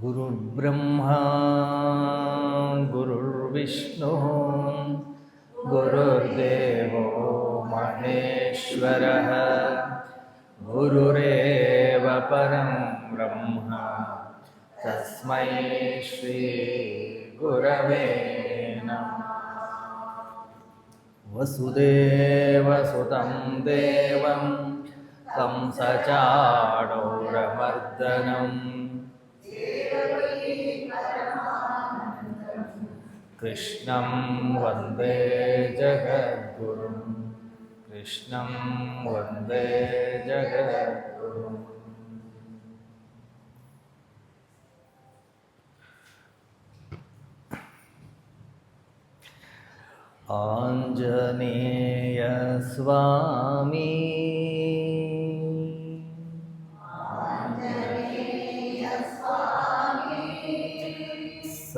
गुरुर्ब्रह्मा गुरुर्विष्णुः गुरुर्देवो महेश्वरः गुरुरेव परं ब्रह्म तस्मै श्री गुरवे नमः। वसुदेवसुतं देवं कंसचाणूरमर्दनं कृष्णं वन्दे जगद्गुरुं कृष्णं वन्दे जगद्गुरुम्। आञ्जनेय स्वामी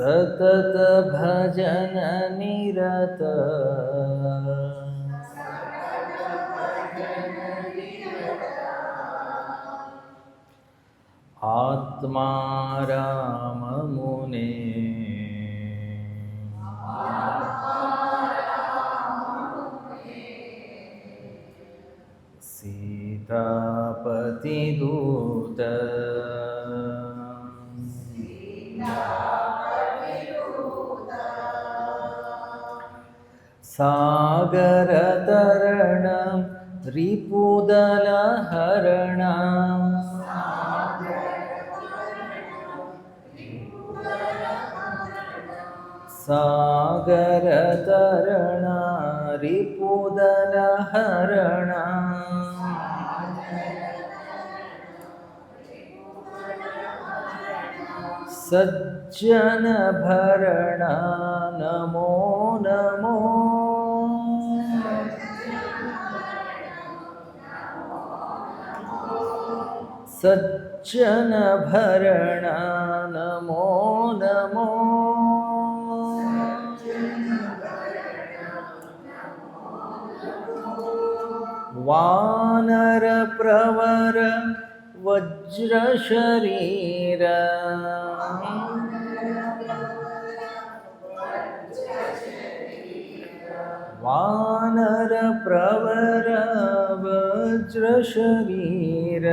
सतत भजन निरत आत्मा राम मुने सीतापति दूत सागर तरण रिपुदल हरण सागर तरण रिपुदल हरण सज्जन भरण नमो नमो सज्जन भरण नमो नमो वानर प्रवर वज्र शरीर वानर प्रवर वज्र शरीर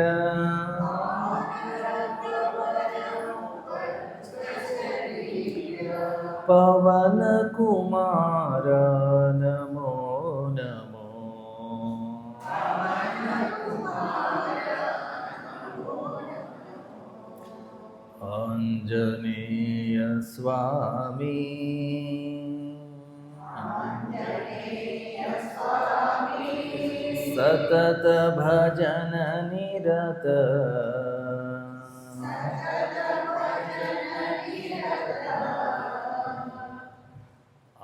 पवन कुमार नमो नमो आञ्जनेय स्वामी सतत भजन निरत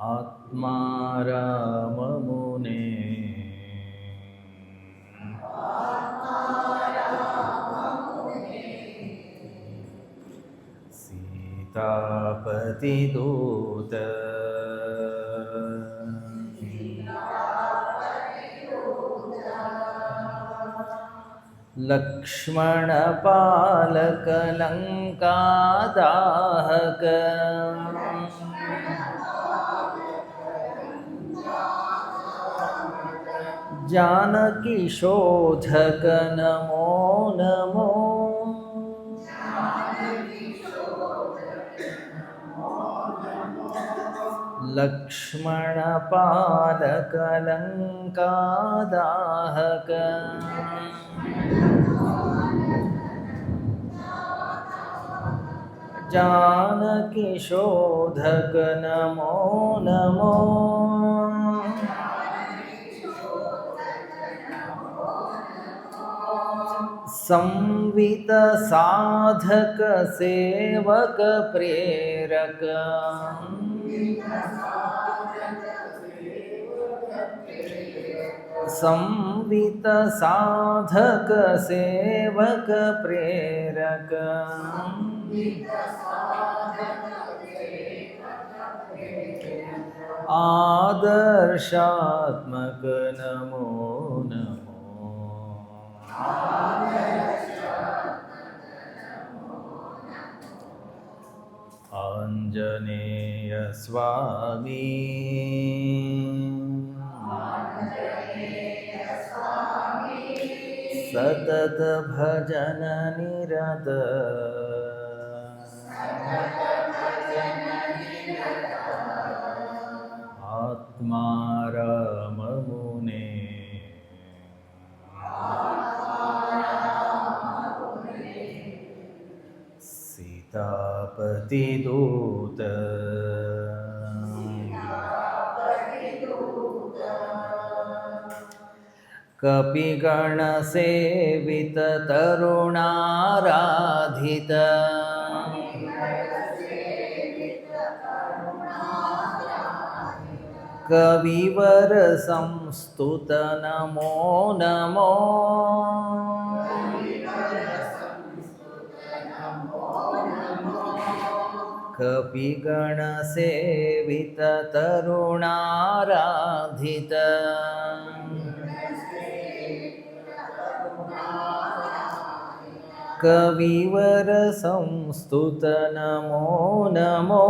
आत्मा राम मुने सीतापति दूत लक्ष्मण पालक लंका दाहक जानकी शोधक नमो नमो लक्ष्मण पालक लंका दाहक जानकी शोधक नमो नमो संवित साधक सेवक प्रेरक संवित साधक सेवक प्रेरक आदर्शात्मक नमो नमो ಆಂಜನೇಯ ಸ್ವಾಮಿ ಸತತ ಭಜನ ನಿರತ ಆತ್ಮಾರಾಮ ಮುನೆ ಸೀತಾಪತಿ ದೂತ ಕಪಿಗಣ ಸೇವಿತ ತರುಣಾರಾಧಿತ ಕವಿವರ ಸಂಸ್ತುತ ನಮೋ ನಮೋ ಕಪಿಗಣ ಸೇವಿತ ತರುಣಾರಾಧಿತ ಕವಿವರ ಸಂಸ್ತುತ ನಮೋ ನಮೋ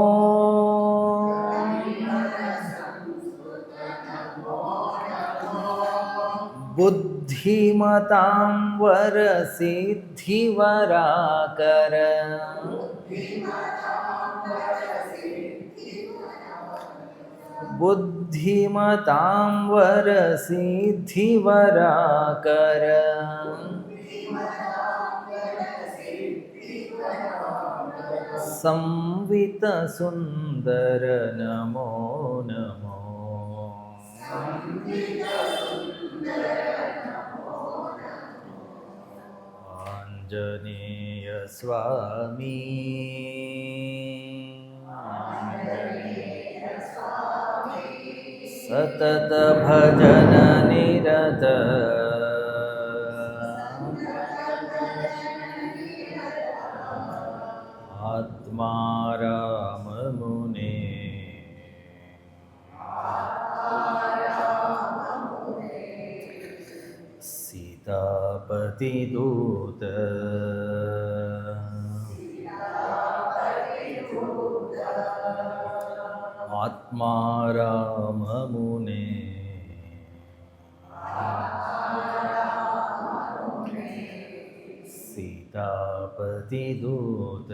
ಬುದ್ಧಿಮತಾಂ ವರ ಸಿದ್ಧಿವರಾಕರ ಬುದ್ಧಿಮತಾಂ ವರ ಸಿದ್ಧಿವರಾಕರ ಸಂವಿತ ಸುಂದರ ನಮೋ ನಮೋ ಆಂಜನೇಯ ಸ್ವಾಮಿ ಸತತ ಭಜನ ನಿರತ ಆತ್ಮಾರಾಮ ಮುನೆ ಸೀತಾಪತಿ ದೂತ ಆತ್ಮಾರಾಮ ಮುನೆ ಸೀತಾಪತಿ ದೂತ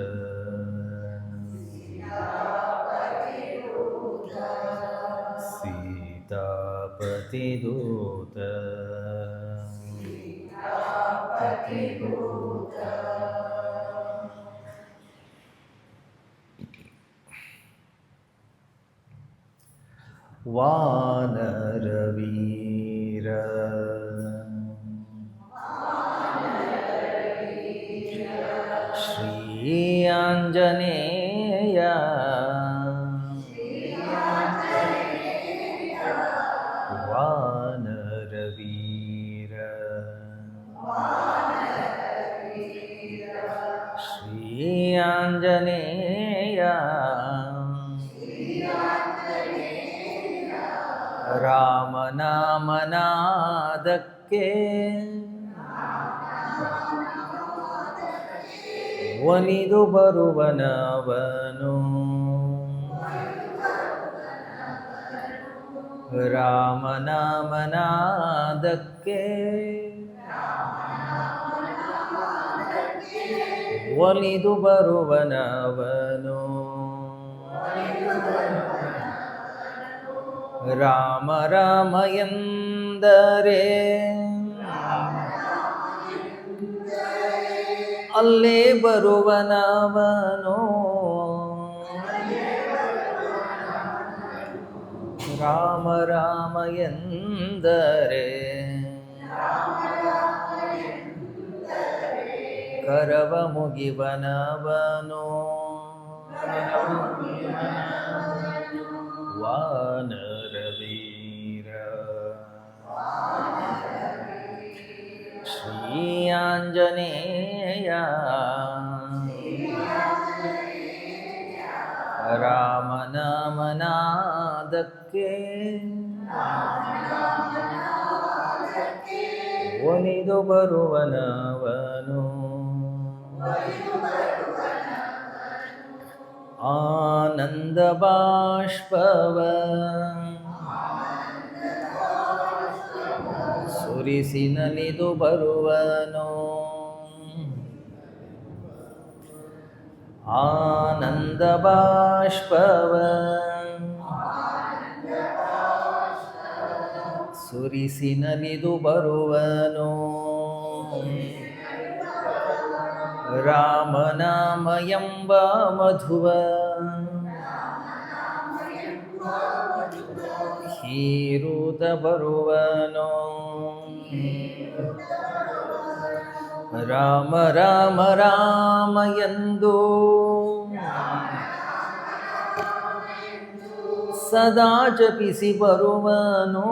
ಸೀತಾಪತಿ ದೂತ ವಾನರವೀರ ಶ್ರೀ ಆಂಜನೇಯ ವಾನರವೀರ ಶ್ರೀ ಆಂಜನೇಯ ರಾಮನಾಮನಾದಕ್ಕೆ ಒಲಿದು ಬರುವನವನು ರಾಮನಾಮನಾದಕ್ಕೆ ಒಲಿದು ಬರುವನವನು ರಾಮ ರಾಮ ಎಂದರೆ ಅಲ್ಲೇ ಬರುವನವನು ರಾಮ ರಾಮ ಎಂದರೆ ಕರವ ಮುಗಿವನವನು ವಾನರವೀರ ಶ್ರೀ ಆಂಜನೇಯ ರಾಮನಾಮನಾದಕ್ಕೆ ಒಲಿದು ಬರುವನವನು ಆನಂದ ಬಾಷ್ಪವ ಸುರಿಸಿ ನಲಿದು ಬರುವನೋ ಆನಂದ ಬಾಷ್ಪವ ಸುರಿಸಿ ನಲಿದು ಬರುವನೋ ರಾಮನಾಮ ಎಂಬ ಮಧುವ ಹೀರುತ ಬರುವನೋ ರಾಮ ರಾಮ ರಾಮ ಎಂದು ಸದಾ ಜಪಿಸಿ ಬರುವನೋ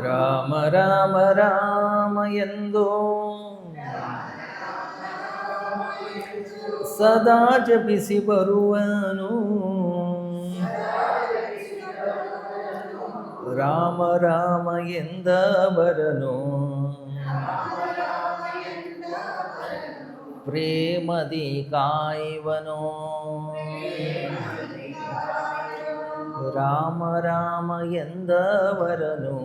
ರಾಮ ರಾಮ ರಾಮ ಎಂದು ಸದಾ ಜಪಿಸಿ ಬರುವನು ರಾಮ ರಾಮ ಎಂದ ಬರನು ಪ್ರೇಮದಿ ಕಾಯುವನೋ ರಾಮ ರಾಮ ಎಂದವರನು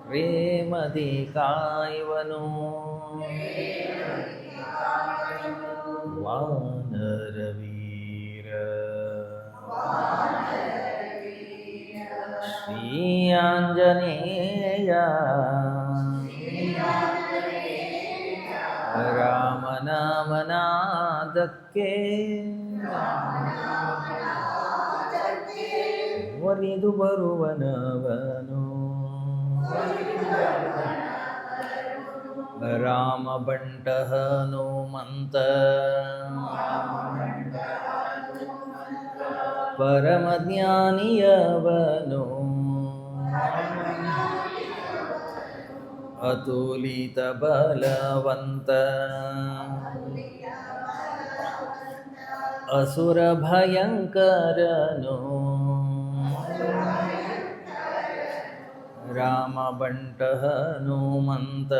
ಪ್ರೇಮದಿ ಕಾಯುವನು ವಾನರವೀರ ಶ್ರೀ ಆಂಜನೇಯ ರಾಮನಾಮನಾದಕ್ಕೆ ಒಲಿದು ಬರುವನವನು ರಾಮ ಬಂಟ ಹನುಮಂತ ಪರಮ ಜ್ಞಾನಿಯವನು ಅತುಲಿತ ಬಲವಂತ ಅಸುರ ಭಯಂಕರನು ರಾಮ ಬಂಟ ಹನುಮಂತ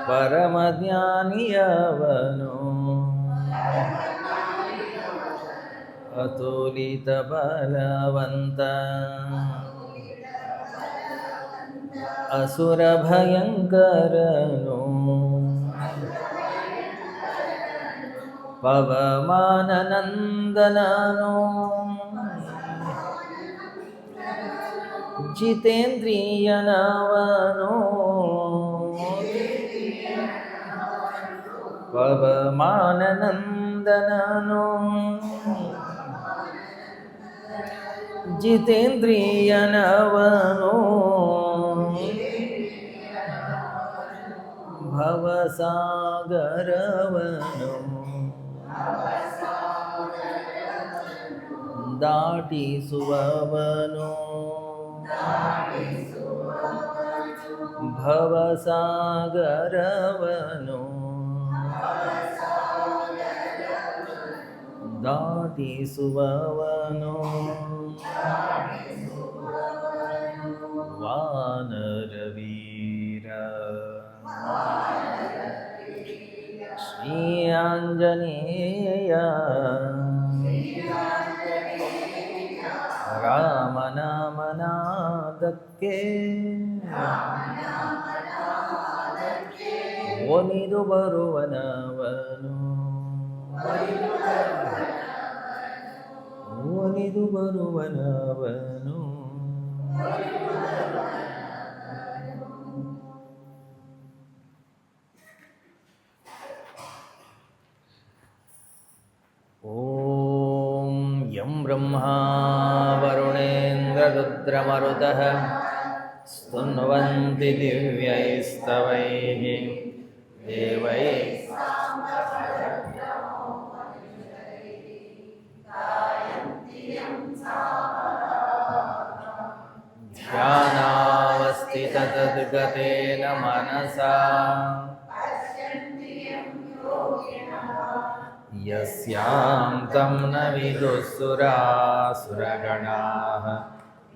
ಪರಮ ಜ್ಞಾನಿಯವನು ಅತುಲಿತ ಬಲವಂತ ಅಸುರ ಭಯಂಕರನು ಪವಮಾನನಂದನನು ಜಿತೇಂದ್ರಿಯನವನು ಪವಮಾನನಂದನನು ಜಿತೇಂದ್ರಿಯನವನು ಭವಸಾಗರವನು ದಾಟಿಸುವವನು ಭವಸಾಗರವನು ದಾಟಿಸುವವನು ವಾನರವೀರ ಶ್ರೀ ಆಂಜನೇಯ ರಾಮನಾಮನಾದಕ್ಕೆ ಒಲಿದು ಬರುವನವನು ಒಲಿದು ಬರುವನವನು ಓಂ ಯಂ ಬ್ರಹ್ಮಾ ವರುಣೇಂದ್ರರುದ್ರಮರುತಃ ಸ್ತುನ್ವಂತಿ ದಿವ್ಯೈಸ್ತವೈಃ ದೇವೈಃ ಧ್ಯಾನಾವಸ್ಥಿತತದ್ಗತೇನ ಮನಸಾ ಯಸ್ಯಾಂ ತಂ ನ ವಿದುಃ ಸುರಾಸುರಗಣಾಃ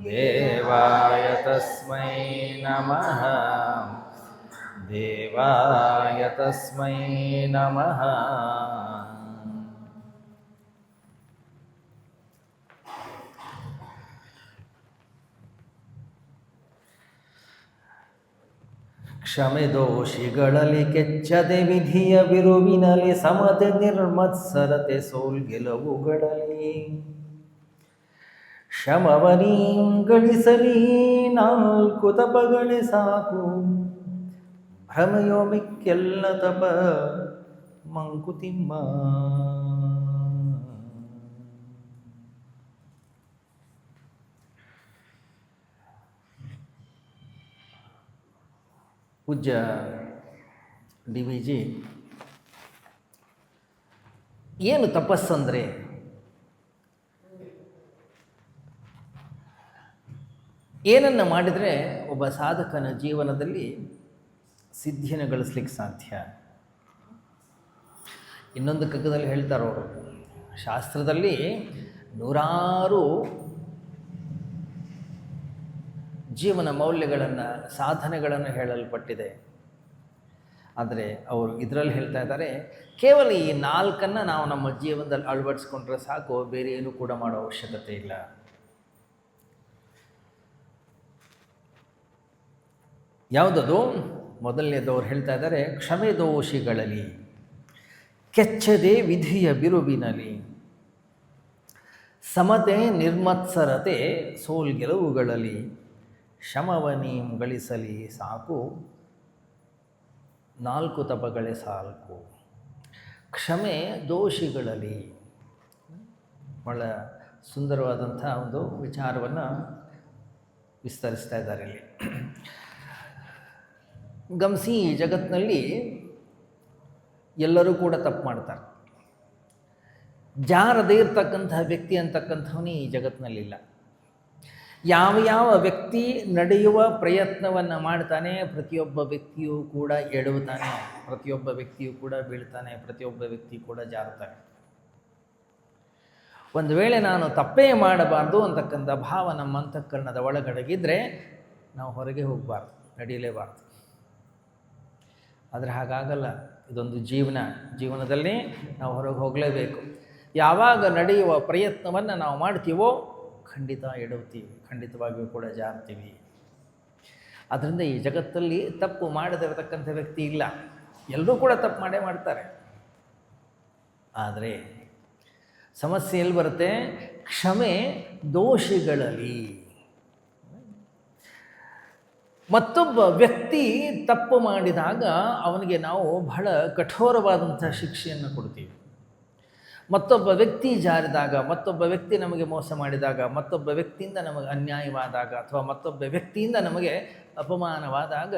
ದೇವಾಯ ತಸ್ಮೈ ನಮಃ ದೇವಾಯ ತಸ್ಮೈ ನಮಃ. ಕ್ಷಮೆ ದೋಷಿಗಳಲ್ಲಿ ಕೆಚ್ಚದೆ ವಿಧಿಯ ಬಿರುವಿನಲ್ಲಿ ಸಮತೆ ನಿರ್ಮತ್ಸರತೆ ಸೋಲ್ಗೆಲವುಗಳಲ್ಲಿ ಶಮವನೀಂ ಗಳಿಸಲಿ ನಾಲ್ಕು ತಪಗಳೇ ಸಾಕು ಭ್ರಮೆಯೋ ಮಿಕ್ಕೆಲ್ಲ ತಪ ಮಂಕುತಿಮ್ಮ. ಪೂಜ್ಯ ಡಿ ವಿ ಜಿ ಏನು ತಪಸ್ಸಂದರೆ ಏನನ್ನು ಮಾಡಿದರೆ ಒಬ್ಬ ಸಾಧಕನ ಜೀವನದಲ್ಲಿ ಸಿದ್ಧಿಯನ್ನು ಗಳಿಸ್ಲಿಕ್ಕೆ ಸಾಧ್ಯ. ಇನ್ನೊಂದು ಕಗ್ಗದಲ್ಲಿ ಹೇಳ್ತಾರವರು, ಶಾಸ್ತ್ರದಲ್ಲಿ ನೂರಾರು ಜೀವನ ಮೌಲ್ಯಗಳನ್ನು ಸಾಧನೆಗಳನ್ನು ಹೇಳಲ್ಪಟ್ಟಿದೆ. ಆದರೆ ಅವರು ಇದರಲ್ಲಿ ಹೇಳ್ತಾ ಇದ್ದಾರೆ, ಕೇವಲ ಈ 4 ನಾವು ನಮ್ಮ ಜೀವನದಲ್ಲಿ ಅಳವಡಿಸ್ಕೊಂಡ್ರೆ ಸಾಕು, ಬೇರೆ ಏನೂ ಕೂಡ ಮಾಡೋ ಅವಶ್ಯಕತೆ ಇಲ್ಲ. ಯಾವುದದು? ಮೊದಲನೇದವ್ರು ಹೇಳ್ತಾ ಇದ್ದಾರೆ, ಕ್ಷಮೆ ದೋಷಿಗಳಲ್ಲಿ ಕೆಚ್ಚದೆ ವಿಧಿಯ ಬಿರುವಿನಲ್ಲಿ ಸಮತೆ ನಿರ್ಮತ್ಸರತೆ ಸೋಲ್ಗೆಲವುಗಳಲ್ಲಿ ಶಮವನೀಂ ಗಳಿಸಲಿ ಸಾಕು 4 ತಪಗಳೇ ಸಾಕು. ಕ್ಷಮೆ ದೋಷಿಗಳಲ್ಲಿ ಬಹಳ ಸುಂದರವಾದಂಥ ಒಂದು ವಿಚಾರವನ್ನು ವಿಸ್ತರಿಸ್ತಾ ಇದ್ದಾರೆ ಇಲ್ಲಿ. ಗಮನಿಸಿ, ಈ ಜಗತ್ತಿನಲ್ಲಿ ಎಲ್ಲರೂ ಕೂಡ ತಪ್ಪು ಮಾಡ್ತಾರೆ. ಜಾರದೇ ಇರ್ತಕ್ಕಂತಹ ವ್ಯಕ್ತಿ ಅಂತಕ್ಕಂಥವನೇ ಈ ಜಗತ್ತಿನಲ್ಲಿಲ್ಲ. ಯಾವ ವ್ಯಕ್ತಿ ನಡೆಯುವ ಪ್ರಯತ್ನವನ್ನು ಮಾಡ್ತಾನೆ, ಪ್ರತಿಯೊಬ್ಬ ವ್ಯಕ್ತಿಯೂ ಕೂಡ ಎಡುತ್ತಾನೆ, ಪ್ರತಿಯೊಬ್ಬ ವ್ಯಕ್ತಿಯೂ ಕೂಡ ಬೀಳ್ತಾನೆ, ಪ್ರತಿಯೊಬ್ಬ ವ್ಯಕ್ತಿ ಕೂಡ ಜಾರುತ್ತಾನೆ. ಒಂದು ವೇಳೆ ನಾನು ತಪ್ಪೇ ಮಾಡಬಾರ್ದು ಅಂತಕ್ಕಂಥ ಭಾವ ನಮ್ಮ ಅಂತಃಕರಣದ ಒಳಗಡೆಗಿದ್ದರೆ ನಾವು ಹೊರಗೆ ಹೋಗಬಾರ್ದು, ನಡೀಲೇಬಾರ್ದು. ಆದರೆ ಹಾಗಾಗಲ್ಲ. ಇದೊಂದು ಜೀವನದಲ್ಲಿ ನಾವು ಹೊರಗೆ ಹೋಗಲೇಬೇಕು. ಯಾವಾಗ ನಡೆಯುವ ಪ್ರಯತ್ನವನ್ನು ನಾವು ಮಾಡ್ತೀವೋ ಖಂಡಿತ ಎಡುತ್ತೀವಿ, ಖಂಡಿತವಾಗಿಯೂ ಕೂಡ ಜಾರ್ತೀವಿ. ಅದರಿಂದ ಈ ಜಗತ್ತಲ್ಲಿ ತಪ್ಪು ಮಾಡದಿರತಕ್ಕಂಥ ವ್ಯಕ್ತಿ ಇಲ್ಲ, ಎಲ್ಲರೂ ಕೂಡ ತಪ್ಪು ಮಾಡೇ ಮಾಡ್ತಾರೆ. ಆದರೆ ಸಮಸ್ಯೆ ಎಲ್ಲಿ ಬರುತ್ತೆ? ಕ್ಷಮೆ ದೋಷಿಗಳಲ್ಲಿ. ಮತ್ತೊಬ್ಬ ವ್ಯಕ್ತಿ ತಪ್ಪು ಮಾಡಿದಾಗ ಅವನಿಗೆ ನಾವು ಬಹಳ ಕಠೋರವಾದಂಥ ಶಿಕ್ಷೆಯನ್ನು ಕೊಡ್ತೀವಿ. ಮತ್ತೊಬ್ಬ ವ್ಯಕ್ತಿ ಜಾರಿದಾಗ, ಮತ್ತೊಬ್ಬ ವ್ಯಕ್ತಿ ನಮಗೆ ಮೋಸ ಮಾಡಿದಾಗ, ಮತ್ತೊಬ್ಬ ವ್ಯಕ್ತಿಯಿಂದ ನಮಗೆ ಅನ್ಯಾಯವಾದಾಗ, ಅಥವಾ ಮತ್ತೊಬ್ಬ ವ್ಯಕ್ತಿಯಿಂದ ನಮಗೆ ಅಪಮಾನವಾದಾಗ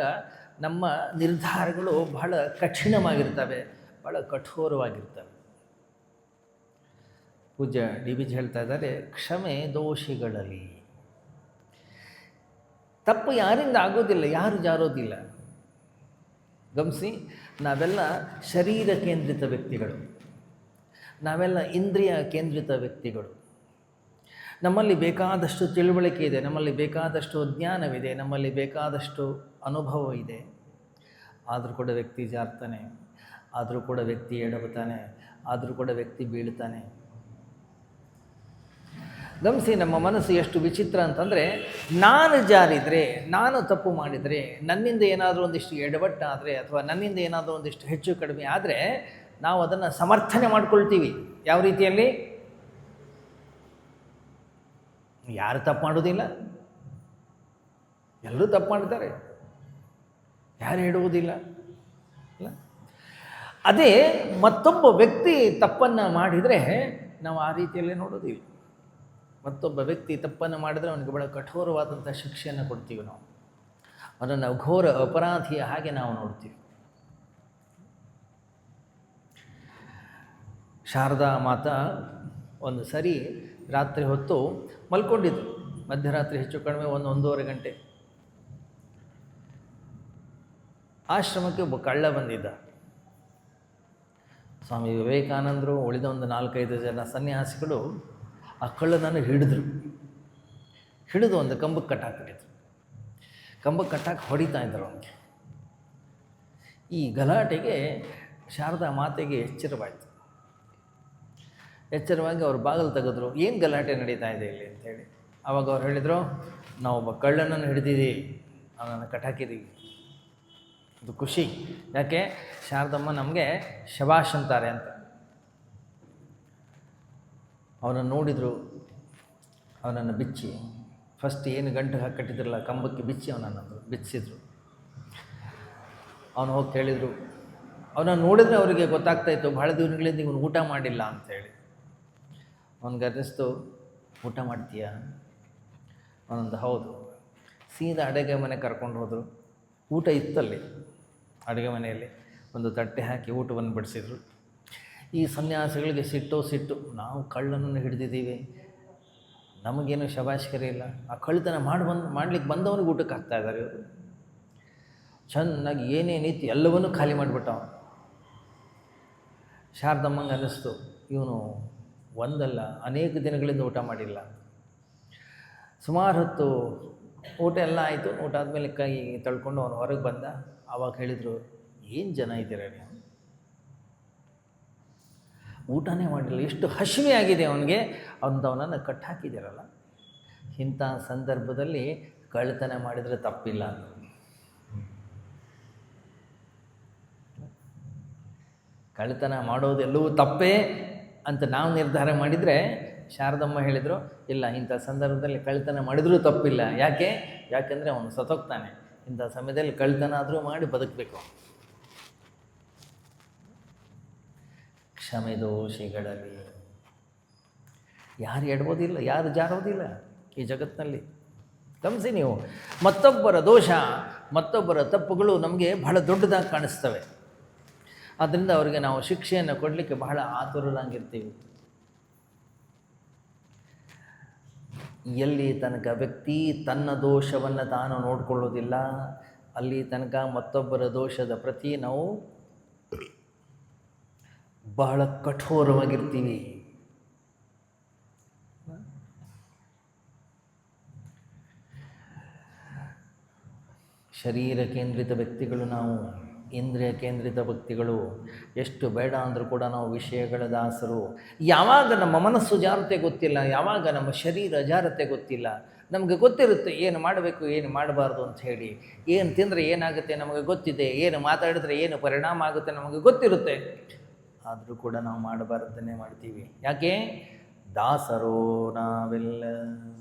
ನಮ್ಮ ನಿರ್ಧಾರಗಳು ಬಹಳ ಕಠಿಣವಾಗಿರ್ತವೆ, ಬಹಳ ಕಠೋರವಾಗಿರ್ತವೆ. ಪೂಜ್ಯ ಡಿ ವಿ ಜಿ ಹೇಳ್ತಾ ಇದ್ದಾರೆ, ಕ್ಷಮೆ ದೋಷಿಗಳಲ್ಲಿ. ತಪ್ಪು ಯಾರಿಂದ ಆಗೋದಿಲ್ಲ, ಯಾರು ಜಾರೋದಿಲ್ಲ. ಗಮನಿಸಿ, ನಾವೆಲ್ಲ ಶರೀರ ಕೇಂದ್ರಿತ ವ್ಯಕ್ತಿಗಳು, ನಾವೆಲ್ಲ ಇಂದ್ರಿಯ ಕೇಂದ್ರಿತ ವ್ಯಕ್ತಿಗಳು. ನಮ್ಮಲ್ಲಿ ಬೇಕಾದಷ್ಟು ತಿಳುವಳಿಕೆ ಇದೆ, ನಮ್ಮಲ್ಲಿ ಬೇಕಾದಷ್ಟು ಜ್ಞಾನವಿದೆ, ನಮ್ಮಲ್ಲಿ ಬೇಕಾದಷ್ಟು ಅನುಭವ ಇದೆ. ಆದರೂ ಕೂಡ ವ್ಯಕ್ತಿ ಜಾರ್ತಾನೆ, ಆದರೂ ಕೂಡ ವ್ಯಕ್ತಿ ಎಡವುತ್ತಾನೆ, ಆದರೂ ಕೂಡ ವ್ಯಕ್ತಿ ಬೀಳ್ತಾನೆ. ಗಮನಿಸಿ, ನಮ್ಮ ಮನಸ್ಸು ಎಷ್ಟು ವಿಚಿತ್ರ ಅಂತಂದರೆ, ನಾನು ಜಾರಿದರೆ, ನಾನು ತಪ್ಪು ಮಾಡಿದರೆ, ನನ್ನಿಂದ ಏನಾದರೂ ಒಂದಿಷ್ಟು ಎಡವಟ್ಟಾದರೆ, ಅಥವಾ ನನ್ನಿಂದ ಏನಾದರೂ ಒಂದಿಷ್ಟು ಹೆಚ್ಚು ಕಡಿಮೆ ಆದರೆ ನಾವು ಅದನ್ನು ಸಮರ್ಥನೆ ಮಾಡ್ಕೊಳ್ತೀವಿ. ಯಾವ ರೀತಿಯಲ್ಲಿ? ಯಾರು ತಪ್ಪು ಮಾಡೋದಿಲ್ಲ, ಎಲ್ಲರೂ ತಪ್ಪು ಮಾಡ್ತಾರೆ, ಯಾರು ಎಡುವುದಿಲ್ಲ ಅಲ್ಲ. ಅದೇ ಮತ್ತೊಬ್ಬ ವ್ಯಕ್ತಿ ತಪ್ಪನ್ನು ಮಾಡಿದರೆ ನಾವು ಆ ರೀತಿಯಲ್ಲೇ ನೋಡೋದಿಲ್ಲ. ಮತ್ತೊಬ್ಬ ವ್ಯಕ್ತಿ ತಪ್ಪನ್ನು ಮಾಡಿದರೆ ಅವನಿಗೆ ಬಹಳ ಕಠೋರವಾದಂಥ ಶಿಕ್ಷೆಯನ್ನು ಕೊಡ್ತೀವಿ. ನಾವು ಅದನ್ನು ಘೋರ ಅಪರಾಧಿಯ ಹಾಗೆ ನಾವು ನೋಡ್ತೀವಿ. ಶಾರದಾ ಮಾತಾ ಒಂದು ಸರಿ ರಾತ್ರಿ ಹೊತ್ತು ಮಲ್ಕೊಂಡಿದ್ರು, ಮಧ್ಯರಾತ್ರಿ ಹೆಚ್ಚು ಕಡಿಮೆ 1-1.5 ಗಂಟೆ. ಆಶ್ರಮಕ್ಕೆ ಒಬ್ಬ ಕಳ್ಳ ಬಂದಿದ್ದ. ಸ್ವಾಮಿ ವಿವೇಕಾನಂದರು ಉಳಿದ ಒಂದು 4-5 ಜನ ಸನ್ಯಾಸಿಗಳು ಆ ಕಳ್ಳನನ್ನು ಹಿಡಿದು ಒಂದು ಕಂಬಕ್ಕೆ ಕಟ್ಟಾಕ್ಬಿಟ್ಟಿದ್ರು. ಕಂಬಕ್ಕೆ ಕಟ್ಟಾಕಿ ಹೊಡಿತಾ ಇದ್ರು ಅವನಿಗೆ. ಈ ಗಲಾಟೆಗೆ ಶಾರದಾ ಮಾತೆಗೆ ಎಚ್ಚರವಾಯಿತು. ಎಚ್ಚರವಾಗಿ ಅವ್ರು ಬಾಗಿಲು ತೆಗೆದ್ರು. ಏನು ಗಲಾಟೆ ನಡೀತಾ ಇದೆ ಇಲ್ಲಿ ಅಂತೇಳಿ. ಆವಾಗ ಅವ್ರು ಹೇಳಿದರು, ನಾವೊಬ್ಬ ಕಳ್ಳನನ್ನು ಹಿಡಿದಿದ್ದೀವಿ, ಅವನನ್ನು ಕಟ್ಟಾಕಿದ್ದೀವಿ. ಅದು ಖುಷಿ. ಯಾಕೆ? ಶಾರದಮ್ಮ ನಮಗೆ ಶಬಾಷ್ ಅಂತಾರೆ ಅಂತ. ಅವನನ್ನು ನೋಡಿದರು, ಅವನನ್ನು ಬಿಚ್ಚಿ, ಫಸ್ಟ್ ಏನು ಗಂಟು ಹಾಕಿ ಕಟ್ಟಿದ್ರಲ್ಲ ಕಂಬಕ್ಕೆ ಬಿಚ್ಚಿ ಅವನನ್ನು ಬಿಚ್ಚಿಸಿದ್ರು. ಅವನು ಹೋಗಿ ಕೇಳಿದರು. ಅವನನ್ನು ನೋಡಿದರೆ ಅವರಿಗೆ ಗೊತ್ತಾಗ್ತಾಯಿತ್ತು ಭಾಳ ದಿನಗಳಿಂದ ಇವನು ಊಟ ಮಾಡಿಲ್ಲ ಅಂಥೇಳಿ. ಅವನಿಗೆ ಅನ್ನಿಸ್ತು, ಊಟ ಮಾಡ್ತೀಯಾ? ಅವನೊಂದು ಹೌದು. ಸೀದಾ ಅಡುಗೆ ಮನೆ ಕರ್ಕೊಂಡು ಹೋದರು. ಊಟ ಇತ್ತಲ್ಲಿ ಅಡುಗೆ ಮನೆಯಲ್ಲಿ. ಒಂದು ತಟ್ಟೆ ಹಾಕಿ ಊಟವನ್ನು ಬಡಿಸಿದ್ರು. ಈ ಸನ್ಯಾಸಿಗಳಿಗೆ ಸಿಟ್ಟು, ನಾವು ಕಳ್ಳನನ್ನು ಹಿಡಿದಿದ್ದೀವಿ, ನಮಗೇನು ಶಬಾಷ್ಕರಿ ಇಲ್ಲ, ಆ ಕಳ್ಳತನ ಮಾಡ್ಲಿಕ್ಕೆ ಬಂದವನಿಗೆ ಊಟಕ್ಕೆ ಹಾಕ್ತಾಯಿದ್ದಾರೆ ಇವರು. ಚೆನ್ನಾಗಿ ಏನೇನಿತ್ತು ಎಲ್ಲವನ್ನೂ ಖಾಲಿ ಮಾಡಿಬಿಟ್ಟ. ಶಾರದಮ್ಮಂಗೆ ಅನ್ನಿಸ್ತು, ಇವನು ಒಂದಲ್ಲ ಅನೇಕ ದಿನಗಳಿಂದ ಊಟ ಮಾಡಿಲ್ಲ. ಸುಮಾರು ಹೊತ್ತು ಊಟ ಎಲ್ಲ ಆಯಿತು. ಊಟ ಆದಮೇಲೆ ಕೈ ತಳ್ಕೊಂಡು ಅವನು ಹೊರಗೆ ಬಂದ. ಆವಾಗ ಹೇಳಿದರು, ಏನು ಜನ ಇದ್ದೀರ ನೀವು, ಊಟನೇ ಮಾಡಿಲ್ಲ, ಎಷ್ಟು ಹಸಿವೆ ಆಗಿದೆ ಅವನಿಗೆ, ಅವನನ್ನು ಕಟ್ಟಾಕಿದ್ದೀರಲ್ಲ. ಇಂಥ ಸಂದರ್ಭದಲ್ಲಿ ಕಳ್ಳತನ ಮಾಡಿದರೆ ತಪ್ಪಿಲ್ಲ ಅಂತ. ಕಳ್ಳತನ ಮಾಡೋದೆಲ್ಲವೂ ತಪ್ಪೇ ಅಂತ ನಾವು ನಿರ್ಧಾರ ಮಾಡಿದರೆ, ಶಾರದಮ್ಮ ಹೇಳಿದರು, ಇಲ್ಲ, ಇಂಥ ಸಂದರ್ಭದಲ್ಲಿ ಕಳ್ಳತನ ಮಾಡಿದರೂ ತಪ್ಪಿಲ್ಲ. ಯಾಕೆಂದರೆ ಅವನು ಸತ್ತೋಗ್ತಾನೆ. ಇಂಥ ಸಮಯದಲ್ಲಿ ಕಳ್ಳತನ ಆದರೂ ಮಾಡಿ ಬದುಕಬೇಕು. ಕ್ಷಮೆ ದೋಷಿಗಳಲ್ಲಿ ಯಾರು ಎಡ್ಬೋದಿಲ್ಲ, ಯಾರು ಜಾರೋದಿಲ್ಲ ಈ ಜಗತ್ತಿನಲ್ಲಿ. ಗಮನಿಸಿ ನೀವು, ಮತ್ತೊಬ್ಬರ ದೋಷ, ಮತ್ತೊಬ್ಬರ ತಪ್ಪುಗಳು ನಮಗೆ ಬಹಳ ದೊಡ್ಡದಾಗಿ ಕಾಣಿಸ್ತವೆ. ಆದ್ದರಿಂದ ಅವರಿಗೆ ನಾವು ಶಿಕ್ಷೆಯನ್ನು ಕೊಡಲಿಕ್ಕೆ ಬಹಳ ಆತುರರಾಗಿರ್ತೀವಿ. ಎಲ್ಲಿ ತನಕ ವ್ಯಕ್ತಿ ತನ್ನ ದೋಷವನ್ನು ತಾನು ನೋಡಿಕೊಳ್ಳೋದಿಲ್ಲ, ಅಲ್ಲಿ ತನಕ ಮತ್ತೊಬ್ಬರ ದೋಷದ ಪ್ರತಿ ನಾವು ಬಹಳ ಕಠೋರವಾಗಿರ್ತೀವಿ. ಶರೀರ ಕೇಂದ್ರಿತ ವ್ಯಕ್ತಿಗಳು ನಾವು, ಇಂದ್ರಿಯ ಕೇಂದ್ರಿತ ವ್ಯಕ್ತಿಗಳು. ಎಷ್ಟು ಬೇಡ ಅಂದರೂ ಕೂಡ ನಾವು ವಿಷಯಗಳ ದಾಸರು. ಯಾವಾಗ ನಮ್ಮ ಮನಸ್ಸು ಜಾರತೆ ಗೊತ್ತಿಲ್ಲ, ಯಾವಾಗ ನಮ್ಮ ಶರೀರ ಜಾರತೆ ಗೊತ್ತಿಲ್ಲ. ನಮಗೆ ಗೊತ್ತಿರುತ್ತೆ ಏನು ಮಾಡಬೇಕು, ಏನು ಮಾಡಬಾರ್ದು ಅಂತ ಹೇಳಿ. ಏನು ತಿಂದರೆ ಏನಾಗುತ್ತೆ ನಮಗೆ ಗೊತ್ತಿದೆ, ಏನು ಮಾತಾಡಿದ್ರೆ ಏನು ಪರಿಣಾಮ ಆಗುತ್ತೆ ನಮಗೆ ಗೊತ್ತಿರುತ್ತೆ. ಆದರೂ ಕೂಡ ನಾವು ಮಾಡಬಾರ್ದನ್ನೇ ಮಾಡ್ತೀವಿ. ಯಾಕೆ? ದಾಸರೋ ನಾವೆಲ್ಲ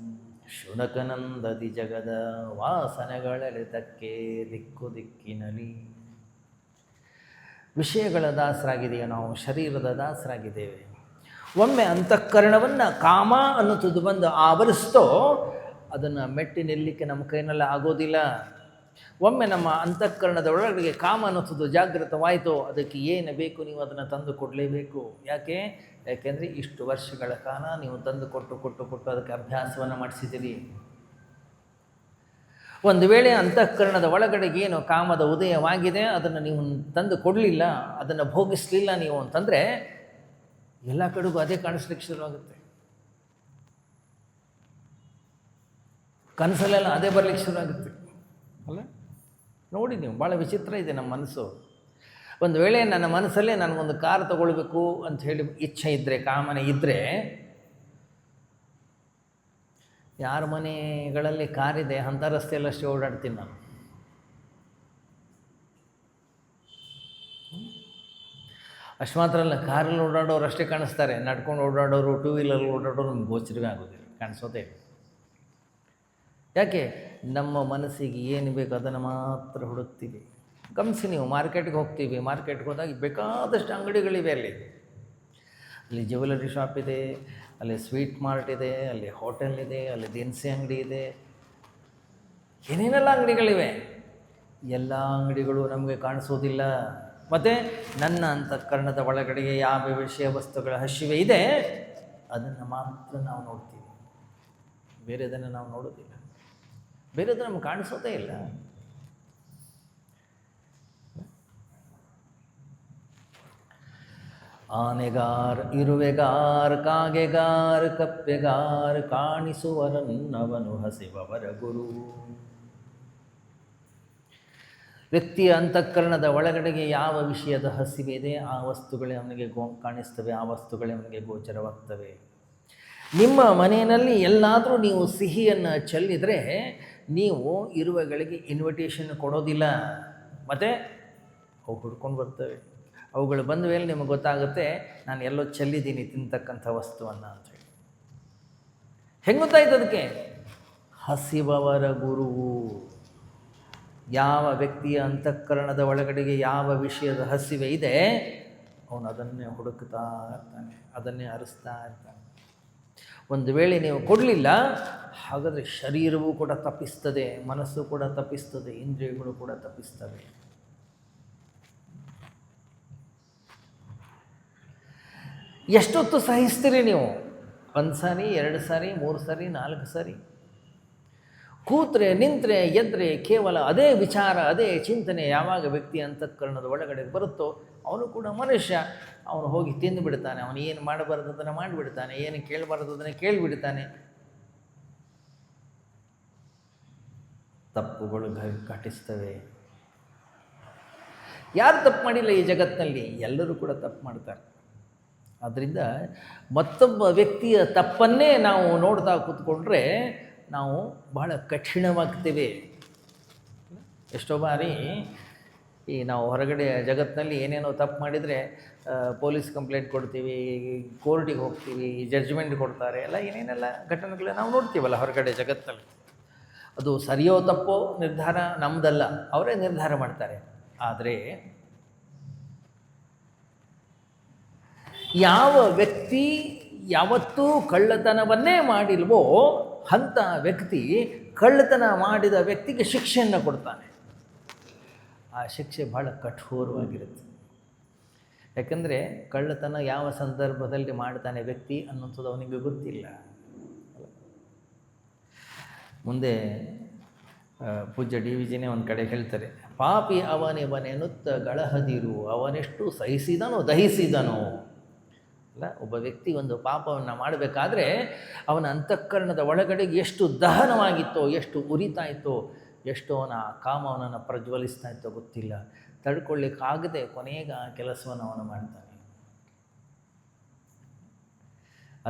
ಶುನಕನಂದದಿ ಜಗದ ವಾಸನೆಗಳೆಳೆತಕ್ಕೆ ದಿಕ್ಕು ದಿಕ್ಕಿನಲಿ. ವಿಷಯಗಳ ದಾಸರಾಗಿದೆಯೋ ನಾವು, ಶರೀರದ ದಾಸರಾಗಿದ್ದೇವೆ. ಒಮ್ಮೆ ಅಂತಃಕರಣವನ್ನು ಕಾಮ ಅನ್ನುವುದು ಬಂದು ಆವರಿಸ್ತೋ, ಅದನ್ನು ಮೆಟ್ಟಿ ನಿಲ್ಲಲಿಕ್ಕೆ ನಮ್ಮ ಕೈನಲ್ಲಿ ಆಗೋದಿಲ್ಲ. ಒಮ್ಮೆ ನಮ್ಮ ಅಂತಃಕರಣದ ಒಳಗಡೆ ಕಾಮ ಅನ್ನೋದು ಜಾಗೃತವಾಯಿತು, ಅದಕ್ಕೆ ಏನು ಬೇಕು ನೀವು ಅದನ್ನು ತಂದು ಕೊಡಲೇಬೇಕು. ಯಾಕೆಂದರೆ ಇಷ್ಟು ವರ್ಷಗಳ ಕಾಲ ನೀವು ತಂದು ಕೊಟ್ಟು ಅದಕ್ಕೆ ಅಭ್ಯಾಸವನ್ನು ಮಾಡಿಸಿದ್ದೀರಿ. ಒಂದು ವೇಳೆ ಅಂತಃಕರಣದ ಒಳಗಡೆಗೆ ಏನು ಕಾಮದ ಉದಯವಾಗಿದೆ, ಅದನ್ನು ನೀವು ತಂದು ಕೊಡಲಿಲ್ಲ, ಅದನ್ನು ಭೋಗಿಸಲಿಲ್ಲ ನೀವು ಅಂತಂದರೆ ಎಲ್ಲ ಕಡೆಗೂ ಅದೇ ಕಾಣಿಸ್ಲಿಕ್ಕೆ ಶುರುವಾಗುತ್ತೆ. ಕನಸಲ್ಲೆಲ್ಲ ಅದೇ ಬರಲಿಕ್ಕೆ ಶುರುವಾಗುತ್ತೆ ಅಲ್ಲ? ನೋಡಿ ನೀವು, ಭಾಳ ವಿಚಿತ್ರ ಇದೆ ನಮ್ಮ ಮನಸ್ಸು. ಒಂದು ವೇಳೆ ನನ್ನ ಮನಸ್ಸಲ್ಲೇ ನನಗೊಂದು ಕಾರ್ ತೊಗೊಳ್ಬೇಕು ಅಂತ ಹೇಳಿ ಇಚ್ಛೆ ಇದ್ದರೆ, ಕಾಮನೆ ಇದ್ದರೆ, ಯಾರ ಮನೆಗಳಲ್ಲಿ ಕಾರಿದೆ ಅಂಥ ರಸ್ತೆಯಲ್ಲಷ್ಟೇ ಓಡಾಡ್ತೀನಿ ನಾನು. ಅಷ್ಟು ಮಾತ್ರ ಅಲ್ಲ, ಕಾರಲ್ಲಿ ಓಡಾಡೋರು ಅಷ್ಟೇ ಕಾಣಿಸ್ತಾರೆ, ನಡ್ಕೊಂಡು ಓಡಾಡೋರು, ಟೂ ವೀಲರ್ ಓಡಾಡೋರು ನಮ್ಗೆ ಗೋಚರವೇ ಆಗೋದಿಲ್ಲ, ಕಾಣಿಸೋದೇ ಇಲ್ಲ. ಯಾಕೆ? ನಮ್ಮ ಮನಸ್ಸಿಗೆ ಏನು ಬೇಕು ಅದನ್ನು ಮಾತ್ರ ಹುಡುಕ್ತೀವಿ. ಗಮನಿಸಿ ನೀವು, ಮಾರ್ಕೆಟ್ಗೆ ಹೋಗ್ತೀವಿ, ಮಾರ್ಕೆಟ್ಗೆ ಹೋದಾಗ ಬೇಕಾದಷ್ಟು ಅಂಗಡಿಗಳಿವೆ. ಅಲ್ಲಿ ಜ್ಯುವೆಲರಿ ಶಾಪ್ ಇದೆ, ಅಲ್ಲಿ ಸ್ವೀಟ್ ಮಾರ್ಟ್ ಇದೆ, ಅಲ್ಲಿ ಹೋಟೆಲ್ ಇದೆ, ಅಲ್ಲಿ ದಿನಸಿ ಅಂಗಡಿ ಇದೆ, ಏನೇನೆಲ್ಲ ಅಂಗಡಿಗಳಿವೆ. ಎಲ್ಲ ಅಂಗಡಿಗಳು ನಮಗೆ ಕಾಣಿಸೋದಿಲ್ಲ. ಮತ್ತು ನನ್ನ ಅಂತಃಕರಣದ ಒಳಗಡೆಗೆ ಯಾವ ವಿಷಯ ವಸ್ತುಗಳ ಹಸಿವೆ ಇದೆ ಅದನ್ನು ಮಾತ್ರ ನಾವು ನೋಡ್ತೀವಿ, ಬೇರೆದನ್ನು ನಾವು ನೋಡೋದಿಲ್ಲ. ಬೇರೆದು ನಮ್ಗೆ ಕಾಣಿಸೋದೇ ಇಲ್ಲ. ಆನೆಗಾರ್ ಇರುವೆಗಾರ್ ಕಾಗೆಗಾರ್ ಕಪ್ಪೆಗಾರ್ ಕಾಣಿಸುವರನ್ನವನು ಹಸಿವವರ ಗುರು. ವ್ಯಕ್ತಿಯ ಅಂತಃಕರಣದ ಒಳಗಡೆಗೆ ಯಾವ ವಿಷಯದ ಹಸಿವೆ ಇದೆ ಆ ವಸ್ತುಗಳೇ ಅವನಿಗೆ ಕಾಣಿಸ್ತವೆ, ಆ ವಸ್ತುಗಳೇ ಅವನಿಗೆ ಗೋಚರವಾಗ್ತವೆ. ನಿಮ್ಮ ಮನೆಯಲ್ಲಿ ಎಲ್ಲಾದರೂ ನೀವು ಸಿಹಿಯನ್ನು ಚೆಲ್ಲಿದರೆ ನೀವು ಇರುವೆಗಳಿಗೆ ಇನ್ವಿಟೇಷನ್ ಕೊಡೋದಿಲ್ಲ, ಮತ್ತು ಅವು ಹುಡ್ಕೊಂಡು ಬರ್ತವೆ. ಅವುಗಳು ಬಂದ ಮೇಲೆ ನಿಮಗೆ ಗೊತ್ತಾಗುತ್ತೆ ನಾನು ಎಲ್ಲೋ ಚೆಲ್ಲಿದ್ದೀನಿ ತಿಂತಕ್ಕಂಥ ವಸ್ತುವನ್ನು ಅಂತೇಳಿ. ಹೆಂಗೆ ಗೊತ್ತಾಯ್ತು ಅದಕ್ಕೆ? ಹಸಿವವರ ಗುರುವು. ಯಾವ ವ್ಯಕ್ತಿಯ ಅಂತಃಕರಣದ ಒಳಗಡೆಗೆ ಯಾವ ವಿಷಯದ ಹಸಿವೆ ಇದೆ ಅವನು ಅದನ್ನೇ ಹುಡುಕ್ತಾ ಇರ್ತಾನೆ, ಅದನ್ನೇ ಅರಿಸ್ತಾ ಇರ್ತಾನೆ. ಒಂದು ವೇಳೆ ನೀವು ಕೊಡಲಿಲ್ಲ ಹಾಗಾದರೆ ಶರೀರವೂ ಕೂಡ ತಪ್ಪಿಸ್ತದೆ, ಮನಸ್ಸು ಕೂಡ ತಪ್ಪಿಸ್ತದೆ, ಇಂದ್ರಿಯಗಳು ಕೂಡ ತಪ್ಪಿಸ್ತವೆ. ಎಷ್ಟೊತ್ತು ಸಹಿಸ್ತೀರಿ ನೀವು? 1 ಸಾರಿ, 2 ಸಾರಿ, 3 ಸಾರಿ, 4 ಸಾರಿ? ಕೂತ್ರೆ ನಿಂತರೆ ಎದ್ದರೆ ಕೇವಲ ಅದೇ ವಿಚಾರ, ಅದೇ ಚಿಂತನೆ ಯಾವಾಗ ವ್ಯಕ್ತಿ ಅಂತಃಕರಣದ ಒಳಗಡೆ ಬರುತ್ತೋ ಅವನು ಕೂಡ ಮನುಷ್ಯ. ಅವನು ಹೋಗಿ ತಿಂದು ಬಿಡ್ತಾನೆ, ಅವನು ಏನು ಮಾಡಬಾರ್ದು ಅದನ್ನು ಮಾಡಿಬಿಡ್ತಾನೆ, ಏನು ಕೇಳಬಾರ್ದು ಅದನ್ನು ಕೇಳಿಬಿಡ್ತಾನೆ. ತಪ್ಪುಗಳು ಘಟಿಸ್ತವೆ. ಯಾರು ತಪ್ಪು ಮಾಡಿಲ್ಲ ಈ ಜಗತ್ತಿನಲ್ಲಿ? ಎಲ್ಲರೂ ಕೂಡ ತಪ್ಪು ಮಾಡ್ತಾರೆ. ಆದ್ದರಿಂದ ಮತ್ತೊಬ್ಬ ವ್ಯಕ್ತಿಯ ತಪ್ಪನ್ನೇ ನಾವು ನೋಡ್ತಾ ಕೂತ್ಕೊಂಡ್ರೆ ನಾವು ಬಹಳ ಕಠಿಣವಾಗ್ತೇವೆ. ಎಷ್ಟೋ ಬಾರಿ ಈ ನಾವು ಹೊರಗಡೆ ಜಗತ್ತಿನಲ್ಲಿ ಏನೇನೋ ತಪ್ಪು ಮಾಡಿದರೆ ಪೊಲೀಸ್ ಕಂಪ್ಲೇಂಟ್ ಕೊಡ್ತೀವಿ, ಕೋರ್ಟಿಗೆ ಹೋಗ್ತೀವಿ, ಜಡ್ಜ್ಮೆಂಟ್ ಕೊಡ್ತಾರೆ, ಎಲ್ಲ ಏನೇನೆಲ್ಲ ಘಟನೆಗಳು ನಾವು ನೋಡ್ತೀವಲ್ಲ ಹೊರಗಡೆ ಜಗತ್ತಿನಲ್ಲಿ. ಅದು ಸರಿಯೋ ತಪ್ಪೋ ನಿರ್ಧಾರ ನಮ್ಮದಲ್ಲ, ಅವರೇ ನಿರ್ಧಾರ ಮಾಡ್ತಾರೆ. ಆದರೆ ಯಾವ ವ್ಯಕ್ತಿ ಯಾವತ್ತೂ ಕಳ್ಳತನವನ್ನೇ ಮಾಡಿಲ್ವೋ ಅಂಥ ವ್ಯಕ್ತಿ ಕಳ್ಳತನ ಮಾಡಿದ ವ್ಯಕ್ತಿಗೆ ಶಿಕ್ಷೆಯನ್ನು ಕೊಡ್ತಾನೆ. ಆ ಶಿಕ್ಷೆ ಬಹಳ ಕಠೋರವಾಗಿರುತ್ತೆ. ಯಾಕಂದರೆ ಕಳ್ಳತನ ಯಾವ ಸಂದರ್ಭದಲ್ಲಿ ಮಾಡ್ತಾನೆ ವ್ಯಕ್ತಿ ಅನ್ನೋಂಥದ್ದು ಅವನಿಗೆ ಗೊತ್ತಿಲ್ಲ. ಮುಂದೆ ಪೂಜ್ಯ ಡಿ ವಿಜಿನೇ ಒಂದು ಕಡೆ ಹೇಳ್ತಾರೆ, ಪಾಪಿ ಅವನಿವನೆನುತ್ತ ಗಳಹದಿರು ಅವನೆಷ್ಟು ಸಹಿಸಿದನೋ ದಹಿಸಿದನೋ. ಅಲ್ಲ, ಒಬ್ಬ ವ್ಯಕ್ತಿ ಒಂದು ಪಾಪವನ್ನು ಮಾಡಬೇಕಾದ್ರೆ ಅವನ ಅಂತಃಕರಣದ ಒಳಗಡೆಗೆ ಎಷ್ಟು ದಹನವಾಗಿತ್ತೋ, ಎಷ್ಟು ಉರಿತಾ ಇತ್ತೋ, ಎಷ್ಟು ಅವನ ಕಾಮ ಅವನನ್ನು ಪ್ರಜ್ವಲಿಸ್ತಾ ಇತ್ತೋ ಗೊತ್ತಿಲ್ಲ. ತಡ್ಕೊಳ್ಳಿಕ್ಕಾಗದೆ ಕೊನೆಗೆ ಆ ಕೆಲಸವನ್ನು ಅವನು ಮಾಡ್ತಾನೆ.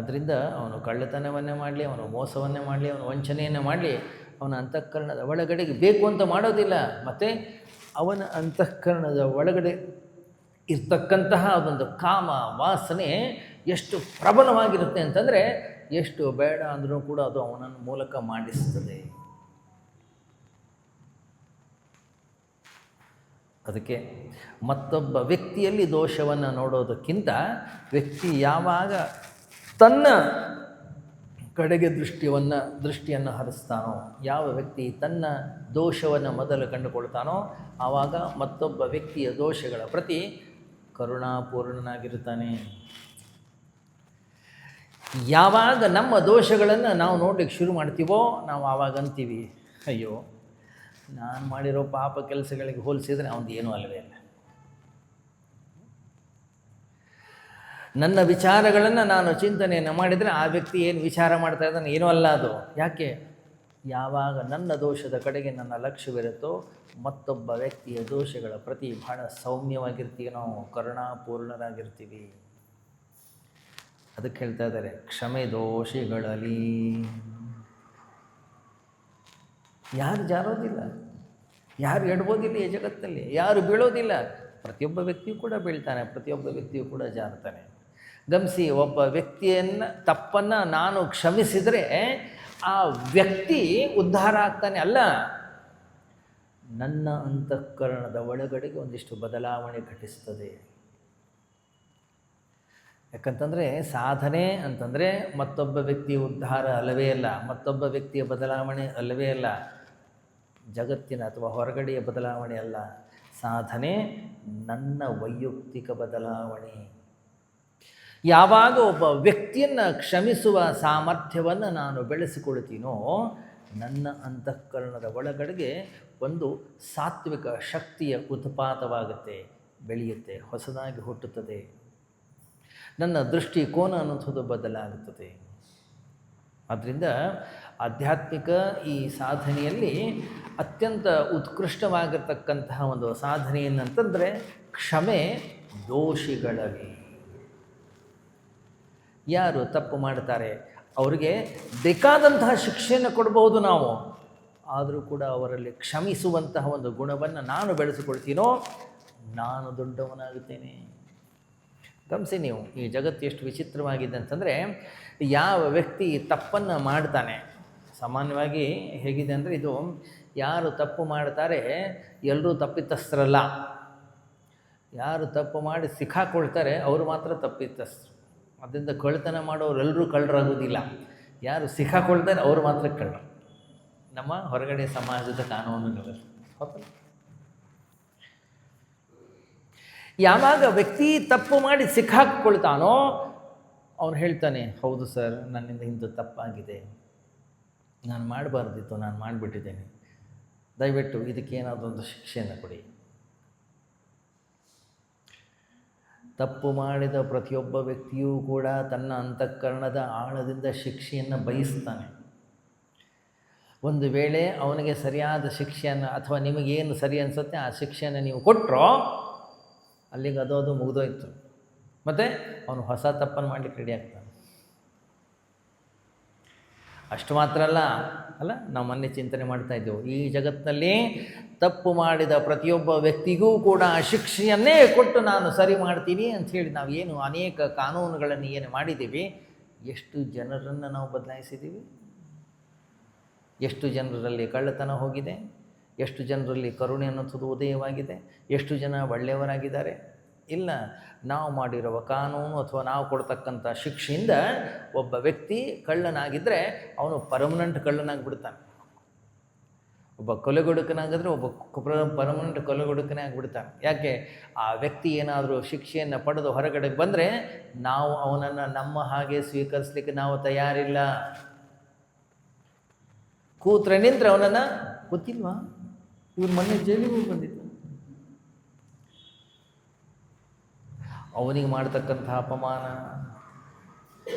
ಅದರಿಂದ ಅವನು ಕಳ್ಳತನವನ್ನೇ ಮಾಡಲಿ, ಅವನು ಮೋಸವನ್ನೇ ಮಾಡಲಿ, ಅವನು ವಂಚನೆಯನ್ನೇ ಮಾಡಲಿ, ಅವನ ಅಂತಃಕರಣದ ಒಳಗಡೆಗೆ ಬೇಕು ಅಂತ ಮಾಡೋದಿಲ್ಲ. ಮತ್ತು ಅವನ ಅಂತಃಕರಣದ ಒಳಗಡೆ ಇರ್ತಕ್ಕಂತಹ ಅದೊಂದು ಕಾಮ ವಾಸನೆ ಎಷ್ಟು ಪ್ರಬಲವಾಗಿರುತ್ತೆ ಅಂತಂದರೆ ಎಷ್ಟು ಬೇಡ ಅಂದರೂ ಕೂಡ ಅದು ಅವನ ಮೂಲಕ ಮಾಡಿಸ್ತದೆ. ಅದಕ್ಕೆ ಮತ್ತೊಬ್ಬ ವ್ಯಕ್ತಿಯಲ್ಲಿ ದೋಷವನ್ನು ನೋಡೋದಕ್ಕಿಂತ ವ್ಯಕ್ತಿ ಯಾವಾಗ ತನ್ನ ಕಡೆಗೆ ದೃಷ್ಟಿಯನ್ನು ಹರಿಸ್ತಾನೋ, ಯಾವ ವ್ಯಕ್ತಿ ತನ್ನ ದೋಷವನ್ನು ಮೊದಲು ಕಂಡುಕೊಳ್ತಾನೋ ಆವಾಗ ಮತ್ತೊಬ್ಬ ವ್ಯಕ್ತಿಯ ದೋಷಗಳ ಪ್ರತಿ ಕರುಣಾಪೂರ್ಣನಾಗಿರ್ತಾನೆ. ಯಾವಾಗ ನಮ್ಮ ದೋಷಗಳನ್ನು ನಾವು ನೋಡಲಿಕ್ಕೆ ಶುರು ಮಾಡ್ತೀವೋ ನಾವು ಆವಾಗ ಅಂತೀವಿ, ಅಯ್ಯೋ ನಾನು ಮಾಡಿರೋ ಪಾಪ ಕೆಲಸಗಳಿಗೆ ಹೋಲಿಸಿದರೆ ಅವನದು ಏನೂ ಅಲ್ಲವೇ ಅಲ್ಲ. ನನ್ನ ವಿಚಾರಗಳನ್ನು ನಾನು ಚಿಂತನೆಯನ್ನು ಮಾಡಿದರೆ ಆ ವ್ಯಕ್ತಿ ಏನು ವಿಚಾರ ಮಾಡ್ತಾ ಇದ್ದಾನೆ ಏನೂ ಅಲ್ಲ ಅದು. ಯಾಕೆ? ಯಾವಾಗ ನನ್ನ ದೋಷದ ಕಡೆಗೆ ನನ್ನ ಲಕ್ಷ್ಯವಿರುತ್ತೋ ಮತ್ತೊಬ್ಬ ವ್ಯಕ್ತಿಯ ದೋಷಗಳ ಪ್ರತಿ ಬಹಳ ಸೌಮ್ಯವಾಗಿರ್ತೀವಿ, ನಾವು ಕರುಣಾಪೂರ್ಣರಾಗಿರ್ತೀವಿ. ಅದಕ್ಕೆ ಹೇಳ್ತಾ ಇದ್ದಾರೆ, ಕ್ಷಮೆ ದೋಷಿಗಳಲ್ಲಿ ಯಾರು ಜಾರೋದಿಲ್ಲ, ಯಾರು ಎಡ್ಬೋದಿಲ್ಲ ಈ ಜಗತ್ತಲ್ಲಿ, ಯಾರು ಬೀಳೋದಿಲ್ಲ. ಪ್ರತಿಯೊಬ್ಬ ವ್ಯಕ್ತಿಯೂ ಕೂಡ ಬೀಳ್ತಾನೆ, ಪ್ರತಿಯೊಬ್ಬ ವ್ಯಕ್ತಿಯೂ ಕೂಡ ಜಾರ್ತಾನೆ. ಗಮನಿಸಿ, ಒಬ್ಬ ವ್ಯಕ್ತಿಯನ್ನು ತಪ್ಪನ್ನು ನಾನು ಕ್ಷಮಿಸಿದರೆ ಆ ವ್ಯಕ್ತಿ ಉದ್ಧಾರ ಆಗ್ತಾನೆ ಅಲ್ಲ, ನನ್ನ ಅಂತಃಕರಣದ ಒಳಗಡೆಗೆ ಒಂದಿಷ್ಟು ಬದಲಾವಣೆ ಘಟಿಸ್ತದೆ. ಯಾಕಂತಂದರೆ ಸಾಧನೆ ಅಂತಂದರೆ ಮತ್ತೊಬ್ಬ ವ್ಯಕ್ತಿಯ ಉದ್ಧಾರ ಅಲ್ಲವೇ ಅಲ್ಲ, ಮತ್ತೊಬ್ಬ ವ್ಯಕ್ತಿಯ ಬದಲಾವಣೆ ಅಲ್ಲವೇ ಅಲ್ಲ, ಜಗತ್ತಿನ ಅಥವಾ ಹೊರಗಡೆಯ ಬದಲಾವಣೆ ಅಲ್ಲ. ಸಾಧನೆ ನನ್ನ ವೈಯಕ್ತಿಕ ಬದಲಾವಣೆ. ಯಾವಾಗ ಒಬ್ಬ ವ್ಯಕ್ತಿಯನ್ನು ಕ್ಷಮಿಸುವ ಸಾಮರ್ಥ್ಯವನ್ನು ನಾನು ಬೆಳೆಸಿಕೊಳ್ತೀನೋ ನನ್ನ ಅಂತಃಕರಣದ ಒಳಗಡೆಗೆ ಒಂದು ಸಾತ್ವಿಕ ಶಕ್ತಿಯ ಉತ್ಪಾತವಾಗುತ್ತೆ, ಬೆಳೆಯುತ್ತೆ, ಹೊಸದಾಗಿ ಹುಟ್ಟುತ್ತದೆ. ನನ್ನ ದೃಷ್ಟಿಕೋನ ಅನ್ನೋಂಥದ್ದು ಬದಲಾಗುತ್ತದೆ. ಆದ್ದರಿಂದ ಆಧ್ಯಾತ್ಮಿಕ ಈ ಸಾಧನೆಯಲ್ಲಿ ಅತ್ಯಂತ ಉತ್ಕೃಷ್ಟವಾಗಿರ್ತಕ್ಕಂತಹ ಒಂದು ಸಾಧನೆ ಏನಂತಂದರೆ ಕ್ಷಮೆ ದೋಷಿಗಳಲ್ಲಿ. ಯಾರು ತಪ್ಪು ಮಾಡ್ತಾರೆ ಅವರಿಗೆ ಬೇಕಾದಂತಹ ಶಿಕ್ಷೆಯನ್ನು ಕೊಡಬಹುದು ನಾವು, ಆದರೂ ಕೂಡ ಅವರಲ್ಲಿ ಕ್ಷಮಿಸುವಂತಹ ಒಂದು ಗುಣವನ್ನು ನಾನು ಬೆಳೆಸಿಕೊಳ್ತೀನೋ ನಾನು ದೊಡ್ಡವನಾಗುತ್ತೇನೆ. ಗಮನಿಸಿ ನೀವು, ಈ ಜಗತ್ತು ಎಷ್ಟು ವಿಚಿತ್ರವಾಗಿದೆ ಅಂತಂದರೆ, ಯಾವ ವ್ಯಕ್ತಿ ತಪ್ಪನ್ನು ಮಾಡ್ತಾನೆ, ಸಾಮಾನ್ಯವಾಗಿ ಹೇಗಿದೆ ಅಂದರೆ ಇದು ಯಾರು ತಪ್ಪು ಮಾಡ್ತಾರೆ ಎಲ್ಲರೂ ತಪ್ಪಿತಸ್ಥರಲ್ಲ, ಯಾರು ತಪ್ಪು ಮಾಡಿ ಸಿಕ್ಕಾಕೊಳ್ತಾರೆ ಅವರು ಮಾತ್ರ ತಪ್ಪಿತಸ್ಥರು. ಅದರಿಂದ ಕಳ್ಳತನ ಮಾಡೋರು ಎಲ್ಲರೂ ಕಳ್ಳರಾಗೋದಿಲ್ಲ, ಯಾರು ಸಿಕ್ಕಾಕೊಳ್ತಾರೆ ಅವರು ಮಾತ್ರ ಕಳ್ಳರು. ನಮ್ಮ ಹೊರಗಡೆ ಸಮಾಜದ ಕಾನೂನುಗಳು ಹೌದು. ಯಾವಾಗ ವ್ಯಕ್ತಿ ತಪ್ಪು ಮಾಡಿ ಸಿಕ್ಕಾಕೊಳ್ತಾನೋ ಅವನು ಹೇಳ್ತಾನೆ, ಹೌದು ಸರ್ ನನ್ನಿಂದ ಇಂದು ತಪ್ಪಾಗಿದೆ, ನಾನು ಮಾಡಬಾರ್ದಿತ್ತು, ನಾನು ಮಾಡಿಬಿಟ್ಟಿದ್ದೇನೆ, ದಯವಿಟ್ಟು ಇದಕ್ಕೇನಾದರೂ ಒಂದು ಶಿಕ್ಷೆಯನ್ನು ಕೊಡಿ. ತಪ್ಪು ಮಾಡಿದ ಪ್ರತಿಯೊಬ್ಬ ವ್ಯಕ್ತಿಯೂ ಕೂಡ ತನ್ನ ಅಂತಃಕರಣದ ಆಳದಿಂದ ಶಿಕ್ಷೆಯನ್ನು ಬಯಸ್ತಾನೆ. ಒಂದು ವೇಳೆ ಅವನಿಗೆ ಸರಿಯಾದ ಶಿಕ್ಷೆಯನ್ನು ಅಥವಾ ನಿಮಗೇನು ಸರಿ ಅನಿಸುತ್ತೆ ಆ ಶಿಕ್ಷೆಯನ್ನು ನೀವು ಕೊಟ್ಟರೋ ಅಲ್ಲಿಗೆ ಅದು ಮುಗಿದೋಯ್ತು. ಮತ್ತು ಅವನು ಹೊಸ ತಪ್ಪನ್ನು ಮಾಡಲಿಕ್ಕೆ ರೆಡಿ ಆಗ್ತಾನೆ. ಅಷ್ಟು ಮಾತ್ರ ಅಲ್ಲ, ನಾವು ಮೊನ್ನೆ ಚಿಂತನೆ ಮಾಡ್ತಾಯಿದ್ದೆವು, ಈ ಜಗತ್ತಿನಲ್ಲಿ ತಪ್ಪು ಮಾಡಿದ ಪ್ರತಿಯೊಬ್ಬ ವ್ಯಕ್ತಿಗೂ ಕೂಡ ಶಿಕ್ಷೆಯನ್ನೇ ಕೊಟ್ಟು ನಾನು ಸರಿ ಮಾಡ್ತೀನಿ ಅಂಥೇಳಿ ನಾವು ಏನು ಅನೇಕ ಕಾನೂನುಗಳನ್ನು ಏನು ಮಾಡಿದ್ದೀವಿ, ಎಷ್ಟು ಜನರನ್ನು ನಾವು ಬದಲಾಯಿಸಿದ್ದೀವಿ, ಎಷ್ಟು ಜನರಲ್ಲಿ ಕಳ್ಳತನ ಹೋಗಿದೆ, ಎಷ್ಟು ಜನರಲ್ಲಿ ಕರುಣೆ ಅನ್ನೋದು ಉದಯವಾಗಿದೆ, ಎಷ್ಟು ಜನ ಒಳ್ಳೆಯವರಾಗಿದ್ದಾರೆ. ಇಲ್ಲ, ನಾವು ಮಾಡಿರುವ ಕಾನೂನು ಅಥವಾ ನಾವು ಕೊಡ್ತಕ್ಕಂಥ ಶಿಕ್ಷೆಯಿಂದ ಒಬ್ಬ ವ್ಯಕ್ತಿ ಕಳ್ಳನಾಗಿದ್ದರೆ ಅವನು ಪರ್ಮನೆಂಟ್ ಕಳ್ಳನಾಗಿಬಿಡ್ತಾನೆ. ಒಬ್ಬ ಕೊಲೆಗಡುಕನಾಗಿದ್ರೆ ಒಬ್ಬ ಪರ್ಮನೆಂಟ್ ಕೊಲೆಗಡುಕನೇ ಆಗಿಬಿಡ್ತಾನೆ. ಯಾಕೆ? ಆ ವ್ಯಕ್ತಿ ಏನಾದರೂ ಶಿಕ್ಷೆಯನ್ನು ಪಡೆದು ಹೊರಗಡೆ ಬಂದರೆ ನಾವು ಅವನನ್ನು ನಮ್ಮ ಹಾಗೆ ಸ್ವೀಕರಿಸಲಿಕ್ಕೆ ನಾವು ತಯಾರಿಲ್ಲ. ಕೂತ್ರೆ ನಿಂತರೆ ಅವನನ್ನು ಗೊತ್ತಿಲ್ವಾ, ಇವ್ರ ಮೊನ್ನೆ ಜೈಲಿಗೂ ಬಂದಿತ್ತು, ಅವನಿಗೆ ಮಾಡ್ತಕ್ಕಂಥ ಅಪಮಾನ,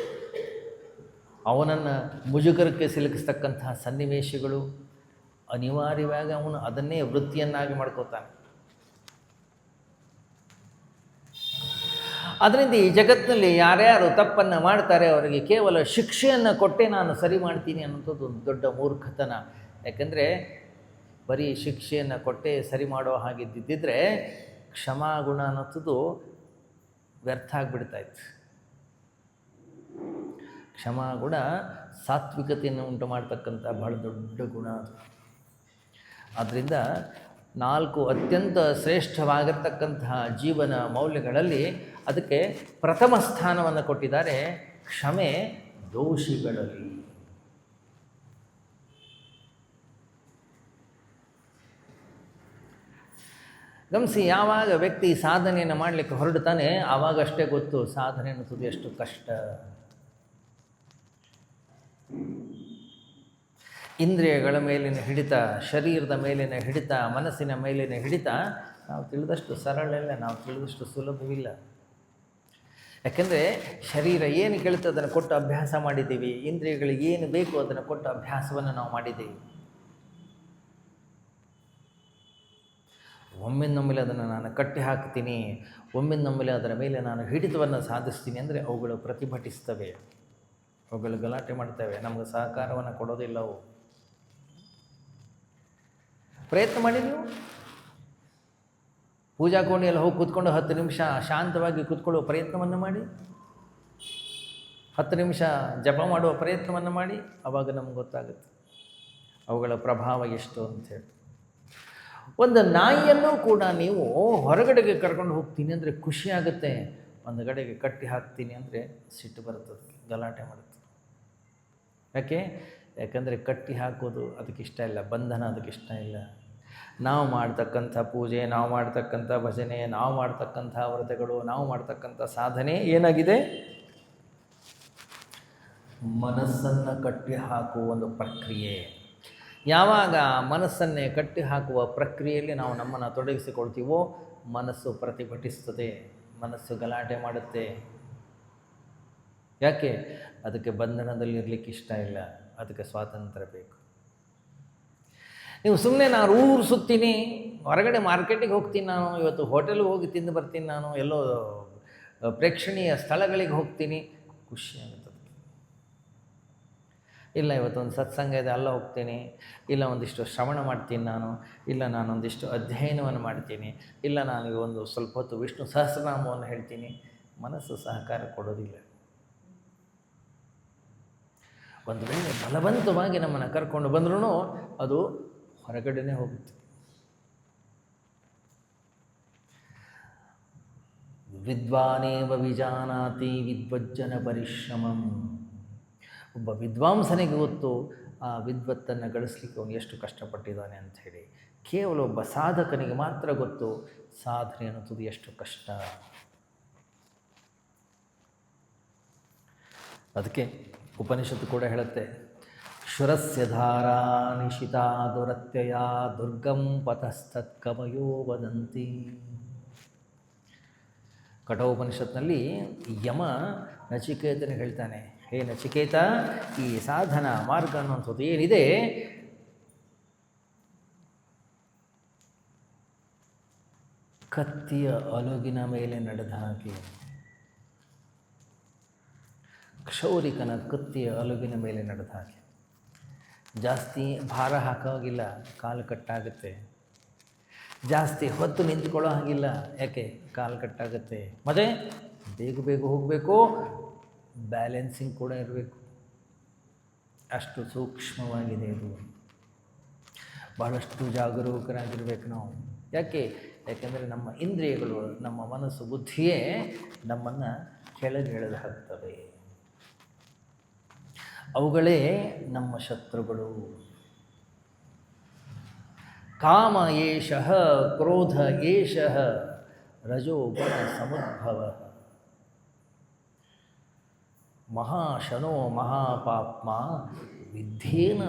ಅವನನ್ನು ಮುಜುಗರಕ್ಕೆ ಸಿಲುಕಿಸ್ತಕ್ಕಂತಹ ಸನ್ನಿವೇಶಗಳು ಅನಿವಾರ್ಯವಾಗಿ ಅವನು ಅದನ್ನೇ ವೃತ್ತಿಯನ್ನಾಗಿ ಮಾಡ್ಕೋತಾನೆ. ಅದರಿಂದ ಈ ಜಗತ್ತಿನಲ್ಲಿ ಯಾರ್ಯಾರು ತಪ್ಪನ್ನು ಮಾಡ್ತಾರೆ ಅವರಿಗೆ ಕೇವಲ ಶಿಕ್ಷೆಯನ್ನು ಕೊಟ್ಟೆ ನಾನು ಸರಿ ಮಾಡ್ತೀನಿ ಅನ್ನೋಂಥದ್ದು ಒಂದು ದೊಡ್ಡ ಮೂರ್ಖತನ. ಯಾಕೆಂದರೆ ಬರೀ ಶಿಕ್ಷೆಯನ್ನು ಕೊಟ್ಟೆ ಸರಿ ಮಾಡೋ ಹಾಗಿದ್ದಿದ್ದರೆ ಕ್ಷಮಾಗುಣ ಅನ್ನೋಂಥದ್ದು ವ್ಯರ್ಥ ಆಗಿಬಿಡ್ತಾಯಿತ್ತು. ಕ್ಷಮಾಗುಣ ಸಾತ್ವಿಕತೆಯನ್ನು ಉಂಟು ಮಾಡ್ತಕ್ಕಂಥ ಬಹಳ ದೊಡ್ಡ ಗುಣ ಅದು. ಆದ್ದರಿಂದ 4 ಅತ್ಯಂತ ಶ್ರೇಷ್ಠವಾಗಿರ್ತಕ್ಕಂತಹ ಜೀವನ ಮೌಲ್ಯಗಳಲ್ಲಿ ಅದಕ್ಕೆ ಪ್ರಥಮ ಸ್ಥಾನವನ್ನು ಕೊಟ್ಟಿದ್ದಾರೆ, ಕ್ಷಮೆ ದೋಷಿಗಳಲ್ಲಿ. ಗಮನಿಸಿ, ಯಾವಾಗ ವ್ಯಕ್ತಿ ಸಾಧನೆಯನ್ನು ಮಾಡಲಿಕ್ಕೆ ಹೊರಡ್ತಾನೆ ಆವಾಗಷ್ಟೇ ಗೊತ್ತು ಸಾಧನೆ ಅನ್ನೋದು ಎಷ್ಟು ಕಷ್ಟ. ಇಂದ್ರಿಯಗಳ ಮೇಲಿನ ಹಿಡಿತ, ಶರೀರದ ಮೇಲಿನ ಹಿಡಿತ, ಮನಸ್ಸಿನ ಮೇಲಿನ ಹಿಡಿತ ನಾವು ತಿಳಿದಷ್ಟು ಸರಳ ಇಲ್ಲ, ನಾವು ತಿಳಿದಷ್ಟು ಸುಲಭವಿಲ್ಲ. ಯಾಕೆಂದರೆ ಶರೀರ ಏನು ಕೇಳುತ್ತೆ ಅದನ್ನು ಕೊಟ್ಟು ಅಭ್ಯಾಸ ಮಾಡಿದ್ದೀವಿ, ಇಂದ್ರಿಯಗಳಿಗೆ ಏನು ಬೇಕು ಅದನ್ನು ಕೊಟ್ಟು ಅಭ್ಯಾಸವನ್ನು ನಾವು ಮಾಡಿದ್ದೀವಿ. ಒಮ್ಮಿಂದೊಮ್ಮೆಲೆ ಅದನ್ನು ನಾನು ಕಟ್ಟಿ ಹಾಕ್ತೀನಿ, ಒಮ್ಮಿಂದೊಮ್ಮೆಲೆ ಅದರ ಮೇಲೆ ನಾನು ಹಿಡಿತವನ್ನು ಸಾಧಿಸ್ತೀನಿ ಅಂದರೆ ಅವುಗಳು ಪ್ರತಿಭಟಿಸ್ತವೆ, ಅವುಗಳು ಗಲಾಟೆ ಮಾಡ್ತವೆ, ನಮಗೆ ಸಹಕಾರವನ್ನು ಕೊಡೋದಿಲ್ಲ. ಅವು ಪ್ರಯತ್ನ ಮಾಡಿ, ನೀವು ಪೂಜಾ ಕೋಣೆಯಲ್ಲಿ ಹೋಗಿ ಕೂತ್ಕೊಂಡು 10 ನಿಮಿಷ ಶಾಂತವಾಗಿ ಕೂತ್ಕೊಳ್ಳುವ ಪ್ರಯತ್ನವನ್ನು ಮಾಡಿ, 10 ನಿಮಿಷ ಜಪ ಮಾಡುವ ಪ್ರಯತ್ನವನ್ನು ಮಾಡಿ, ಆವಾಗ ನಮ್ಗೆ ಗೊತ್ತಾಗುತ್ತೆ ಅವುಗಳ ಪ್ರಭಾವ ಎಷ್ಟು ಅಂಥೇಳಿ. ಒಂದು ನಾಯಿಯನ್ನು ಕೂಡ ನೀವು ಹೊರಗಡೆಗೆ ಕರ್ಕೊಂಡು ಹೋಗ್ತೀನಿ ಅಂದರೆ ಖುಷಿಯಾಗುತ್ತೆ, ಒಂದು ಕಡೆಗೆ ಕಟ್ಟಿ ಹಾಕ್ತೀನಿ ಅಂದರೆ ಸಿಟ್ಟು ಬರ್ತದೆ, ಗಲಾಟೆ ಮಾಡುತ್ತೆ. ಯಾಕೆಂದರೆ ಕಟ್ಟಿ ಹಾಕೋದು ಅದಕ್ಕೆ ಇಷ್ಟ ಇಲ್ಲ, ಬಂಧನ ಅದಕ್ಕೆ ಇಷ್ಟ ಇಲ್ಲ. ನಾವು ಮಾಡ್ತಕ್ಕಂಥ ಪೂಜೆ, ನಾವು ಮಾಡ್ತಕ್ಕಂಥ ಭಜನೆ, ನಾವು ಮಾಡ್ತಕ್ಕಂಥ ವ್ರತಗಳು, ನಾವು ಮಾಡ್ತಕ್ಕಂಥ ಸಾಧನೆ ಏನಾಗಿದೆ, ಮನಸ್ಸನ್ನು ಕಟ್ಟಿ ಹಾಕುವ ಒಂದು ಪ್ರಕ್ರಿಯೆ. ಯಾವಾಗ ಮನಸ್ಸನ್ನೇ ಕಟ್ಟಿ ಹಾಕುವ ಪ್ರಕ್ರಿಯೆಯಲ್ಲಿ ನಾವು ನಮ್ಮನ್ನು ತೊಡಗಿಸಿಕೊಳ್ತೀವೋ ಮನಸ್ಸು ಪ್ರತಿಭಟಿಸ್ತದೆ, ಮನಸ್ಸು ಗಲಾಟೆ ಮಾಡುತ್ತೆ. ಯಾಕೆ? ಅದಕ್ಕೆ ಬಂಧನದಲ್ಲಿರಲಿಕ್ಕೆ ಇಷ್ಟ ಇಲ್ಲ, ಅದಕ್ಕೆ ಸ್ವಾತಂತ್ರ್ಯ ಬೇಕು. ನೀವು ಸುಮ್ಮನೆ ನಾನು ಊರು ಸುತ್ತೀನಿ, ಹೊರಗಡೆ ಮಾರ್ಕೆಟಿಗೆ ಹೋಗ್ತೀನಿ, ನಾನು ಇವತ್ತು ಹೋಟೆಲ್ಗೆ ಹೋಗಿ ತಿಂದು ಬರ್ತೀನಿ, ನಾನು ಎಲ್ಲೋ ಪ್ರೇಕ್ಷಣೀಯ ಸ್ಥಳಗಳಿಗೆ ಹೋಗ್ತೀನಿ, ಖುಷಿ ಆಗುತ್ತದೆ. ಇಲ್ಲ ಇವತ್ತೊಂದು ಸತ್ಸಂಗ ಇದೆ ಅಲ್ಲ ಹೋಗ್ತೀನಿ, ಇಲ್ಲ ಒಂದಿಷ್ಟು ಶ್ರವಣ ಮಾಡ್ತೀನಿ ನಾನು, ಇಲ್ಲ ನಾನೊಂದಿಷ್ಟು ಅಧ್ಯಯನವನ್ನು ಮಾಡ್ತೀನಿ, ಇಲ್ಲ ನಾನು ಒಂದು ಸ್ವಲ್ಪ ಹೊತ್ತು ವಿಷ್ಣು ಸಹಸ್ರನಾಮವನ್ನು ಹೇಳ್ತೀನಿ, ಮನಸ್ಸು ಸಹಕಾರ ಕೊಡೋದಿಲ್ಲ. ಒಂದು ವೇಳೆ ಬಲವಂತವಾಗಿ ನಮ್ಮನ್ನು ಕರ್ಕೊಂಡು ಬಂದ್ರೂ ಅದು ಹೊರಗಡೆನೇ ಹೋಗುತ್ತೆ. ವಿದ್ವಾನೇವ ವಿಜಾನಾತಿ ವಿದ್ವಜ್ಜನ ಪರಿಶ್ರಮಂ. ಒಬ್ಬ ವಿದ್ವಾಂಸನಿಗೆ ಗೊತ್ತು ಆ ವಿದ್ವತ್ತನ್ನು ಗಳಿಸ್ಲಿಕ್ಕೆ ಅವನು ಎಷ್ಟು ಕಷ್ಟಪಟ್ಟಿದ್ದಾನೆ ಅಂಥೇಳಿ. ಕೇವಲ ಒಬ್ಬ ಸಾಧಕನಿಗೆ ಮಾತ್ರ ಗೊತ್ತು ಸಾಧನೆ ಅನ್ನೋದು ಎಷ್ಟು ಕಷ್ಟ. ಅದಕ್ಕೆ ಉಪನಿಷತ್ತು ಕೂಡ ಹೇಳುತ್ತೆ, ಶುರಸ್ಯ ಧಾರಾ ನಿಶಿತಾ ದುರತ್ಯಯ ದುರ್ಗಂ ಪಥಸ್ತತ್ಕಮಯೋ ವದಂತಿ. ಕಠೋಪನಿಷತ್ನಲ್ಲಿ ಯಮ ನಚಿಕೇತನಿಗೆ ಹೇಳ್ತಾನೆ, ಹೇ ನಚಿಕೇತ, ಈ ಸಾಧನ ಮಾರ್ಗ ಅನ್ನುವಂಥದ್ದು ಏನಿದೆ ಕತ್ತಿಯ ಅಲುಗಿನ ಮೇಲೆ ನಡೆದ ಹಾಗೆ. ಕ್ಷೌರಿಕನ ಕತ್ತಿಯ ಅಲುಗಿನ ಮೇಲೆ ನಡೆದ ಹಾಗೆ. ಜಾಸ್ತಿ ಭಾರ ಹಾಕೋಗಿಲ್ಲ, ಕಾಲು ಕಟ್ಟಾಗುತ್ತೆ. ಜಾಸ್ತಿ ಹೊತ್ತು ನಿಂತ್ಕೊಳ್ಳೋ ಹಾಗಿಲ್ಲ, ಯಾಕೆ? ಕಾಲು ಕಟ್ಟಾಗುತ್ತೆ. ಮತ್ತು ಬೇಗ ಬೇಗ ಹೋಗಬೇಕು, ಬ್ಯಾಲೆನ್ಸಿಂಗ್ ಕೂಡ ಇರಬೇಕು. ಅಷ್ಟು ಸೂಕ್ಷ್ಮವಾಗಿದೆ ಇದು. ಬಹಳಷ್ಟು ಜಾಗರೂಕರಾಗಿರ್ಬೇಕು ನಾವು. ಯಾಕೆಂದರೆ ನಮ್ಮ ಇಂದ್ರಿಯಗಳು, ನಮ್ಮ ಮನಸ್ಸು, ಬುದ್ಧಿಯೇ ನಮ್ಮನ್ನು ಕೆಳಗೆ ಎಳೆದು ಹಾಕ್ತವೆ. ಅವುಗಳೇ ನಮ್ಮ ಶತ್ರುಗಳು. ಕಾಮ ಏಷಃ ಕ್ರೋಧ ಏಷಃ ರಜೋಗುಣ ಸಮುದ್ಭವ ಮಹಾಶನೋ ಮಹಾಪಾಪ್ಮ ವಿದ್ಯೇನ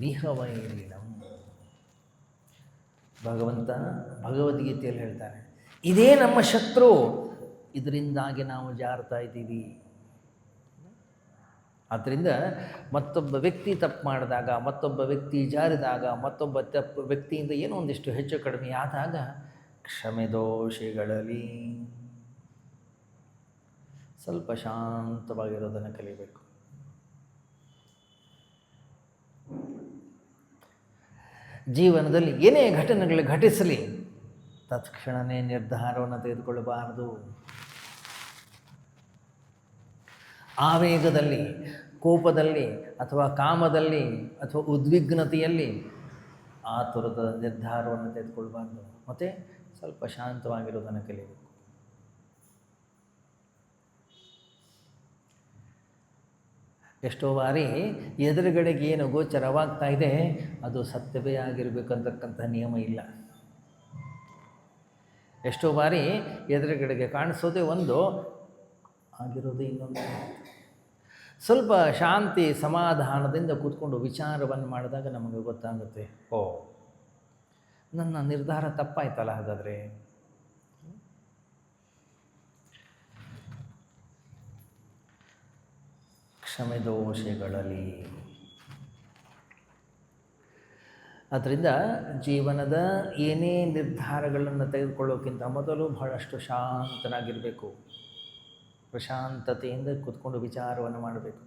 ನಿಹವೈರಿಣಂ. ಭಗವಂತ ಭಗವದ್ಗೀತೆಯಲ್ಲಿ ಹೇಳ್ತಾನೆ, ಇದೇ ನಮ್ಮ ಶತ್ರು, ಇದರಿಂದಾಗಿ ನಾವು ಜಾರ್ತಾ ಇದ್ದೀವಿ. ಆದ್ದರಿಂದ ಮತ್ತೊಬ್ಬ ವ್ಯಕ್ತಿ ತಪ್ಪು ಮಾಡಿದಾಗ, ಮತ್ತೊಬ್ಬ ವ್ಯಕ್ತಿ ಜಾರಿದಾಗ, ಮತ್ತೊಬ್ಬ ವ್ಯಕ್ತಿಯಿಂದ ಏನೋ ಒಂದಿಷ್ಟು ಹೆಚ್ಚು ಕಡಿಮೆ ಆದಾಗ ಕ್ಷಮೆ ದೋಷಗಳಲ್ಲಿ ಸ್ವಲ್ಪ ಶಾಂತವಾಗಿರೋದನ್ನು ಕಲಿಬೇಕು. ಜೀವನದಲ್ಲಿ ಏನೇ ಘಟನೆಗಳು ಘಟಿಸಲಿ ತತ್ಕ್ಷಣವೇ ನಿರ್ಧಾರವನ್ನು ತೆಗೆದುಕೊಳ್ಳಬಾರದು. ಆವೇಗದಲ್ಲಿ, ಕೋಪದಲ್ಲಿ, ಅಥವಾ ಕಾಮದಲ್ಲಿ, ಅಥವಾ ಉದ್ವಿಗ್ನತೆಯಲ್ಲಿ ಆತುರದ ನಿರ್ಧಾರವನ್ನು ತೆಗೆದುಕೊಳ್ಬಾರ್ದು. ಮತ್ತು ಸ್ವಲ್ಪ ಶಾಂತವಾಗಿರೋದನ್ನು ಕಲಿಯಬೇಕು. ಎಷ್ಟೋ ಬಾರಿ ಎದುರುಗಡೆಗೆ ಏನು ಗೋಚರವಾಗ್ತಾ ಇದೆ ಅದು ಸತ್ಯವೇ ಆಗಿರಬೇಕಂತಕ್ಕಂಥ ನಿಯಮ ಇಲ್ಲ. ಎಷ್ಟೋ ಬಾರಿ ಎದುರುಗಡೆಗೆ ಕಾಣಿಸೋದೇ ಒಂದು, ಆಗಿರೋದೇ ಇನ್ನೊಂದು. ಸ್ವಲ್ಪ ಶಾಂತಿ ಸಮಾಧಾನದಿಂದ ಕೂತ್ಕೊಂಡು ವಿಚಾರವನ್ನು ಮಾಡಿದಾಗ ನಮಗೆ ಗೊತ್ತಾಗುತ್ತೆ, ಓ ನನ್ನ ನಿರ್ಧಾರ ತಪ್ಪಾಯ್ತಲ್ಲ ಹಾಗಾದರೆ. ಕ್ಷಮೆ ದೋಷಗಳಲ್ಲಿ. ಆದ್ದರಿಂದ ಜೀವನದ ಏನೇ ನಿರ್ಧಾರಗಳನ್ನು ತೆಗೆದುಕೊಳ್ಳೋಕ್ಕಿಂತ ಮೊದಲು ಬಹಳಷ್ಟು ಶಾಂತನಾಗಿರಬೇಕು. ಪ್ರಶಾಂತತೆಯಿಂದ ಕೂತ್ಕೊಂಡು ವಿಚಾರವನ್ನು ಮಾಡಬೇಕು.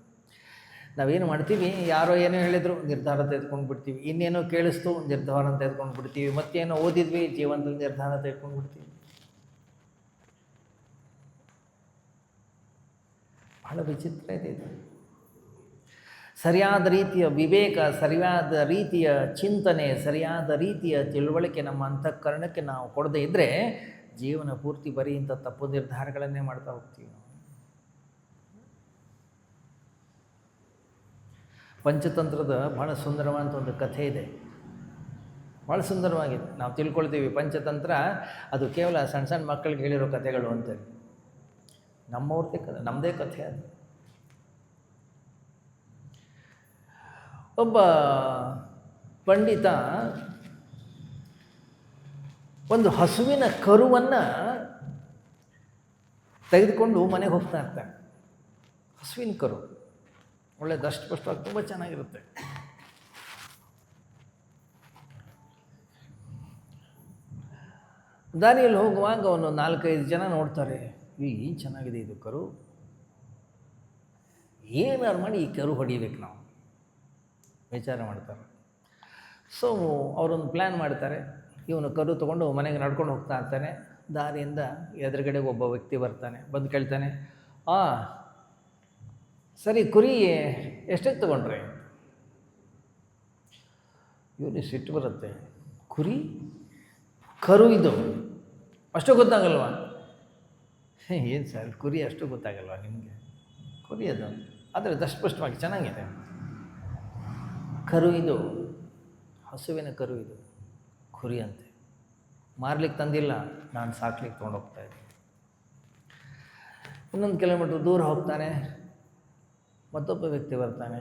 ನಾವೇನು ಮಾಡ್ತೀವಿ, ಯಾರೋ ಏನೋ ಹೇಳಿದರು ನಿರ್ಧಾರ ತೆಗೆದುಕೊಂಡು ಬಿಡ್ತೀವಿ, ಇನ್ನೇನೋ ಕೇಳಿಸ್ತು ನಿರ್ಧಾರ ತೆಗೆದುಕೊಂಡು ಬಿಡ್ತೀವಿ, ಮತ್ತೇನೋ ಓದಿದ್ವಿ ಜೀವನದಲ್ಲಿ ನಿರ್ಧಾರ ತೆಗೆದುಕೊಂಡು ಬಿಡ್ತೀವಿ. ಬಹಳ ವಿಚಿತ್ರ ಇದೆ ಇದು. ಸರಿಯಾದ ರೀತಿಯ ವಿವೇಕ, ಸರಿಯಾದ ರೀತಿಯ ಚಿಂತನೆ, ಸರಿಯಾದ ರೀತಿಯ ತಿಳುವಳಿಕೆ ನಮ್ಮ ಅಂತಃಕರಣಕ್ಕೆ ನಾವು ಕೊಡದೇ ಇದ್ದರೆ ಜೀವನ ಪೂರ್ತಿ ಬರೀ ಇಂಥ ತಪ್ಪು ನಿರ್ಧಾರಗಳನ್ನೇ ಮಾಡ್ತಾ ಹೋಗ್ತೀವಿ. ಪಂಚತಂತ್ರದ ಬಹಳ ಸುಂದರವಾದಂಥ ಒಂದು ಕಥೆ ಇದೆ, ಭಾಳ ಸುಂದರವಾಗಿದೆ. ನಾವು ತಿಳ್ಕೊಳ್ತೀವಿ ಪಂಚತಂತ್ರ ಅದು ಕೇವಲ ಸಣ್ಣ ಸಣ್ಣ ಮಕ್ಕಳಿಗೆ ಹೇಳಿರೋ ಕಥೆಗಳು ಅಂತೇಳಿ. ನಮ್ಮವ್ರದ್ದೇ ಕಥೆ, ನಮ್ಮದೇ ಕಥೆ ಅದು. ಒಬ್ಬ ಪಂಡಿತ ಒಂದು ಹಸುವಿನ ಕರುವನ್ನು ತೆಗೆದುಕೊಂಡು ಮನೆಗೆ ಹೋಗ್ತಾ ಇರ್ತಾನೆ. ಹಸುವಿನ ಕರು ಒಳ್ಳೆ ದಷ್ಟಪುಷ್ಟವಾಗಿ ತುಂಬ ಚೆನ್ನಾಗಿರುತ್ತೆ. ದಾರಿಯಲ್ಲಿ ಹೋಗುವಾಗ ಒಂದು 4-5 ಜನ ನೋಡ್ತಾರೆ, ಏನು ಚೆನ್ನಾಗಿದೆ ಇದು ಕರು, ಏನಾರು ಮಾಡಿ ಈ ಕರು ಹೊಡಿಬೇಕು ನಾವು ವಿಚಾರ ಮಾಡ್ತಾರೆ. ಸೊ ಅವರೊಂದು ಪ್ಲ್ಯಾನ್ ಮಾಡ್ತಾರೆ. ಇವನು ಕರು ತೊಗೊಂಡು ಮನೆಗೆ ನಡ್ಕೊಂಡು ಹೋಗ್ತಾ ಇರ್ತಾನೆ. ದಾರಿಯಿಂದ ಎದುರುಗಡೆ ಒಬ್ಬ ವ್ಯಕ್ತಿ ಬರ್ತಾನೆ, ಬಂದು ಕೇಳ್ತಾನೆ, ಸರಿ ಕುರಿ ಎಷ್ಟಕ್ಕೆ ತೊಗೊಂಡ್ರೆ? ಇವನಿಗೆ ಸಿಟ್ಟು ಬರುತ್ತೆ, ಕುರಿ ಕರು ಇದು ಅಷ್ಟು ಗೊತ್ತಾಗಲ್ವಾ? ಏನು ಸರ್ ಕುರಿ ಅಷ್ಟು ಗೊತ್ತಾಗಲ್ವಾ ನಿಮಗೆ? ಕುರಿ ಅದು ಆದರೆ ದಷ್ಟಪುಷ್ಟವಾಗಿ ಚೆನ್ನಾಗಿದೆ. ಕರು ಇದು ಹಸುವಿನ ಕರು, ಇದು ಕುರಿ ಅಂತೆ. ಮಾರ್ಲಿಕ್ಕೆ ತಂದಿಲ್ಲ, ನಾನು ಸಾಕ್ಲಿಕ್ಕೆ ತೊಗೊಂಡೋಗ್ತಾಯಿದ್ದೆ. ಇನ್ನೊಂದು ಕಿಲೋಮೀಟ್ರ್ ದೂರ ಹೋಗ್ತಾನೆ, ಮತ್ತೊಬ್ಬ ವ್ಯಕ್ತಿ ಬರ್ತಾನೆ,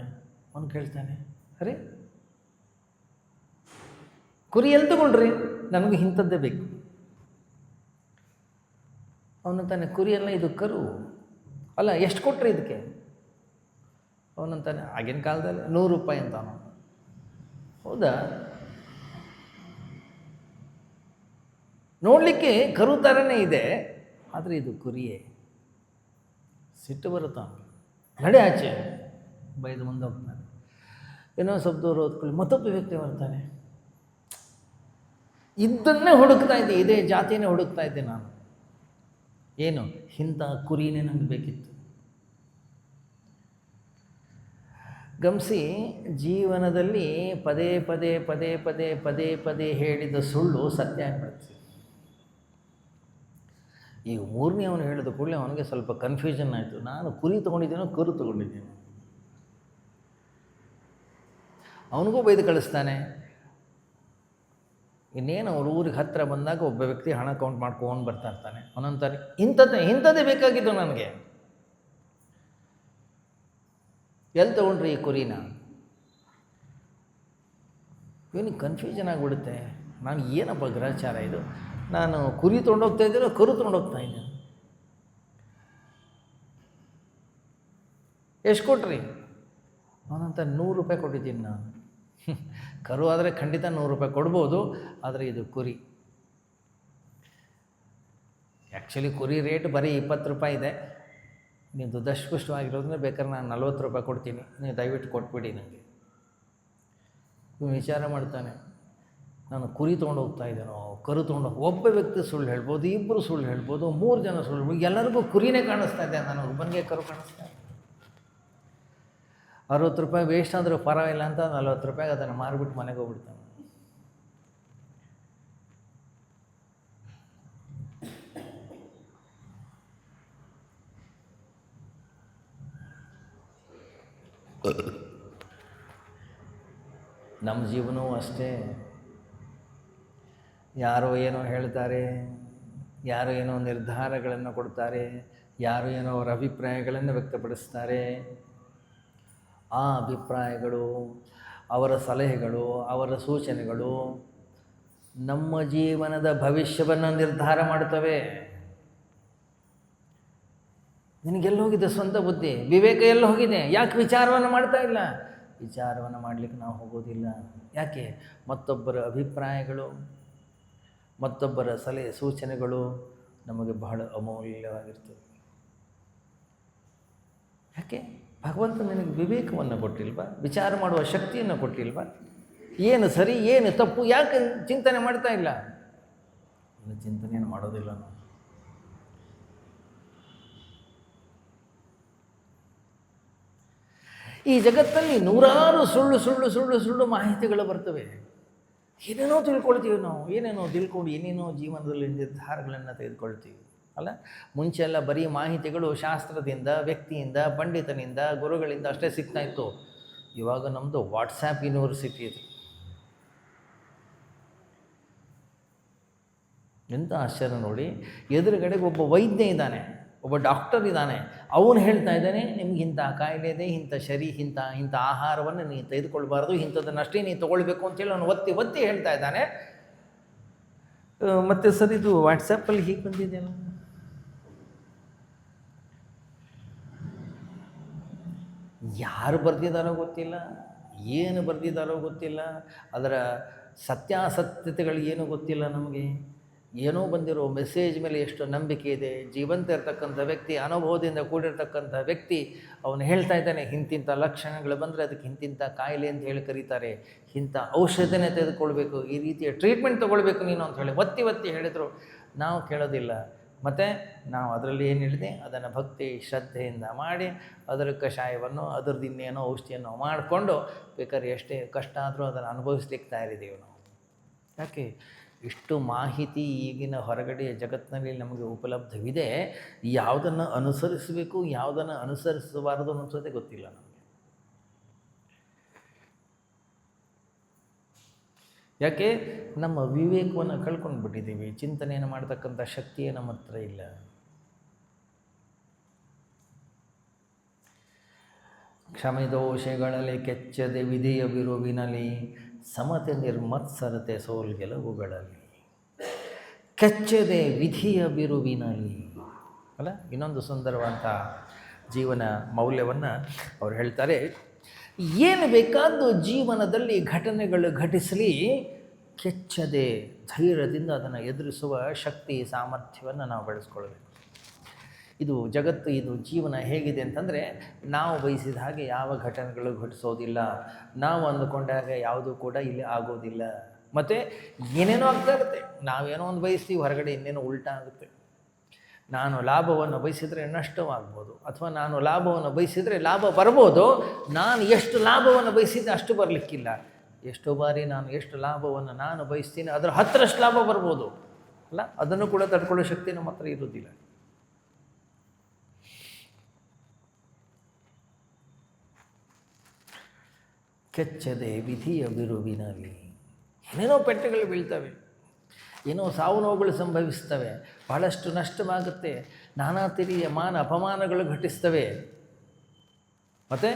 ಅವನು ಕೇಳ್ತಾನೆ, ಅರೆ ಕುರಿ ಎಲ್ಲಿ ತಗೊಂಡ್ರಿ? ನನಗೆ ಇಂಥದ್ದೇ ಬೇಕು. ಅವನಂತಾನೆ, ಕುರಿಯಲ್ಲ ಇದು ಕರು. ಅಲ್ಲ ಎಷ್ಟು ಕೊಟ್ರಿ ಇದಕ್ಕೆ? ಅವನಂತಾನೆ, ಆಗಿನ ಕಾಲದಲ್ಲಿ 100 ರೂಪಾಯಿ ಅಂತ. ಅವನು, ಹೌದಾ, ನೋಡಲಿಕ್ಕೆ ಕರು ಥರನೇ ಇದೆ, ಆದರೆ ಇದು ಕುರಿಯೇ. ಸಿಟ್ಟು ಬರುತ್ತಾ, ನಡೆ ಆಚೆ, ಬೈದು ಮುಂದೆ ಹೋಗ್ತಾನೆ. ಇನ್ನೊಂದು ಸ್ವಲ್ಪ ದೂರ ಹೋದ್ಕೊಳ್ಳಿ ಮತ್ತೊಬ್ಬ ವ್ಯಕ್ತಿ ಬರ್ತಾನೆ, ಇದನ್ನೇ ಹುಡುಕ್ತಾ ಇದ್ದೆ, ಇದೇ ಜಾತಿನೇ ಹುಡುಕ್ತಾ ಇದ್ದೆ ನಾನು. ಏನು, ಇಂಥ ಕುರಿನೇ ನನಗೆ ಬೇಕಿತ್ತು. ಗಮನಿಸಿ, ಜೀವನದಲ್ಲಿ ಪದೇ ಪದೇ ಪದೇ ಪದೇ ಪದೇ ಪದೇ ಹೇಳಿದ ಸುಳ್ಳು ಸತ್ಯ ಆಗ್ಬಿಡುತ್ತೆ. ಈಗ 3ನೇ ಅವನು ಹೇಳಿದ ಕೂಡಲೇ ಅವನಿಗೆ ಸ್ವಲ್ಪ ಕನ್ಫ್ಯೂಷನ್ ಆಯಿತು. ನಾನು ಕುರಿ ತೊಗೊಂಡಿದ್ದೀನೋ ಕರು ತೊಗೊಂಡಿದ್ದೀನಿ. ಅವನಿಗೂ ಬೈದು ಕಳಿಸ್ತಾನೆ. ಇನ್ನೇನು ಅವ್ರ ಊರಿಗೆ ಹತ್ತಿರ ಬಂದಾಗ ಒಬ್ಬ ವ್ಯಕ್ತಿ ಹಣ ಕೌಂಟ್ ಮಾಡ್ಕೊಂಡು ಬರ್ತಾ ಇರ್ತಾನೆ. ಅವನಂತಾನೆ, ಇಂಥದ್ದೇ ಬೇಕಾಗಿದ್ದು ನನಗೆ, ಎಲ್ಲಿ ತೊಗೊಂಡ್ರಿ ಈ ಕುರಿನ? ಇವನಿಗೆ ಕನ್ಫ್ಯೂಷನ್ ಆಗಿಬಿಡುತ್ತೆ. ನಾನು ಏನಪ್ಪ ಗ್ರಹಚಾರ ಇದು, ನಾನು ಕುರಿ ತೊಗೊಂಡೋಗ್ತಾ ಇದ್ದೀನೋ ಕರು ತೊಗೊಂಡೋಗ್ತಾ ಇದ್ದೀನಿ? ಎಷ್ಟು ಕೊಟ್ರಿ? ಅವನಂತ 100 ರೂಪಾಯಿ ಕೊಟ್ಟಿದ್ದೀನಿ ನಾನು. ಕರು ಆದರೆ ಖಂಡಿತ 100 ರೂಪಾಯಿ ಕೊಡ್ಬೋದು, ಆದರೆ ಇದು ಕುರಿ. ಆ್ಯಕ್ಚುಲಿ ಕುರಿ ರೇಟ್ ಬರೀ 20 ರೂಪಾಯಿ ಇದೆ. ನೀವು ದಷ್ಟಪುಷ್ಟವಾಗಿರೋದ್ರೆ ಬೇಕಾದ್ರೆ ನಾನು 40 ರೂಪಾಯಿ ಕೊಡ್ತೀನಿ, ನೀವು ದಯವಿಟ್ಟು ಕೊಟ್ಬಿಡಿ ನನಗೆ. ಇವನು ವಿಚಾರ ಮಾಡ್ತಾನೆ, ನಾನು ಕುರಿ ತೊಗೊಂಡೋಗ್ತಾ ಇದ್ದೇನೋ ಕರು ಒಬ್ಬ ವ್ಯಕ್ತಿ ಸುಳ್ಳು ಹೇಳ್ಬೋದು, ಇಬ್ಬರು ಸುಳ್ಳು ಹೇಳ್ಬೋದು, 3 ಜನ ಸುಳ್ಳು ಹೇಳ್ಬೋದು, ಎಲ್ಲರಿಗೂ ಕುರಿನೇ ಕಾಣಿಸ್ತಾ ಇದೆ, ನಾನು ಒಬ್ಬನಿಗೆ ಕರು ಕಾಣಿಸ್ತಾ ಇದೆ. 60 ರೂಪಾಯಿ ವೇಸ್ಟ್ ಆದರೂ ಪರವಾಗಿಲ್ಲ ಅಂತ 40 ರೂಪಾಯಿಗೆ ಅದನ್ನು ಮಾರಿಬಿಟ್ಟು ಮನೆಗೆ ಹೋಗ್ಬಿಡ್ತಾನೆ. ನಮ್ಮ ಜೀವನವೂ ಅಷ್ಟೇ. ಯಾರೋ ಏನೋ ಹೇಳ್ತಾರೆ, ಯಾರೋ ಏನೋ ನಿರ್ಧಾರಗಳನ್ನು ಕೊಡ್ತಾರೆ, ಯಾರೋ ಏನೋ ಅವರ ಅಭಿಪ್ರಾಯಗಳನ್ನು ವ್ಯಕ್ತಪಡಿಸ್ತಾರೆ. ಆ ಅಭಿಪ್ರಾಯಗಳು, ಅವರ ಸಲಹೆಗಳು, ಅವರ ಸೂಚನೆಗಳು ನಮ್ಮ ಜೀವನದ ಭವಿಷ್ಯವನ್ನು ನಿರ್ಧಾರ ಮಾಡ್ತವೆ. ನಿನಗೆಲ್ಲೋಗಿದೆ ಸ್ವಂತ ಬುದ್ಧಿ, ವಿವೇಕ ಎಲ್ಲ ಹೋಗಿದೆ? ಯಾಕೆ ವಿಚಾರವನ್ನು ಮಾಡ್ತಾ ಇಲ್ಲ? ವಿಚಾರವನ್ನು ಮಾಡಲಿಕ್ಕೆ ನಾವು ಹೋಗೋದಿಲ್ಲ. ಯಾಕೆ? ಮತ್ತೊಬ್ಬರ ಅಭಿಪ್ರಾಯಗಳು, ಮತ್ತೊಬ್ಬರ ಸಲಹೆ ಸೂಚನೆಗಳು ನಮಗೆ ಬಹಳ ಅಮೂಲ್ಯವಾಗಿರ್ತದೆ. ಯಾಕೆ? ಭಗವಂತ ನಿನಗೆ ವಿವೇಕವನ್ನು ಕೊಟ್ಟಿಲ್ವಾ? ವಿಚಾರ ಮಾಡುವ ಶಕ್ತಿಯನ್ನು ಕೊಟ್ಟಿಲ್ವಾ? ಏನು ಸರಿ ಏನು ತಪ್ಪು ಯಾಕೆ ಚಿಂತನೆ ಮಾಡ್ತಾ ಇಲ್ಲ? ಚಿಂತನೆಯನ್ನು ಮಾಡೋದಿಲ್ಲ ನಾವು. ಈ ಜಗತ್ತಲ್ಲಿ ನೂರಾರು ಸುಳ್ಳು ಸುಳ್ಳು ಸುಳ್ಳು ಸುಳ್ಳು ಮಾಹಿತಿಗಳು ಬರ್ತವೆ. ಏನೇನೋ ತಿಳ್ಕೊಳ್ತೀವಿ ನಾವು, ಏನೇನೋ ತಿಳ್ಕೊಂಡು ಏನೇನೋ ಜೀವನದಲ್ಲಿ ನಿರ್ಧಾರಗಳನ್ನು ತೆಗೆದುಕೊಳ್ತೀವಿ ಅಲ್ಲ. ಮುಂಚೆಲ್ಲ ಬರೀ ಮಾಹಿತಿಗಳು ಶಾಸ್ತ್ರದಿಂದ, ವ್ಯಕ್ತಿಯಿಂದ, ಪಂಡಿತನಿಂದ, ಗುರುಗಳಿಂದ ಅಷ್ಟೇ ಸಿಗ್ತಾ ಇತ್ತು. ಇವಾಗ ನಮ್ಮದು ವಾಟ್ಸ್ಯಾಪ್ ಯೂನಿವರ್ಸಿಟಿ ಇದೆ. ಎಂಥ ಆಶ್ಚರ್ಯ ನೋಡಿ. ಎದುರುಗಡೆಗೆ ಒಬ್ಬ ವೈದ್ಯ ಇದ್ದಾನೆ, ಒಬ್ಬ ಡಾಕ್ಟರ್ ಇದ್ದಾನೆ. ಅವನು ಹೇಳ್ತಾ ಇದ್ದಾನೆ, ನಿಮ್ಗೆ ಇಂಥ ಕಾಯಿಲೆ ಇದೆ, ಇಂಥ ಆಹಾರವನ್ನು ನೀವು ತೆಗೆದುಕೊಳ್ಬಾರ್ದು, ಇಂಥದ್ದನ್ನಷ್ಟೇ ನೀವು ತೊಗೊಳ್ಬೇಕು ಅಂತೇಳಿ ಅವನು ಒತ್ತಿ ಒತ್ತಿ ಹೇಳ್ತಾ ಇದ್ದಾನೆ. ಮತ್ತು ಸರ್ ಇದು ವಾಟ್ಸಪ್ಪಲ್ಲಿ ಹೀಗೆ ಬಂದಿದೆಯಲ್ಲ. ಯಾರು ಬರೆದಿದ್ದಾರೋ ಗೊತ್ತಿಲ್ಲ, ಏನು ಬರೆದಿದ್ದಾರೋ ಗೊತ್ತಿಲ್ಲ, ಅದರ ಸತ್ಯಾಸತ್ಯತೆಗಳು ಏನೂ ಗೊತ್ತಿಲ್ಲ ನಮಗೆ. ಏನೋ ಬಂದಿರೋ ಮೆಸೇಜ್ ಮೇಲೆ ಎಷ್ಟು ನಂಬಿಕೆ ಇದೆ. ಜೀವಂತ ಇರ್ತಕ್ಕಂಥ ವ್ಯಕ್ತಿ, ಅನುಭವದಿಂದ ಕೂಡಿರ್ತಕ್ಕಂಥ ವ್ಯಕ್ತಿ, ಅವನು ಹೇಳ್ತಾ ಇದ್ದಾನೆ ಇಂತಿಂಥ ಲಕ್ಷಣಗಳು ಬಂದರೆ ಅದಕ್ಕೆ ಇಂತಿಂಥ ಕಾಯಿಲೆ ಅಂತ ಹೇಳಿ ಕರೀತಾರೆ, ಇಂಥ ಔಷಧನೇ ತೆಗೆದುಕೊಳ್ಬೇಕು, ಈ ರೀತಿಯ ಟ್ರೀಟ್ಮೆಂಟ್ ತೊಗೊಳ್ಬೇಕು ನೀನು ಅಂತ ಹೇಳಿ ಒತ್ತಿ ಒತ್ತಿ ಹೇಳಿದರು. ನಾವು ಕೇಳೋದಿಲ್ಲ. ಮತ್ತು ನಾವು ಅದರಲ್ಲಿ ಏನು ಹೇಳಿದೆ ಅದನ್ನು ಭಕ್ತಿ ಶ್ರದ್ಧೆಯಿಂದ ಮಾಡಿ ಅದರ ಕಷಾಯವನ್ನು ಅದರದ್ದು ಇನ್ನೇನೋ ಔಷಧಿಯನ್ನು ಮಾಡಿಕೊಂಡು ಬೇಕಾದ್ರೆ ಎಷ್ಟೇ ಕಷ್ಟ ಆದರೂ ಅದನ್ನು ಅನುಭವಿಸ್ಲಿಕ್ಕೆ ತಯಾರಿದ್ದೀವಿ ನಾವು. ಯಾಕೆ ಇಷ್ಟು ಮಾಹಿತಿ ಈಗಿನ ಹೊರಗಡೆಯ ಜಗತ್ತಿನಲ್ಲಿ ನಮಗೆ ಉಪಲಬ್ಧವಿದೆ, ಯಾವುದನ್ನು ಅನುಸರಿಸಬೇಕು ಯಾವುದನ್ನು ಅನುಸರಿಸಬಾರದು ಅನ್ನೋದೇ ಗೊತ್ತಿಲ್ಲ ನಮಗೆ. ಯಾಕೆ ನಮ್ಮ ವಿವೇಕವನ್ನು ಕಳ್ಕೊಂಡು ಬಿಟ್ಟಿದ್ದೀವಿ, ಚಿಂತನೆಯನ್ನು ಮಾಡ್ತಕ್ಕಂಥ ಶಕ್ತಿಯೇ ನಮ್ಮ ಹತ್ರ ಇಲ್ಲ. ಕ್ಷಮೆದೋಷಗಳಲ್ಲಿ ಕೆಚ್ಚದೆ ವಿಧಿಯ ಬಿರುವಿನಲ್ಲಿ ಸಮತೆ ನಿರ್ಮತ್ಸರತೆ ಸೋಲ್ಗೆಲವುಗಳಲ್ಲಿ. ಕೆಚ್ಚದೆ ವಿಧಿಯ ಬಿರುವಿನಲ್ಲಿ ಅಲ್ಲ, ಇನ್ನೊಂದು ಸುಂದರವಾದ ಜೀವನ ಮೌಲ್ಯವನ್ನು ಅವ್ರು ಹೇಳ್ತಾರೆ. ಏನು ಬೇಕಾದ್ದು ಜೀವನದಲ್ಲಿ ಘಟನೆಗಳು ಘಟಿಸಲಿ, ಕೆಚ್ಚದೆ ಧೈರ್ಯದಿಂದ ಅದನ್ನು ಎದುರಿಸುವ ಶಕ್ತಿ ಸಾಮರ್ಥ್ಯವನ್ನು ನಾವು ಬೆಳೆಸ್ಕೊಳ್ಬೇಕು. ಇದು ಜಗತ್ತು, ಇದು ಜೀವನ ಹೇಗಿದೆ ಅಂತಂದರೆ, ನಾವು ಬಯಸಿದ ಹಾಗೆ ಯಾವ ಘಟನೆಗಳು ಘಟಿಸೋದಿಲ್ಲ, ನಾವು ಅಂದುಕೊಂಡಾಗ ಯಾವುದೂ ಕೂಡ ಇಲ್ಲಿ ಆಗೋದಿಲ್ಲ. ಮತ್ತು ಏನೇನೋ ಆಗ್ತಾ ಇರುತ್ತೆ, ನಾವೇನೋ ಒಂದು ಬಯಸ್ತೀವಿ, ಹೊರಗಡೆ ಇನ್ನೇನೋ ಉಲ್ಟಾ ಆಗುತ್ತೆ. ನಾನು ಲಾಭವನ್ನು ಬಯಸಿದರೆ ನಷ್ಟವಾಗ್ಬೋದು, ಅಥವಾ ನಾನು ಲಾಭವನ್ನು ಬಯಸಿದರೆ ಲಾಭ ಬರ್ಬೋದು. ನಾನು ಎಷ್ಟು ಲಾಭವನ್ನು ಬಯಸಿದ್ದೆ ಅಷ್ಟು ಬರಲಿಕ್ಕಿಲ್ಲ. ಎಷ್ಟೋ ಬಾರಿ ನಾನು ಎಷ್ಟು ಲಾಭವನ್ನು ನಾನು ಬಯಸ್ತೀನಿ ಅದರ 10ರಷ್ಟು ಲಾಭ ಬರ್ಬೋದು ಅಲ್ಲ, ಅದನ್ನು ಕೂಡ ತಡ್ಕೊಳ್ಳೋ ಶಕ್ತಿ ನಮ್ಮ ಹತ್ರ ಇರೋದಿಲ್ಲ. ಕೆಚ್ಚದೆ ವಿಧಿಯ ಬಿರುವಿನಲ್ಲಿ ಏನೇನೋ ಪೆಟ್ಟುಗಳು ಬೀಳ್ತವೆ, ಏನೋ ಸಾವು ನೋವುಗಳು ಸಂಭವಿಸ್ತವೆ, ಬಹಳಷ್ಟು ನಷ್ಟವಾಗುತ್ತೆ, ನಾನಾ ರೀತಿಯ ಮಾನ ಅಪಮಾನಗಳು ಘಟಿಸ್ತವೆ. ಮತ್ತು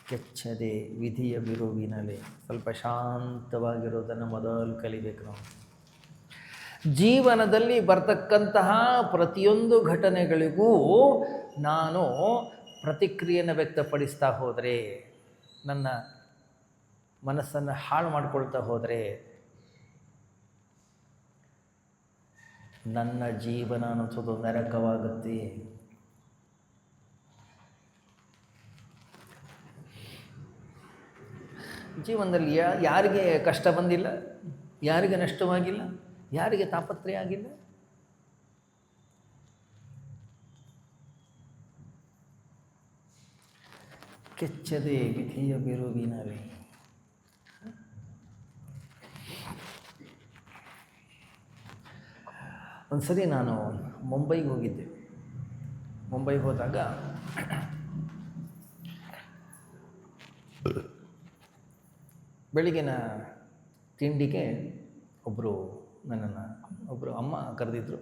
ಕೆಚ್ಚದೆ ವಿಧಿಯ ಬಿರುವಿನಲ್ಲಿ ಸ್ವಲ್ಪ ಶಾಂತವಾಗಿರೋದನ್ನು ಮೊದಲು ಕಲಿಬೇಕು ನಾವು. ಜೀವನದಲ್ಲಿ ಬರ್ತಕ್ಕಂತಹ ಪ್ರತಿಯೊಂದು ಘಟನೆಗಳಿಗೂ ನಾನು ಪ್ರತಿಕ್ರಿಯೆಯನ್ನು ವ್ಯಕ್ತಪಡಿಸ್ತಾ ಹೋದರೆ, ನನ್ನ ಮನಸ್ಸನ್ನು ಹಾಳು ಮಾಡಿಕೊಳ್ತಾ ಹೋದರೆ, ನನ್ನ ಜೀವನ ಅನ್ನಿಸೋದು ನರಕವಾಗುತ್ತೆ. ಜೀವನದಲ್ಲಿ ಯಾರಿಗೆ ಕಷ್ಟ ಬಂದಿಲ್ಲ, ಯಾರಿಗೆ ನಷ್ಟವಾಗಿಲ್ಲ, ಯಾರಿಗೆ ತಾಪತ್ರಯ ಆಗಿಲ್ಲ? ಕೆಚ್ಚದೆ ವಿಧಿಯ ಬಿರುವಿನಲ್ಲಿ. ಒಂದು ಸರಿ ನಾನು ಮುಂಬೈಗೆ ಹೋಗಿದ್ದೆ. ಮುಂಬೈಗೆ ಹೋದಾಗ ಬೆಳಗಿನ ತಿಂಡಿಗೆ ಒಬ್ಬರು ಅಮ್ಮ ಕರೆದಿದ್ರು.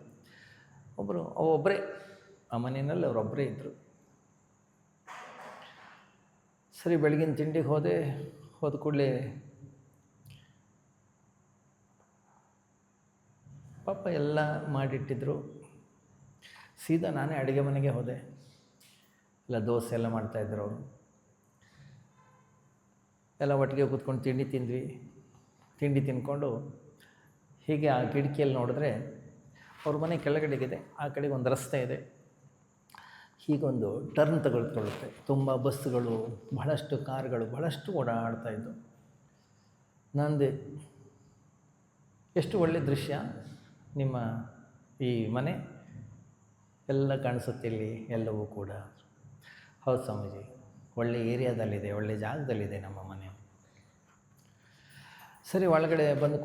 ಒಬ್ಬರೇ ಆ ಮನೆಯಲ್ಲಿ ಅವರೊಬ್ಬರೇ ಇದ್ದರು. ಸರಿ ಬೆಳಗಿನ ತಿಂಡಿಗೆ ಹೋದ ಕೂಡಲೇ ಪಾಪ ಎಲ್ಲ ಮಾಡಿಟ್ಟಿದ್ರು. ಸೀದಾ ನಾನೇ ಅಡುಗೆ ಮನೆಗೆ ಹೋದೆ. ಎಲ್ಲ ದೋಸೆ ಎಲ್ಲ ಮಾಡ್ತಾಯಿದ್ರು ಅವರು. ಎಲ್ಲ ಒಟ್ಟಿಗೆ ಕೂತ್ಕೊಂಡು ತಿಂಡಿ ತಿಂದ್ವಿ. ತಿಂಡಿ ತಿಂದ್ಕೊಂಡು ಹೀಗೆ ಆ ಕಿಟಕಿಯಲ್ಲಿ ನೋಡಿದ್ರೆ ಅವ್ರ ಮನೆ ಕೆಳಗಡೆಗಿದೆ, ಆ ಕಡೆಗೆ ಒಂದು ರಸ್ತೆ ಇದೆ. ಹೀಗೊಂದು ಟರ್ನ್ ತೆಗೆದುಕೊಳ್ಳುತ್ತೆ. ತುಂಬ ಬಸ್ಸುಗಳು, ಬಹಳಷ್ಟು ಕಾರುಗಳು, ಬಹಳಷ್ಟು ಓಡಾಡ್ತಾಯಿದ್ದು. ನಂದೆ ಎಷ್ಟು ಒಳ್ಳೆಯ ದೃಶ್ಯ, ನಿಮ್ಮ ಈ ಮನೆ ಎಲ್ಲ ಕಾಣಿಸುತ್ತಿಲ್ಲಿ ಎಲ್ಲವೂ ಕೂಡ. ಹೌದು ಸ್ವಾಮೀಜಿ, ಒಳ್ಳೆ ಏರಿಯಾದಲ್ಲಿದೆ, ಒಳ್ಳೆ ಜಾಗದಲ್ಲಿದೆ ನಮ್ಮ ಮನೆ. ಸರಿ ಒಳಗಡೆ ಬಂದು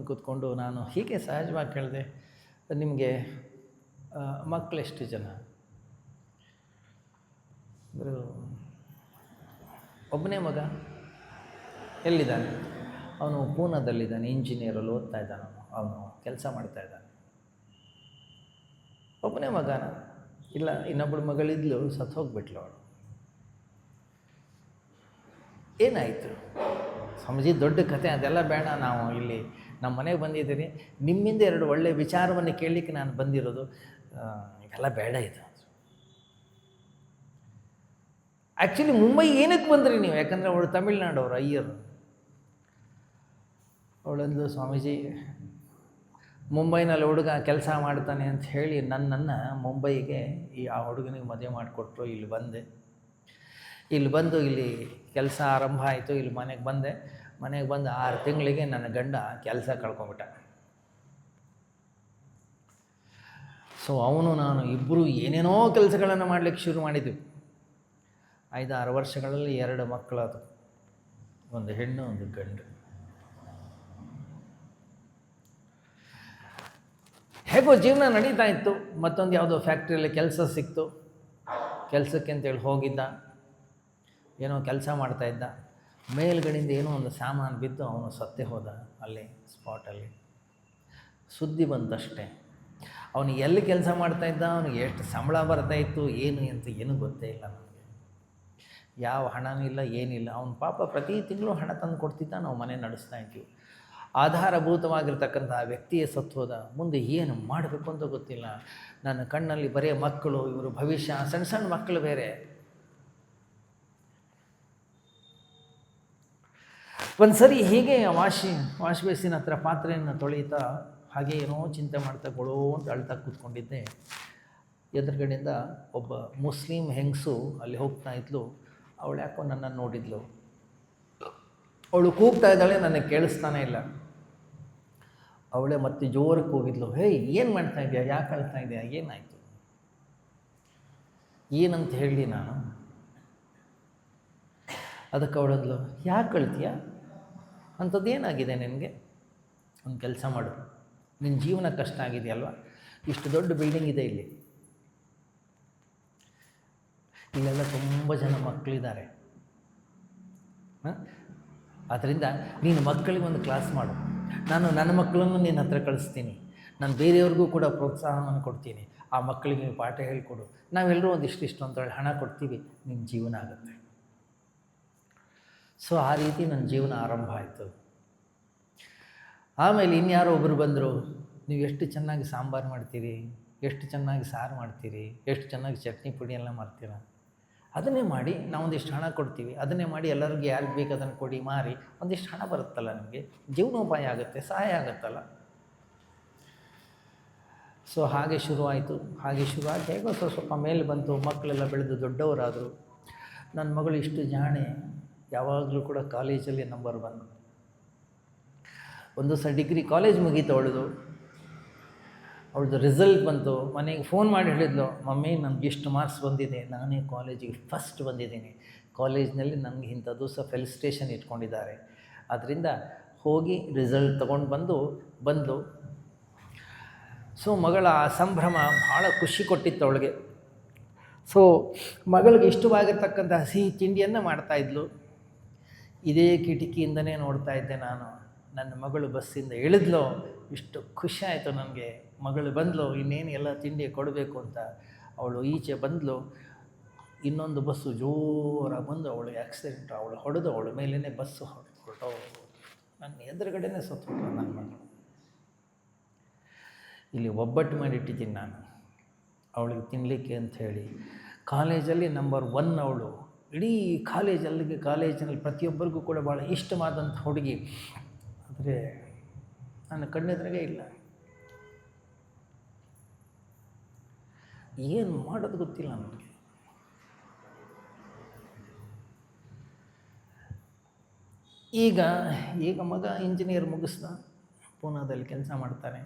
ಕೂತ್ಕೊಂಡು ನಾನು ಹೀಗೆ ಸಹಜವಾಗಿ ಕೇಳಿದೆ, ನಿಮಗೆ ಮಕ್ಕಳೆಷ್ಟು ಜನ? ಅಂದರು, ಒಬ್ಬನೇ ಮಗ. ಎಲ್ಲಿದ್ದಾನೆ? ಅವನು ಪೂನಾದಲ್ಲಿದ್ದಾನೆ, ಇಂಜಿನಿಯರಲ್ಲಿ ಓದ್ತಾ ಇದ್ದಾನೆ, ಅವನು ಕೆಲಸ ಮಾಡ್ತಾ ಇದ್ದಾನೆ. ಒಬ್ಬನೇ ಮಗನ? ಇಲ್ಲ, ಇನ್ನೊಬ್ಬಳು ಮಗಳಿದ್ಲು, ಸತ್ತು ಹೋಗ್ಬಿಟ್ಲು ಅವಳು. ಏನಾಯಿತು ಸ್ವಾಮೀಜಿ? ದೊಡ್ಡ ಕತೆ, ಅದೆಲ್ಲ ಬೇಡ. ನಾವು ಇಲ್ಲಿ ನಮ್ಮ ಮನೆಗೆ ಬಂದಿದ್ದೀರಿ, ನಿಮ್ಮಿಂದ 2 ಒಳ್ಳೆಯ ವಿಚಾರವನ್ನು ಕೇಳಲಿಕ್ಕೆ ನಾನು ಬಂದಿರೋದು, ಇದೆಲ್ಲ ಬೇಡ ಇದು. ಆ್ಯಕ್ಚುಲಿ ಮುಂಬೈ ಏನಕ್ಕೆ ಬಂದ್ರಿ ನೀವು? ಯಾಕಂದರೆ ಅವಳು ತಮಿಳ್ನಾಡವ್ರು, ಅಯ್ಯರು. ಅವಳಂದು, ಸ್ವಾಮೀಜಿ ಮುಂಬೈನಲ್ಲಿ ಹುಡುಗ ಕೆಲಸ ಮಾಡ್ತಾನೆ ಅಂತ ಹೇಳಿ ನನ್ನನ್ನು ಮುಂಬೈಗೆ ಆ ಹುಡುಗನಿಗೆ ಮದುವೆ ಮಾಡಿಕೊಟ್ರು. ಇಲ್ಲಿ ಬಂದೆ, ಇಲ್ಲಿ ಬಂದು ಇಲ್ಲಿ ಕೆಲಸ ಆರಂಭ ಆಯಿತು. ಇಲ್ಲಿ ಮನೆಗೆ ಬಂದೆ. ಮನೆಗೆ ಬಂದು 6 ತಿಂಗಳಿಗೆ ನನ್ನ ಗಂಡ ಕೆಲಸ ಕಳ್ಕೊಂಬಿಟ್ಟ. ಸೊ ಅವನು ನಾನು ಇಬ್ಬರು ಏನೇನೋ ಕೆಲಸಗಳನ್ನು ಮಾಡಲಿಕ್ಕೆ ಶುರು ಮಾಡಿದ್ವಿ. 5-6 ವರ್ಷಗಳಲ್ಲಿ 2 ಮಕ್ಕಳದು, ಒಂದು ಹೆಣ್ಣು ಒಂದು ಗಂಡು. ಹೇಗೋ ಜೀವನ ನಡೀತಾ ಇತ್ತು. ಮತ್ತೊಂದು ಯಾವುದೋ ಫ್ಯಾಕ್ಟ್ರಿಯಲ್ಲಿ ಕೆಲಸ ಸಿಕ್ತು. ಕೆಲಸಕ್ಕೆ ಅಂತೇಳಿ ಹೋಗಿದ್ದ, ಏನೋ ಕೆಲಸ ಮಾಡ್ತಾಯಿದ್ದ. ಮೇಲ್ಗಡೆಯಿಂದ ಏನೋ ಒಂದು ಸಾಮಾನು ಬಿದ್ದು ಅವನು ಸತ್ತೇ ಹೋದ ಅಲ್ಲಿ ಸ್ಪಾಟಲ್ಲಿ. ಸುದ್ದಿ ಬಂತಷ್ಟೇ. ಅವನು ಎಲ್ಲಿ ಕೆಲಸ ಮಾಡ್ತಾಯಿದ್ದ, ಅವನಿಗೆ ಎಷ್ಟು ಸಂಬಳ ಬರ್ತಾಯಿತ್ತು, ಏನು ಅಂತ ಏನೂ ಗೊತ್ತೇ ಇಲ್ಲ ನನಗೆ. ಯಾವ ಹಣನೂ ಇಲ್ಲ, ಏನಿಲ್ಲ. ಅವನು ಪಾಪ ಪ್ರತಿ ತಿಂಗಳು ಹಣ ತಂದು ಕೊಡ್ತಿದ್ದ, ನಾವು ಮನೆ ನಡೆಸ್ತಾ ಇದ್ವಿ. ಆಧಾರಭೂತವಾಗಿರ್ತಕ್ಕಂಥ ವ್ಯಕ್ತಿಯೇ ಸತ್ತು ಹೋದ. ಮುಂದೆ ಏನು ಮಾಡಬೇಕು ಅಂತ ಗೊತ್ತಿಲ್ಲ. ನನ್ನ ಕಣ್ಣಲ್ಲಿ ಬರೀ ಮಕ್ಕಳು, ಇವರು ಭವಿಷ್ಯ, ಸಣ್ಣ ಸಣ್ಣ ಮಕ್ಕಳು ಬೇರೆ. ಒಂದು ಸರಿ ಹೀಗೆ ವಾಶ್ ಬೇಸಿನ ಹತ್ರ ಪಾತ್ರೆಯನ್ನು ತೊಳೀತಾ ಹಾಗೆ ಏನೋ ಚಿಂತೆ ಮಾಡ್ತಾ ಗೊಳೋ ಅಂತ ಅಳ್ತಾ ಕೂತ್ಕೊಂಡಿದ್ದೆ. ಎದುರುಗಡೆಯಿಂದ ಒಬ್ಬ ಮುಸ್ಲಿಂ ಹೆಂಗಸು ಅಲ್ಲಿ ಹೋಗ್ತಾ ಇದ್ಲು. ಅವಳು ಯಾಕೋ ನನ್ನನ್ನು ನೋಡಿದ್ಲು. ಅವಳು ಕೂಗ್ತಾ ಇದ್ದಾಳೆ, ನನಗೆ ಕೇಳಿಸ್ತಾನೆ ಇಲ್ಲ. ಅವಳೇ ಮತ್ತೆ ಜೋರಕ್ಕೆ ಕೂಗಿದ್ಲು, ಹೇಯ್ ಏನು ಮಾಡ್ತಾ ಇದೆಯಾ, ಯಾಕೆ ಅಳ್ತಾ ಇದೆಯಾ, ಏನಾಯಿತು, ಏನಂತ ಹೇಳಿ ನಾನು. ಅದಕ್ಕೆ ಅವಳಂದ್ಲು, ಯಾಕೆ ಅಳ್ತೀಯ, ಅಂಥದ್ದು ಏನಾಗಿದೆ ನಿನಗೆ? ಒಂದು ಕೆಲಸ ಮಾಡು, ನಿನ್ನ ಜೀವನ ಕಷ್ಟ ಆಗಿದೆಯಲ್ವ, ಇಷ್ಟು ದೊಡ್ಡ ಬಿಲ್ಡಿಂಗ್ ಇದೆ ಇಲ್ಲೆಲ್ಲ ತುಂಬ ಜನ ಮಕ್ಕಳಿದ್ದಾರೆ. ಆದ್ದರಿಂದ ನೀನು ಮಕ್ಕಳಿಗೆ ಒಂದು ಕ್ಲಾಸ್ ಮಾಡು. ನಾನು ನನ್ನ ಮಕ್ಕಳನ್ನು ನಿನ್ನ ಹತ್ರ ಕಳಿಸ್ತೀನಿ. ನಾನು ಬೇರೆಯವ್ರಿಗೂ ಕೂಡ ಪ್ರೋತ್ಸಾಹವನ್ನು ಕೊಡ್ತೀನಿ. ಆ ಮಕ್ಕಳಿಗೆ ನೀವು ಪಾಠ ಹೇಳ್ಕೊಡು. ನಾವೆಲ್ಲರೂ ಒಂದಿಷ್ಟು ಅಂತೇಳಿ ಹಣ ಕೊಡ್ತೀವಿ, ನಿನ್ನ ಜೀವನ ಆಗುತ್ತೆ. ಸೊ ಆ ರೀತಿ ನನ್ನ ಜೀವನ ಆರಂಭ ಆಯಿತು. ಆಮೇಲೆ ಇನ್ಯಾರೋ ಒಬ್ಬರು ಬಂದರು, ನೀವು ಎಷ್ಟು ಚೆನ್ನಾಗಿ ಸಾಂಬಾರು ಮಾಡ್ತೀರಿ, ಎಷ್ಟು ಚೆನ್ನಾಗಿ ಸಾರು ಮಾಡ್ತೀರಿ, ಎಷ್ಟು ಚೆನ್ನಾಗಿ ಚಟ್ನಿ ಪುಡಿ ಎಲ್ಲ ಮಾಡ್ತೀರ, ಅದನ್ನೇ ಮಾಡಿ ನಾವೊಂದಿಷ್ಟು ಹಣ ಕೊಡ್ತೀವಿ, ಅದನ್ನೇ ಮಾಡಿ ಎಲ್ಲರಿಗೂ ಯಾರಿಗೆ ಬೇಕು ಅದನ್ನು ಕೊಡಿ, ಮಾರಿ ಒಂದಿಷ್ಟು ಹಣ ಬರುತ್ತಲ್ಲ, ನಿಮಗೆ ಜೀವನೋಪಾಯ ಆಗುತ್ತೆ, ಸಹಾಯ ಆಗುತ್ತಲ್ಲ. ಸೊ ಹಾಗೆ ಶುರುವಾಯಿತು. ಶುರುವಾಗಿ ಹೇಗೋ ಸ್ವಲ್ಪ ಮೇಲೆ ಬಂತು. ಮಕ್ಕಳೆಲ್ಲ ಬೆಳೆದು ದೊಡ್ಡವರಾದರು. ನನ್ನ ಮಗಳು ಇಷ್ಟು ಜಾಣೆ, ಯಾವಾಗಲೂ ಕೂಡ ಕಾಲೇಜಲ್ಲಿ ನಂಬರ್ 1. ಒಂದು ಸಹ ಡಿಗ್ರಿ ಕಾಲೇಜ್ ಮುಗೀತು ಅವಳದು ರಿಸಲ್ಟ್ ಬಂತು. ಮನೆಗೆ ಫೋನ್ ಮಾಡಿ ಹೇಳಿದ್ಲು, ಮಮ್ಮಿ ನನಗೆ ಇಷ್ಟು ಮಾರ್ಕ್ಸ್ ಬಂದಿದೆ, ನಾನೇ ಕಾಲೇಜಿಗೆ ಫಸ್ಟ್ ಬಂದಿದ್ದೀನಿ, ಕಾಲೇಜ್ನಲ್ಲಿ ನನಗೆ ಇಂಥದ್ದು ಸಹ ಫೆಲಿಸ್ಟೇಷನ್ ಇಟ್ಕೊಂಡಿದ್ದಾರೆ, ಅದರಿಂದ ಹೋಗಿ ರಿಸಲ್ಟ್ ತೊಗೊಂಡು ಬಂದು. ಸೊ ಮಗಳ ಆ ಸಂಭ್ರಮ ಭಾಳ ಖುಷಿ ಕೊಟ್ಟಿತ್ತು ಅವಳಿಗೆ. ಸೊ ಮಗಳಿಗೆ ಇಷ್ಟವಾಗಿರ್ತಕ್ಕಂಥ ಸಿಹಿ ತಿಂಡಿಯನ್ನು ಮಾಡ್ತಾಯಿದ್ಲು. ಇದೇ ಕಿಟಕಿಯಿಂದನೇ ನೋಡ್ತಾ ಇದ್ದೆ ನಾನು. ನನ್ನ ಮಗಳು ಬಸ್ಸಿಂದ ಇಳಿದ್ಲು, ಇಷ್ಟು ಖುಷಿ ಆಯಿತು ನನಗೆ. ಮಗಳು ಬಂದಳು, ಇನ್ನೇನು ಎಲ್ಲ ತಿಂಡಿ ಕೊಡಬೇಕು ಅಂತ. ಅವಳು ಈಚೆ ಬಂದಳು, ಇನ್ನೊಂದು ಬಸ್ಸು ಜೋರಾಗಿ ಬಂದು ಅವಳಿಗೆ ಆಕ್ಸಿಡೆಂಟ್, ಅವಳು ಹೊಡೆದು ಅವಳ ಮೇಲೇ ಬಸ್ಸು ಹೊರಟು ನನ್ನ ಎದುರುಗಡೆನೇ ಸತ್ತುಬಿಟ್ರು ನನ್ನ ಮಗಳು. ಇಲ್ಲಿ ಒಬ್ಬಟ್ಟು ಮಾಡಿಟ್ಟಿದ್ದೀನಿ ನಾನು ಅವಳಿಗೆ ತಿನ್ನಲಿಕ್ಕೆ ಅಂಥೇಳಿ. ಕಾಲೇಜಲ್ಲಿ ನಂಬರ್ 1 ಅವಳು. ಇಡೀ ಕಾಲೇಜಿನಲ್ಲಿ ಪ್ರತಿಯೊಬ್ಬರಿಗೂ ಕೂಡ ಭಾಳ ಇಷ್ಟವಾದಂಥ ಹುಡುಗಿ. ಆದರೆ ನನ್ನ ಕಣ್ಣೆದುರಿಗೆ ಇಲ್ಲ. ಏನು ಮಾಡೋದು ಗೊತ್ತಿಲ್ಲ ನನಗೆ. ಈಗ ಮಗ ಇಂಜಿನಿಯರ್ ಮುಗಿಸ್ದ, ಪೂನಾದಲ್ಲಿ ಕೆಲಸ ಮಾಡ್ತಾನೆ.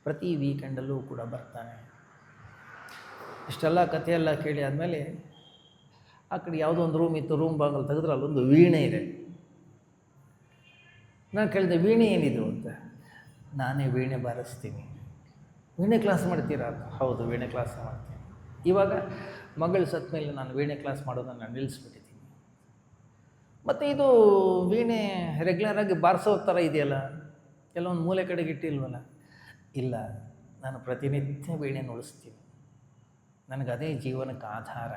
ಪ್ರತಿ ವೀಕೆಂಡಲ್ಲೂ ಕೂಡ ಬರ್ತಾನೆ. ಇಷ್ಟೆಲ್ಲ ಕಥೆಯೆಲ್ಲ ಕೇಳಿ ಆದಮೇಲೆ ಆ ಕಡೆ ಯಾವುದೋ ಒಂದು ರೂಮ್ ಇತ್ತು. ರೂಮ್ ಬಾಗಿಲು ತೆಗೆದ್ರೆ ಅಲ್ಲೊಂದು ವೀಣೆ ಇದೆ. ನಾನು ಕೇಳಿದೆ, ವೀಣೆ ಏನಿದು ಅಂತ. ನಾನೇ ವೀಣೆ ಬಾರಿಸ್ತೀನಿ. ವೀಣೆ ಕ್ಲಾಸ್ ಮಾಡ್ತೀರಾ? ಹೌದು, ವೀಣೆ ಕ್ಲಾಸ್ ಮಾಡ್ತೀನಿ. ಇವಾಗ ಮಗಳು ಸತ್ತ ಮೇಲೆ ನಾನು ವೀಣೆ ಕ್ಲಾಸ್ ಮಾಡೋದನ್ನು ನಿಲ್ಲಿಸ್ಬಿಟ್ಟಿದ್ದೀನಿ. ಮತ್ತು ಇದು ವೀಣೆ ರೆಗ್ಯುಲರಾಗಿ ಬಾರಿಸೋ ಥರ ಇದೆಯಲ್ಲ, ಕೆಲವೊಂದು ಮೂಲೆ ಕಡೆಗೆ ಇಟ್ಟಿಲ್ವಲ್ಲ. ಇಲ್ಲ, ನಾನು ಪ್ರತಿನಿತ್ಯ ವೀಣೆ ನುಡಿಸ್ತೀನಿ. ನನಗೆ ಅದೇ ಜೀವನಕ್ಕೆ ಆಧಾರ.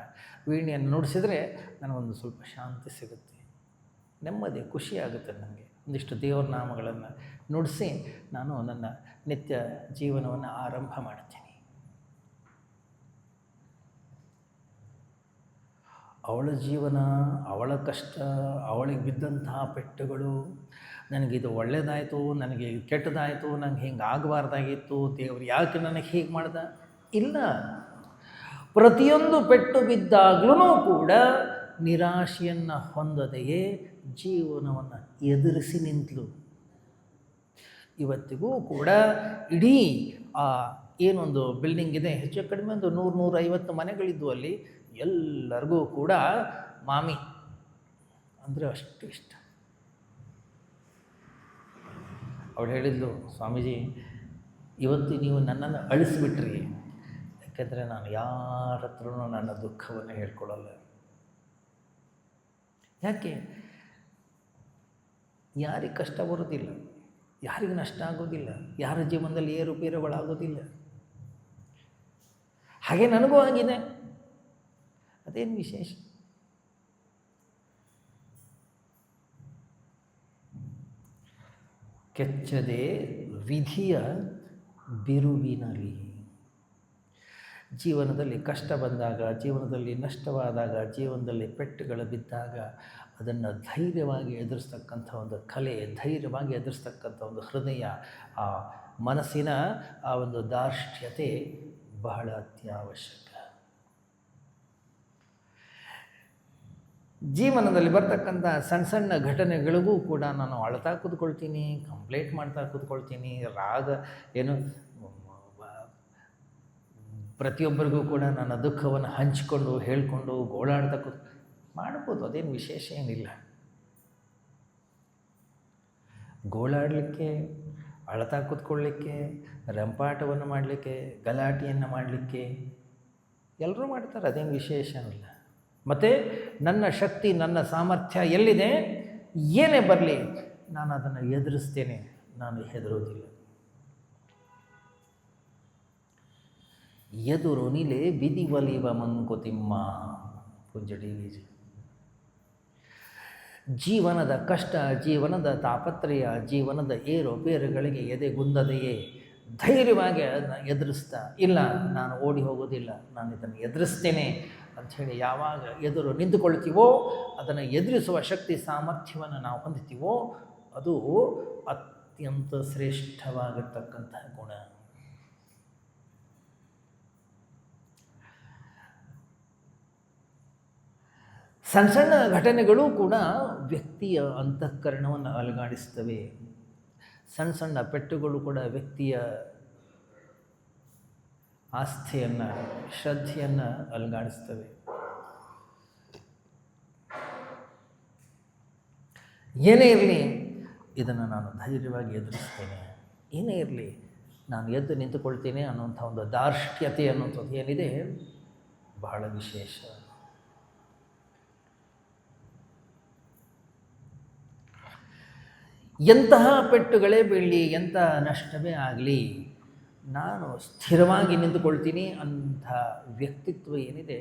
ವೀಣೆಯನ್ನು ನುಡಿಸಿದ್ರೆ ನನಗೊಂದು ಸ್ವಲ್ಪ ಶಾಂತಿ ಸಿಗುತ್ತೆ, ನೆಮ್ಮದಿ, ಖುಷಿಯಾಗುತ್ತೆ ನನಗೆ. ಒಂದಿಷ್ಟು ದೇವರ ನಾಮಗಳನ್ನು ನುಡಿಸಿ ನಾನು ನನ್ನ ನಿತ್ಯ ಜೀವನವನ್ನು ಆರಂಭ ಮಾಡ್ತೀನಿ. ಅವಳ ಜೀವನ, ಅವಳ ಕಷ್ಟ, ಅವಳಿಗೆ ಬಿದ್ದಂತಹ ಪೆಟ್ಟುಗಳು, ನನಗಿದು ಒಳ್ಳೆಯದಾಯಿತು, ನನಗೆ ಕೆಟ್ಟದಾಯಿತು, ನನಗೆ ಹಿಂಗೆ ಆಗಬಾರ್ದಾಗಿತ್ತು, ದೇವರು ಯಾಕೆ ನನಗೆ ಹೀಗೆ ಮಾಡ್ದ? ಇಲ್ಲ. ಪ್ರತಿಯೊಂದು ಪೆಟ್ಟು ಬಿದ್ದಾಗಲೂ ಕೂಡ ನಿರಾಶೆಯನ್ನು ಹೊಂದದೆಯೇ ಜೀವನವನ್ನು ಎದುರಿಸಿ ನಿಂತಳು. ಇವತ್ತಿಗೂ ಕೂಡ ಇಡೀ ಏನೊಂದು ಬಿಲ್ಡಿಂಗ್ ಇದೆ, ಹೆಚ್ಚು ಕಡಿಮೆ ಒಂದು 100-150 ಮನೆಗಳಿದ್ವು ಅಲ್ಲಿ. ಎಲ್ಲರಿಗೂ ಕೂಡ ಮಾಮಿ ಅಂದರೆ ಅಷ್ಟು ಇಷ್ಟ. ಅವಳು ಹೇಳಿದ್ಲು, ಸ್ವಾಮೀಜಿ ಇವತ್ತು ನೀವು ನನ್ನನ್ನು ಅಳಿಸಿಬಿಟ್ರಿ, ಯಾಕೆಂದರೆ ನಾನು ಯಾರ ಹತ್ರನೂ ನನ್ನ ದುಃಖವನ್ನು ಹೇಳ್ಕೊಳ್ಳಲ್ಲ. ಯಾಕೆ? ಯಾರಿಗೆ ಕಷ್ಟ ಬರೋದಿಲ್ಲ, ಯಾರಿಗೆ ನಷ್ಟ ಆಗೋದಿಲ್ಲ, ಯಾರ ಜೀವನದಲ್ಲಿ ಏರುಪೇರುಗಳಾಗೋದಿಲ್ಲ. ಹಾಗೆ ನನಗೂ ಆಗಿದೆ, ಅದೇನು ವಿಶೇಷ? ಕೆಚ್ಚದೆ ವಿಧಿಯ ಬಿರುವಿನಲ್ಲಿ. ಜೀವನದಲ್ಲಿ ಕಷ್ಟ ಬಂದಾಗ, ಜೀವನದಲ್ಲಿ ನಷ್ಟವಾದಾಗ, ಜೀವನದಲ್ಲಿ ಪೆಟ್ಟುಗಳು ಬಿದ್ದಾಗ ಅದನ್ನು ಧೈರ್ಯವಾಗಿ ಎದುರಿಸ್ತಕ್ಕಂಥ ಒಂದು ಕಲೆ, ಧೈರ್ಯವಾಗಿ ಎದುರಿಸ್ತಕ್ಕಂಥ ಒಂದು ಹೃದಯ, ಆ ಮನಸ್ಸಿನ ಆ ಒಂದು ದಾರ್ಢ್ಯತೆ ಬಹಳ ಅತ್ಯವಶ್ಯಕ. ಜೀವನದಲ್ಲಿ ಬರ್ತಕ್ಕಂಥ ಸಣ್ಣ ಸಣ್ಣ ಘಟನೆಗಳಿಗೂ ಕೂಡ ನಾನು ಅಳ್ತಾ ಕೂತ್ಕೊಳ್ತೀನಿ, ಕಂಪ್ಲೇಂಟ್ ಮಾಡ್ತಾ ಕೂತ್ಕೊಳ್ತೀನಿ, ಏನು ಪ್ರತಿಯೊಬ್ಬರಿಗೂ ಕೂಡ ನನ್ನ ದುಃಖವನ್ನು ಹಂಚಿಕೊಂಡು ಹೇಳ್ಕೊಂಡು ಗೋಳಾಡ್ತಾ ಮಾಡ್ಬೋದು, ಅದೇನು ವಿಶೇಷ ಏನಿಲ್ಲ. ಗೋಳಾಡಲಿಕ್ಕೆ, ಅಳ್ತಾ ಕೂತ್ಕೊಳ್ಳಿಕ್ಕೆ, ರಂಪಾಟವನ್ನು ಮಾಡಲಿಕ್ಕೆ, ಗಲಾಟೆಯನ್ನು ಮಾಡಲಿಕ್ಕೆ ಎಲ್ಲರೂ ಮಾಡ್ತಾರೆ, ಅದೇನು ವಿಶೇಷ ಇಲ್ಲ. ಮತ್ತು ನನ್ನ ಶಕ್ತಿ, ನನ್ನ ಸಾಮರ್ಥ್ಯ ಎಲ್ಲಿದೆ, ಏನೇ ಬರಲಿ ನಾನು ಅದನ್ನು ಎದುರಿಸ್ತೇನೆ, ನಾನು ಹೆದರೋದಿಲ್ಲ. ಎದುರು ನಿಲೆ ಬಿದಿವಲಿವ ಮಂಕುತಿಮ್ಮ, ಪೂಜ್ಯ ಡಿ.ವಿ.ಜಿ. ಜೀವನದ ಕಷ್ಟ, ಜೀವನದ ತಾಪತ್ರಯ, ಜೀವನದ ಏರುಪೇರುಗಳಿಗೆ ಎದೆಗುಂದದೆಯೇ ಧೈರ್ಯವಾಗಿ ಅದನ್ನು ಎದುರಿಸ್ತಾ, ಇಲ್ಲ ನಾನು ಓಡಿ ಹೋಗೋದಿಲ್ಲ, ನಾನು ಇದನ್ನು ಎದುರಿಸ್ತೇನೆ ಅಂಥೇಳಿ ಯಾವಾಗ ಎದುರು ನಿಂತುಕೊಳ್ತೀವೋ, ಅದನ್ನು ಎದುರಿಸುವ ಶಕ್ತಿ ಸಾಮರ್ಥ್ಯವನ್ನು ನಾವು ಹೊಂದುತ್ತೀವೋ, ಅದು ಅತ್ಯಂತ ಶ್ರೇಷ್ಠವಾಗಿರ್ತಕ್ಕಂತಹ ಗುಣ. ಸಣ್ಣ ಸಣ್ಣ ಘಟನೆಗಳು ಕೂಡ ವ್ಯಕ್ತಿಯ ಅಂತಃಕರಣವನ್ನು ಅಲುಗಾಡಿಸ್ತವೆ. ಸಣ್ಣ ಸಣ್ಣ ಪೆಟ್ಟುಗಳು ಕೂಡ ವ್ಯಕ್ತಿಯ ಆಸ್ಥೆಯನ್ನು, ಶ್ರದ್ಧೆಯನ್ನು ಅಲುಗಾಡಿಸ್ತವೆ. ಏನೇ ಇರಲಿ ಇದನ್ನು ನಾನು ಧೈರ್ಯವಾಗಿ ಎದುರಿಸ್ತೇನೆ, ಏನೇ ಇರಲಿ ನಾನು ಎದ್ದು ನಿಂತುಕೊಳ್ತೇನೆ ಅನ್ನುವಂಥ ಒಂದು ದಾರ್ಢ್ಯತೆ ಅನ್ನುವಂಥದ್ದು ಏನಿದೆ ಬಹಳ ವಿಶೇಷ. ಎಂತಹ ಪೆಟ್ಟುಗಳೇ ಬೀಳಲಿ, ಎಂಥ ನಷ್ಟವೇ ಆಗಲಿ, ನಾನು ಸ್ಥಿರವಾಗಿ ನಿಂತುಕೊಳ್ತೀನಿ ಅಂಥ ವ್ಯಕ್ತಿತ್ವ ಏನಿದೆ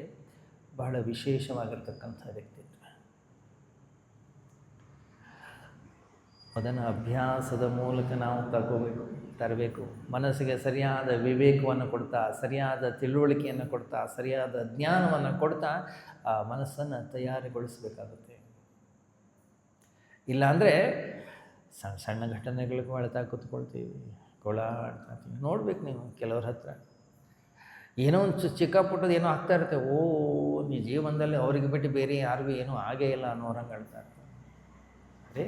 ಬಹಳ ವಿಶೇಷವಾಗಿರ್ತಕ್ಕಂಥ ವ್ಯಕ್ತಿತ್ವ. ಅದನ್ನು ಅಭ್ಯಾಸದ ಮೂಲಕ ನಾವು ತರಬೇಕು. ಮನಸ್ಸಿಗೆ ಸರಿಯಾದ ವಿವೇಕವನ್ನು ಕೊಡ್ತಾ, ಸರಿಯಾದ ತಿಳುವಳಿಕೆಯನ್ನು ಕೊಡ್ತಾ, ಸರಿಯಾದ ಜ್ಞಾನವನ್ನು ಕೊಡ್ತಾ ಆ ಮನಸ್ಸನ್ನು ತಯಾರಿಗೊಳಿಸಬೇಕಾಗುತ್ತೆ. ಇಲ್ಲಾಂದರೆ ಸಣ್ಣ ಸಣ್ಣ ಘಟನೆಗಳಿಗೆ ಅಳ್ತಾ ಕೂತ್ಕೊಳ್ತೀವಿ, ಗೋಳಾಡ್ತಾತೀವಿ. ನೋಡ್ಬೇಕು ನೀವು ಕೆಲವ್ರ ಹತ್ರ ಏನೋ ಒಂದು ಚಿಕ್ಕ ಪುಟ್ಟದ್ದು ಏನೋ ಆಗ್ತಾ ಇರುತ್ತೆ, ನಿಮ್ಮ ಜೀವನದಲ್ಲಿ ಅವ್ರಿಗೆ ಬಿಟ್ಟು ಬೇರೆ ಯಾರಿಗೂ ಏನೂ ಆಗೇ ಇಲ್ಲ ಅನ್ನೋರಂಗೆ ಅಳ್ತಾ ಇರ್ತಾರೆ. ಅದೇ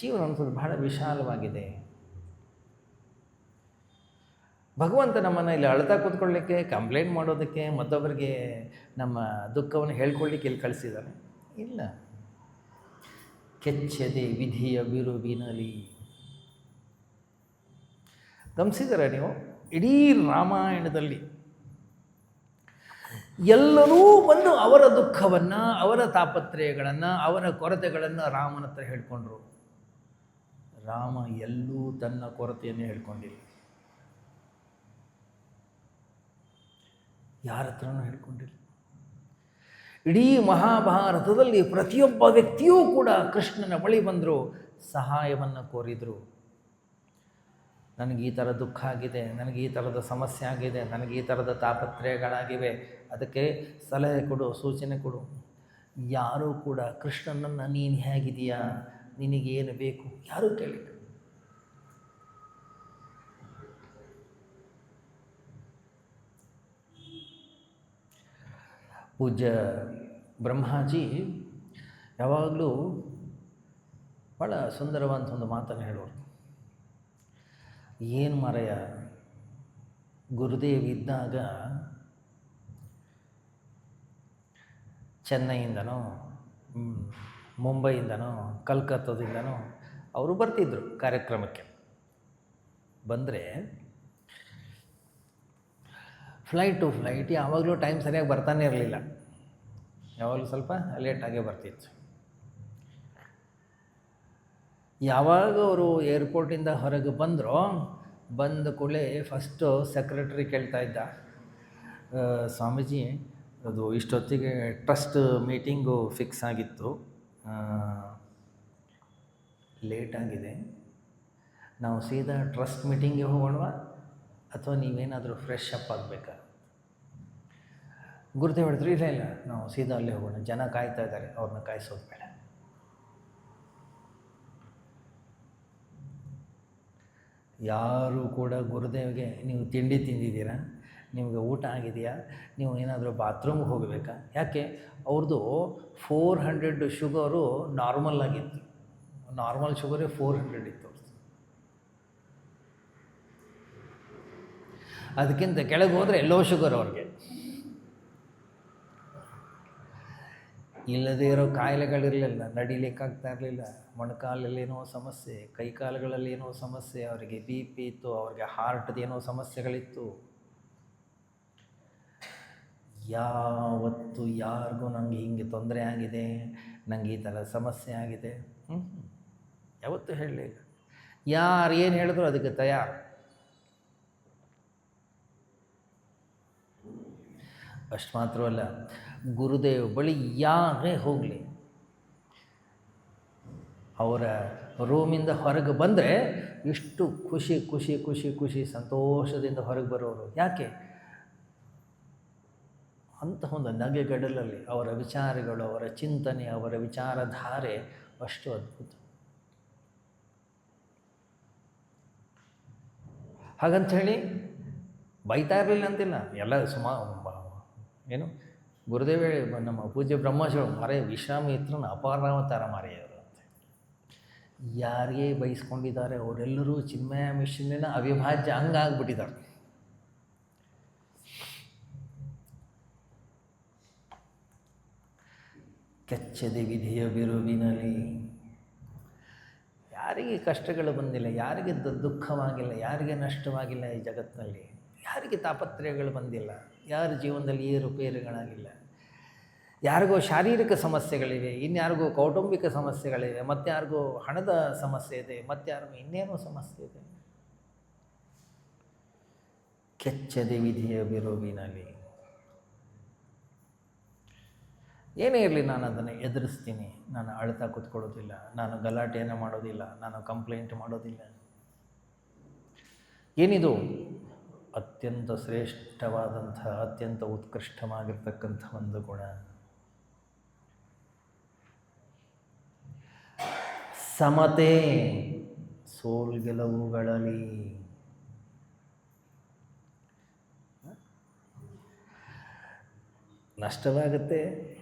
ಜೀವನ ಅನ್ನೋದು ಬಹಳ ವಿಶಾಲವಾಗಿದೆ. ಭಗವಂತ ನಮ್ಮನ್ನು ಇಲ್ಲಿ ಅಳ್ತಾ ಕೂತ್ಕೊಳ್ಳಿಕ್ಕೆ, ಕಂಪ್ಲೇಂಟ್ ಮಾಡೋದಕ್ಕೆ, ಮತ್ತೊಬ್ಬರಿಗೆ ನಮ್ಮ ದುಃಖವನ್ನು ಹೇಳ್ಕೊಳ್ಳಿಕ್ಕೆ ಇಲ್ಲಿ ಕಳಿಸಿದ್ದಾನೆ? ಇಲ್ಲ. ಕೆಚ್ಚದೆ ವಿಧಿಯ ಬಿರುವಿನಲಿ. ಗಮನಿಸಿದರೆ ನೀವು ಇಡೀ ರಾಮಾಯಣದಲ್ಲಿ ಎಲ್ಲರೂ ಬಂದು ಅವರ ದುಃಖವನ್ನು, ಅವರ ತಾಪತ್ರಯಗಳನ್ನು, ಅವರ ಕೊರತೆಗಳನ್ನು ರಾಮನ ಹತ್ರ ಹೇಳ್ಕೊಂಡ್ರು. ರಾಮ ಎಲ್ಲೂ ತನ್ನ ಕೊರತೆಯನ್ನು ಹೇಳ್ಕೊಂಡಿಲ್ಲ, ಯಾರ ಹತ್ರನೂ ಹೇಳ್ಕೊಂಡಿಲ್ಲ. ಇಡೀ ಮಹಾಭಾರತದಲ್ಲಿ ಪ್ರತಿಯೊಬ್ಬ ವ್ಯಕ್ತಿಯೂ ಕೂಡ ಕೃಷ್ಣನ ಬಳಿ ಬಂದರು, ಸಹಾಯವನ್ನು ಕೋರಿದರು. ನನಗೆ ಈ ಥರ ದುಃಖ ಆಗಿದೆ, ನನಗೆ ಈ ಥರದ ಸಮಸ್ಯೆ ಆಗಿದೆ, ನನಗೆ ಈ ಥರದ ತಾಪತ್ರಯಗಳಾಗಿವೆ, ಅದಕ್ಕೆ ಸಲಹೆ ಕೊಡು, ಸೂಚನೆ ಕೊಡು. ಯಾರೂ ಕೂಡ ಕೃಷ್ಣನನ್ನು ನೀನು ಹೇಗಿದೆಯಾ, ನಿನಗೇನು ಬೇಕು ಯಾರೂ ಕೇಳಿಲ್ಲ. ಪೂಜ್ಯ ಬ್ರಹ್ಮಾಜಿ ಯಾವಾಗಲೂ ಭಾಳ ಸುಂದರವಾದಂಥ ಒಂದು ಮಾತನ್ನು ಹೇಳೋರು. ಏನು ಮಾರಾಯ, ಗುರುದೇವ್ ಇದ್ದಾಗ ಚೆನ್ನೈಯಿಂದನೋ ಮುಂಬೈಯಿಂದನೋ ಕಲ್ಕತ್ತಾದಿಂದನೋ ಅವರು ಬರ್ತಿದ್ದರು ಕಾರ್ಯಕ್ರಮಕ್ಕೆ. ಬಂದರೆ ಫ್ಲೈಟ್ ಯಾವಾಗಲೂ ಟೈಮ್ ಸರಿಯಾಗಿ ಬರ್ತಾನೆ ಇರಲಿಲ್ಲ, ಯಾವಾಗಲೂ ಸ್ವಲ್ಪ ಲೇಟಾಗೇ ಬರ್ತಿತ್ತು. ಯಾವಾಗ ಅವರು ಏರ್ಪೋರ್ಟಿಂದ ಹೊರಗೆ ಬಂದರೋ, ಬಂದ ಕೂಡಲೇ ಫಸ್ಟು ಸೆಕ್ರೆಟ್ರಿ ಕೇಳ್ತಾ ಇದ್ದ, ಸ್ವಾಮೀಜಿ ಅದು ಇಷ್ಟೊತ್ತಿಗೆ ಟ್ರಸ್ಟ್ ಮೀಟಿಂಗು ಫಿಕ್ಸ್ ಆಗಿತ್ತು, ಲೇಟಾಗಿದೆ, ನಾವು ಸೀದಾ ಟ್ರಸ್ಟ್ ಮೀಟಿಂಗಿಗೆ ಹೋಗೋಣವಾ ಅಥವಾ ನೀವೇನಾದರೂ ಫ್ರೆಶ್ ಅಪ್ ಆಗಬೇಕಾ? ಗುರುದೇವ್ ಹೇಳಿದ್ರು, ಇಲ್ಲ ನಾವು ಸೀದಾ ಅಲ್ಲೇ ಹೋಗೋಣ, ಜನ ಕಾಯ್ತಾ ಇದ್ದಾರೆ, ಅವ್ರನ್ನ ಕಾಯಿಸೋದು ಬೇಡ. ಯಾರೂ ಕೂಡ ಗುರುದೇವ್ಗೆ ನೀವು ತಿಂಡಿ ತಿಂದಿದ್ದೀರಾ, ನಿಮಗೆ ಊಟ ಆಗಿದೆಯಾ, ನೀವು ಏನಾದರೂ ಬಾತ್ರೂಮ್ಗೆ ಹೋಗಬೇಕಾ? ಯಾಕೆ ಅವ್ರದ್ದು 400 ಶುಗರು ನಾರ್ಮಲ್ ಆಗಿತ್ತು, ನಾರ್ಮಲ್ ಶುಗರೇ 400 ಇತ್ತು. ಅದಕ್ಕಿಂತ ಕೆಳಗೆ ಹೋದರೆ ಲೋ ಶುಗರ್ ಅವ್ರಿಗೆ. ಇಲ್ಲದೇ ಇರೋ ಕಾಯಿಲೆಗಳಿರಲಿಲ್ಲ, ನಡಿಲಿಕ್ಕಾಗ್ತಾ ಇರಲಿಲ್ಲ, ಮೊಣಕಾಲಲ್ಲೇನೋ ಸಮಸ್ಯೆ, ಕೈಕಾಲುಗಳಲ್ಲಿ ಏನೋ ಸಮಸ್ಯೆ, ಅವರಿಗೆ BP ಇತ್ತು, ಅವ್ರಿಗೆ ಹಾರ್ಟ್ದು ಏನೋ ಸಮಸ್ಯೆಗಳಿತ್ತು. ಯಾವತ್ತು ಯಾರಿಗೂ ನನಗೆ ಹಿಂಗೆ ತೊಂದರೆ ಆಗಿದೆ, ನನಗೆ ಈ ಥರ ಸಮಸ್ಯೆ ಆಗಿದೆ ಯಾವತ್ತೂ ಹೇಳಲಿಲ್ಲ. ಯಾರು ಏನು ಹೇಳಿದ್ರು ಅದಕ್ಕೆ ತಯಾರು. ಅಷ್ಟು ಮಾತ್ರವಲ್ಲ, ಗುರುದೇವ್ ಬಳಿ ಯಾರೇ ಹೋಗಲಿ, ಅವರ ರೂಮಿಂದ ಹೊರಗೆ ಬಂದರೆ ಎಷ್ಟು ಖುಷಿ ಸಂತೋಷದಿಂದ ಹೊರಗೆ ಬರೋರು. ಯಾಕೆ? ಅಂತಹ ಒಂದು ನಗೆಗಡಲಲ್ಲಿ ಅವರ ವಿಚಾರಗಳು, ಅವರ ಚಿಂತನೆ, ಅವರ ವಿಚಾರಧಾರೆ ಅಷ್ಟು ಅದ್ಭುತ. ಹಾಗಂಥೇಳಿ ಬೈತಾ ಇರಲಿಲ್ಲ ಅಂತಿಲ್ಲ, ಎಲ್ಲ ಏನು ಗುರುದೇವ ನಮ್ಮ ಪೂಜ್ಯ ಬ್ರಹ್ಮಶ್ರೀ ಮಾರೇ ವಿಶ್ವಾಮಿತ್ರನ ಅಪಾರಾವತಾರ ಮಾರೆಯವರು ಅಂತ. ಯಾರಿಗೆ ಬಯಸ್ಕೊಂಡಿದ್ದಾರೆ ಅವರೆಲ್ಲರೂ ಚಿನ್ಮಯ ಮಿಷನ್ನಿನ ಅವಿಭಾಜ್ಯ ಅಂಗ ಆಗಿಬಿಟ್ಟಿದ್ದಾರೆ. ಕೆಚ್ಚದೆ ವಿಧಿಯ ಬಿರುವಿನಲ್ಲಿ ಯಾರಿಗೆ ಕಷ್ಟಗಳು ಬಂದಿಲ್ಲ, ಯಾರಿಗೆ ದುಃಖವಾಗಿಲ್ಲ, ಯಾರಿಗೆ ನಷ್ಟವಾಗಿಲ್ಲ ಈ ಜಗತ್ತಿನಲ್ಲಿ, ಯಾರಿಗೆ ತಾಪತ್ರಯಗಳು ಬಂದಿಲ್ಲ, ಯಾರ ಜೀವನದಲ್ಲಿ ಏರುಪೇರುಗಳಾಗಿಲ್ಲ, ಯಾರಿಗೋ ಶಾರೀರಿಕ ಸಮಸ್ಯೆಗಳಿವೆ, ಇನ್ಯಾರಿಗೋ ಕೌಟುಂಬಿಕ ಸಮಸ್ಯೆಗಳಿವೆ, ಮತ್ತಾರಿಗೋ ಹಣದ ಸಮಸ್ಯೆ ಇದೆ, ಮತ್ತಾರಿಗೋ ಇನ್ನೇನೋ ಸಮಸ್ಯೆ ಇದೆ. ಕೆಚ್ಚದೆ ವಿಧಿಯ ಬಿರುವಿನಲ್ಲಿ ಏನೇ ಇರಲಿ ನಾನು ಅದನ್ನು ಎದುರಿಸ್ತೀನಿ, ನಾನು ಅಳ್ತಾ ಕೂತ್ಕೊಳ್ಳೋದಿಲ್ಲ, ನಾನು ಗಲಾಟೆಯನ್ನು ಮಾಡೋದಿಲ್ಲ, ನಾನು ಕಂಪ್ಲೇಂಟ್ ಮಾಡೋದಿಲ್ಲ. ಏನಿದು? ಅತ್ಯಂತ ಶ್ರೇಷ್ಠವಾದಂಥ, ಅತ್ಯಂತ ಉತ್ಕೃಷ್ಟವಾಗಿರ್ತಕ್ಕಂಥ ಒಂದು ಗುಣ. ಸಮತೆ ಸೋಲ್ಗೆಲವುಗಳಲ್ಲಿ. ನಷ್ಟವಾಗುತ್ತೆ,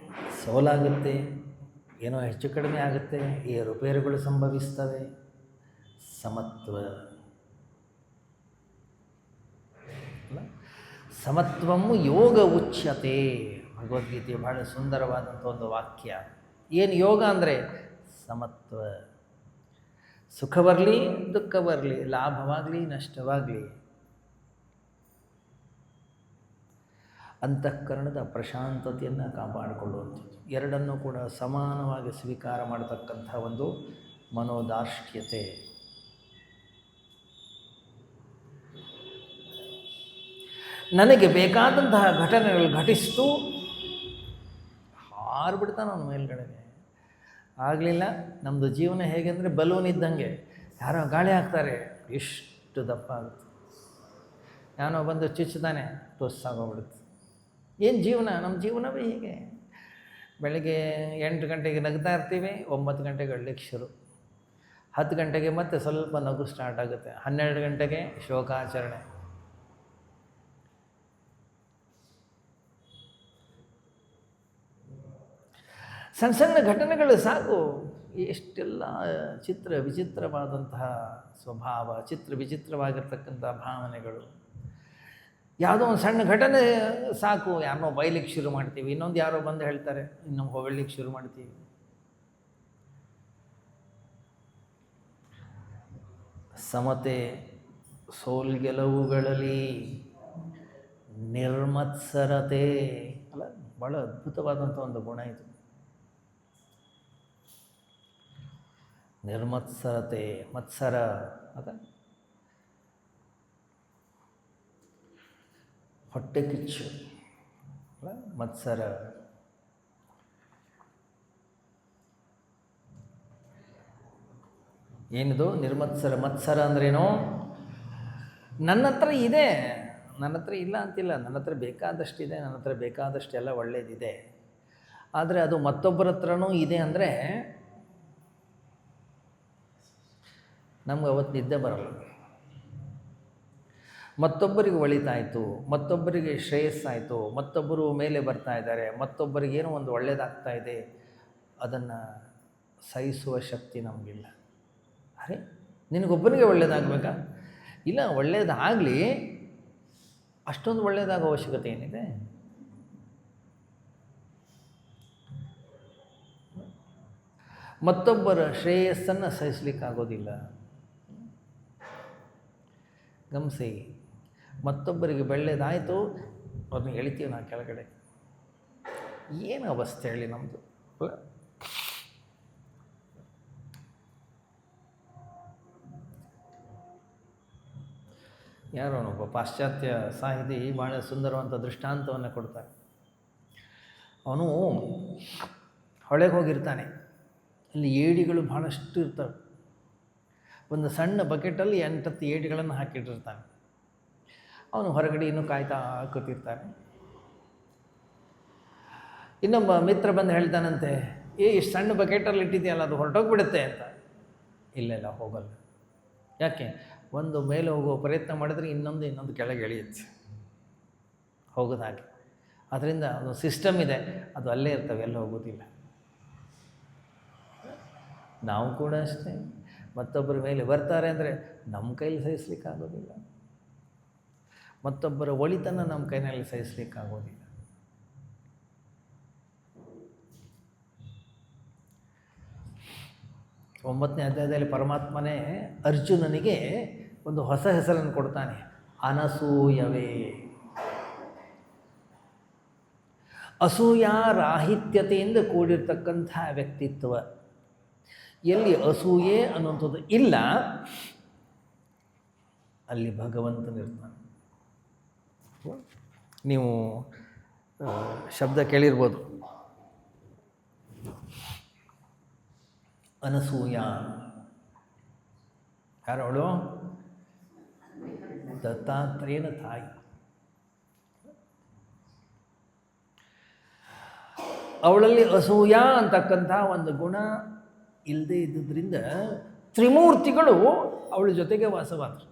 ಸೋಲಾಗುತ್ತೆ, ಏನೋ ಹೆಚ್ಚು ಕಡಿಮೆ ಆಗುತ್ತೆ, ಏರುಪೇರುಗಳು ಸಂಭವಿಸ್ತವೆ. ಸಮತ್ವ, ಸಮತ್ವಂ ಯೋಗ ಉಚ್ಯತೆ. ಭಗವದ್ಗೀತೆ ಬಹಳ ಸುಂದರವಾದಂಥ ಒಂದು ವಾಕ್ಯ. ಏನು ಯೋಗ ಅಂದರೆ ಸಮತ್ವ. ಸುಖ ಬರಲಿ ದುಃಖ ಬರಲಿ, ಲಾಭವಾಗಲಿ ನಷ್ಟವಾಗಲಿ, ಅಂತಃಕರಣದ ಪ್ರಶಾಂತತೆಯನ್ನು ಕಾಪಾಡಿಕೊಳ್ಳುವಂಥದ್ದು, ಎರಡನ್ನೂ ಕೂಡ ಸಮಾನವಾಗಿ ಸ್ವೀಕಾರ ಮಾಡತಕ್ಕಂಥ ಒಂದು ಮನೋದಾರ್ಷ್ಟ್ಯತೆ. ನನಗೆ ಬೇಕಾದಂತಹ ಘಟನೆಗಳು ಘಟಿಸ್ತು, ಹಾರ್ಬಿಡ್ತಾನೆ ಅವನ ಮೇಲ್ಗಡೆಗೆ. ಆಗಲಿಲ್ಲ, ನಮ್ಮದು ಜೀವನ ಹೇಗೆಂದರೆ ಬಲೂನ್ ಇದ್ದಂಗೆ, ಯಾರೋ ಗಾಳಿ ಹಾಕ್ತಾರೆ, ಎಷ್ಟು ಇಷ್ಟು ದಪ್ಪ ಆಗುತ್ತೆ. ಯಾನೋ ಬಂದು ಚುಚ್ಚುತ್ತಾನೆ, ಟೊಸ್ಸಾಗೋಗ್ಬಿಡುತ್ತೆ. ಏನು ಜೀವನ? ನಮ್ಮ ಜೀವನವೇ ಹೀಗೆ. ಬೆಳಗ್ಗೆ 8 ಗಂಟೆಗೆ ನಗ್ತಾ ಇರ್ತೀವಿ, 9 ಗಂಟೆಗೆ ಅಳ್ಲಿಕ್ಕೆ ಶುರು, 10 ಗಂಟೆಗೆ ಮತ್ತೆ ಸ್ವಲ್ಪ ನಗು ಸ್ಟಾರ್ಟ್ ಆಗುತ್ತೆ, 12 ಗಂಟೆಗೆ ಶೋಕಾಚರಣೆ. ಸಣ್ಣ ಸಣ್ಣ ಘಟನೆಗಳು ಸಾಕು, ಎಷ್ಟೆಲ್ಲ ವಿಚಿತ್ರವಾದಂತಹ ಸ್ವಭಾವ, ವಿಚಿತ್ರವಾಗಿರ್ತಕ್ಕಂಥ ಭಾವನೆಗಳು. ಯಾವುದೋ ಒಂದು ಸಣ್ಣ ಘಟನೆ ಸಾಕು, ಯಾರನ್ನೋ ಬೈಲಿಕ್ಕೆ ಶುರು ಮಾಡ್ತೀವಿ, ಇನ್ನೊಂದು ಯಾರೋ ಬಂದು ಹೇಳ್ತಾರೆ, ಇನ್ನೊಂದು ಹೊಗಳಿಕ್ಕೆ ಶುರು ಮಾಡ್ತೀವಿ. ಸಮತೆ ಸೋಲ್ಗೆಲವುಗಳಲ್ಲಿ ನಿರ್ಮತ್ಸರತೆ ಅಲ್ಲ, ಭಾಳ ಅದ್ಭುತವಾದಂಥ ಒಂದು ಗುಣ ಇದು. ನಿರ್ಮತ್ಸರತೆ, ಮತ್ಸರ ಅದ ಹೊಟ್ಟೆ ಕಿಚ್ಚು ಅಲ್ಲ, ಮತ್ಸರ. ಏನಿದು ನಿರ್ಮತ್ಸರ? ಮತ್ಸರ ಅಂದ್ರೇನು? ನನ್ನ ಹತ್ರ ಇದೆ, ನನ್ನ ಹತ್ರ ಇಲ್ಲ ಅಂತಿಲ್ಲ, ನನ್ನ ಹತ್ರ ಬೇಕಾದಷ್ಟಿದೆ, ನನ್ನ ಹತ್ರ ಬೇಕಾದಷ್ಟೆಲ್ಲ ಒಳ್ಳೆಯದಿದೆ. ಆದರೆ ಅದು ಮತ್ತೊಬ್ಬರ ಹತ್ರನೂ ಇದೆ ಅಂದರೆ ನಮ್ಗೆ ಅವತ್ತು ನಿದ್ದೆ ಬರಲ್ಲ. ಮತ್ತೊಬ್ಬರಿಗೆ ಒಳಿತಾಯಿತು, ಮತ್ತೊಬ್ಬರಿಗೆ ಶ್ರೇಯಸ್ಸಾಯಿತು, ಮತ್ತೊಬ್ಬರು ಮೇಲೆ ಬರ್ತಾ ಇದ್ದಾರೆ, ಮತ್ತೊಬ್ಬರಿಗೇನೋ ಒಂದು ಒಳ್ಳೆಯದಾಗ್ತಾ ಇದೆ, ಅದನ್ನು ಸಹಿಸುವ ಶಕ್ತಿ ನಮಗಿಲ್ಲ. ಅರೆ, ನಿನಗೊಬ್ಬನಿಗೆ ಒಳ್ಳೆಯದಾಗಬೇಕಾ? ಇಲ್ಲ, ಒಳ್ಳೆಯದಾಗಲಿ, ಅಷ್ಟೊಂದು ಒಳ್ಳೆಯದಾಗೋ ಅವಶ್ಯಕತೆ ಏನಿದೆ? ಮತ್ತೊಬ್ಬರ ಶ್ರೇಯಸ್ಸನ್ನು ಸಹಿಸಲಿಕ್ಕಾಗೋದಿಲ್ಲ. ಗಮನಿಸಿ, ಮತ್ತೊಬ್ಬರಿಗೆ ಒಳ್ಳೆಯದಾಯಿತು, ಅವ್ರನ್ನ ಎಳಿತೀವಿ ನಾವು ಕೆಳಗಡೆ. ಏನು ಅವಸ್ಥೆ ಹೇಳಿ ನಮ್ಮದು? ಯಾರೋ ಒಬ್ಬ ಪಾಶ್ಚಾತ್ಯ ಸಾಹಿತಿ ಭಾಳ ಸುಂದರವಾದ ದೃಷ್ಟಾಂತವನ್ನು ಕೊಡ್ತಾರೆ. ಅವನು ಹೊಳೆಗೆ ಹೋಗಿರ್ತಾನೆ, ಅಲ್ಲಿ ಏಡಿಗಳು ಭಾಳಷ್ಟು ಇರ್ತವೆ. ಒಂದು ಸಣ್ಣ ಬಕೆಟಲ್ಲಿ 8 ಏಡಿಗಳನ್ನು ಹಾಕಿಟ್ಟಿರ್ತಾನೆ. ಅವನು ಹೊರಗಡೆ ಇನ್ನೂ ಕಾಯ್ತಾ ಕೂತಿರ್ತಾನೆ. ಇನ್ನೊಬ್ಬ ಮಿತ್ರ ಬಂದು ಹೇಳ್ತಾನಂತೆ, ಇಷ್ಟು ಸಣ್ಣ ಬಕೆಟಲ್ಲಿ ಇಟ್ಟಿದೆಯಲ್ಲ, ಅದು ಹೊರಟೋಗ್ಬಿಡುತ್ತೆ ಅಂತ. ಇಲ್ಲ ಹೋಗಲ್ಲ. ಯಾಕೆ? ಒಂದು ಮೇಲೆ ಹೋಗೋ ಪ್ರಯತ್ನ ಮಾಡಿದ್ರೆ ಇನ್ನೊಂದು ಕೆಳಗೆ ಎಳೆಯುತ್ತೆ, ಹೋಗೋದು ಹಾಗೆ. ಅದರಿಂದ ಒಂದು ಸಿಸ್ಟಮ್ ಇದೆ, ಅದು ಅಲ್ಲೇ ಇರ್ತವೆ, ಎಲ್ಲ ಹೋಗೋದಿಲ್ಲ. ನಾವು ಕೂಡ ಅಷ್ಟೇ, ಮತ್ತೊಬ್ಬರ ಮೇಲೆ ಬರ್ತಾರೆ ಅಂದರೆ ನಮ್ಮ ಕೈಲಿ ಸಹಿಸ್ಲಿಕ್ಕಾಗೋದಿಲ್ಲ, ಮತ್ತೊಬ್ಬರ ಒಳಿತನ್ನು ನಮ್ಮ ಕೈನಲ್ಲಿ ಸಹಿಸ್ಲಿಕ್ಕಾಗೋದಿಲ್ಲ. ಒಂಬತ್ತನೇ ಅಧ್ಯಾಯದಲ್ಲಿ ಪರಮಾತ್ಮನೇ ಅರ್ಜುನನಿಗೆ ಒಂದು ಹೊಸ ಹೆಸರನ್ನು ಕೊಡ್ತಾನೆ, ಅನಸೂಯವೇ. ಅಸೂಯಾರಾಹಿತ್ಯತೆಯಿಂದ ಕೂಡಿರ್ತಕ್ಕಂಥ ವ್ಯಕ್ತಿತ್ವ. ಎಲ್ಲಿ ಅಸೂಯೆ ಅನ್ನುವಂಥದ್ದು ಇಲ್ಲ, ಅಲ್ಲಿ ಭಗವಂತನಿರ್ತಾನೆ. ನೀವು ಶಬ್ದ ಕೇಳಿರ್ಬೋದು, ಅನಸೂಯ. ಯಾರವಳು? ದತ್ತಾತ್ರೇಯನ ತಾಯಿ. ಅವಳಲ್ಲಿ ಅಸೂಯ ಅಂತಕ್ಕಂಥ ಒಂದು ಗುಣ ಇಲ್ಲದೆ ಇದ್ದುದರಿಂದ ತ್ರಿಮೂರ್ತಿಗಳು ಅವಳ ಜೊತೆಗೆ ವಾಸವಾದರು.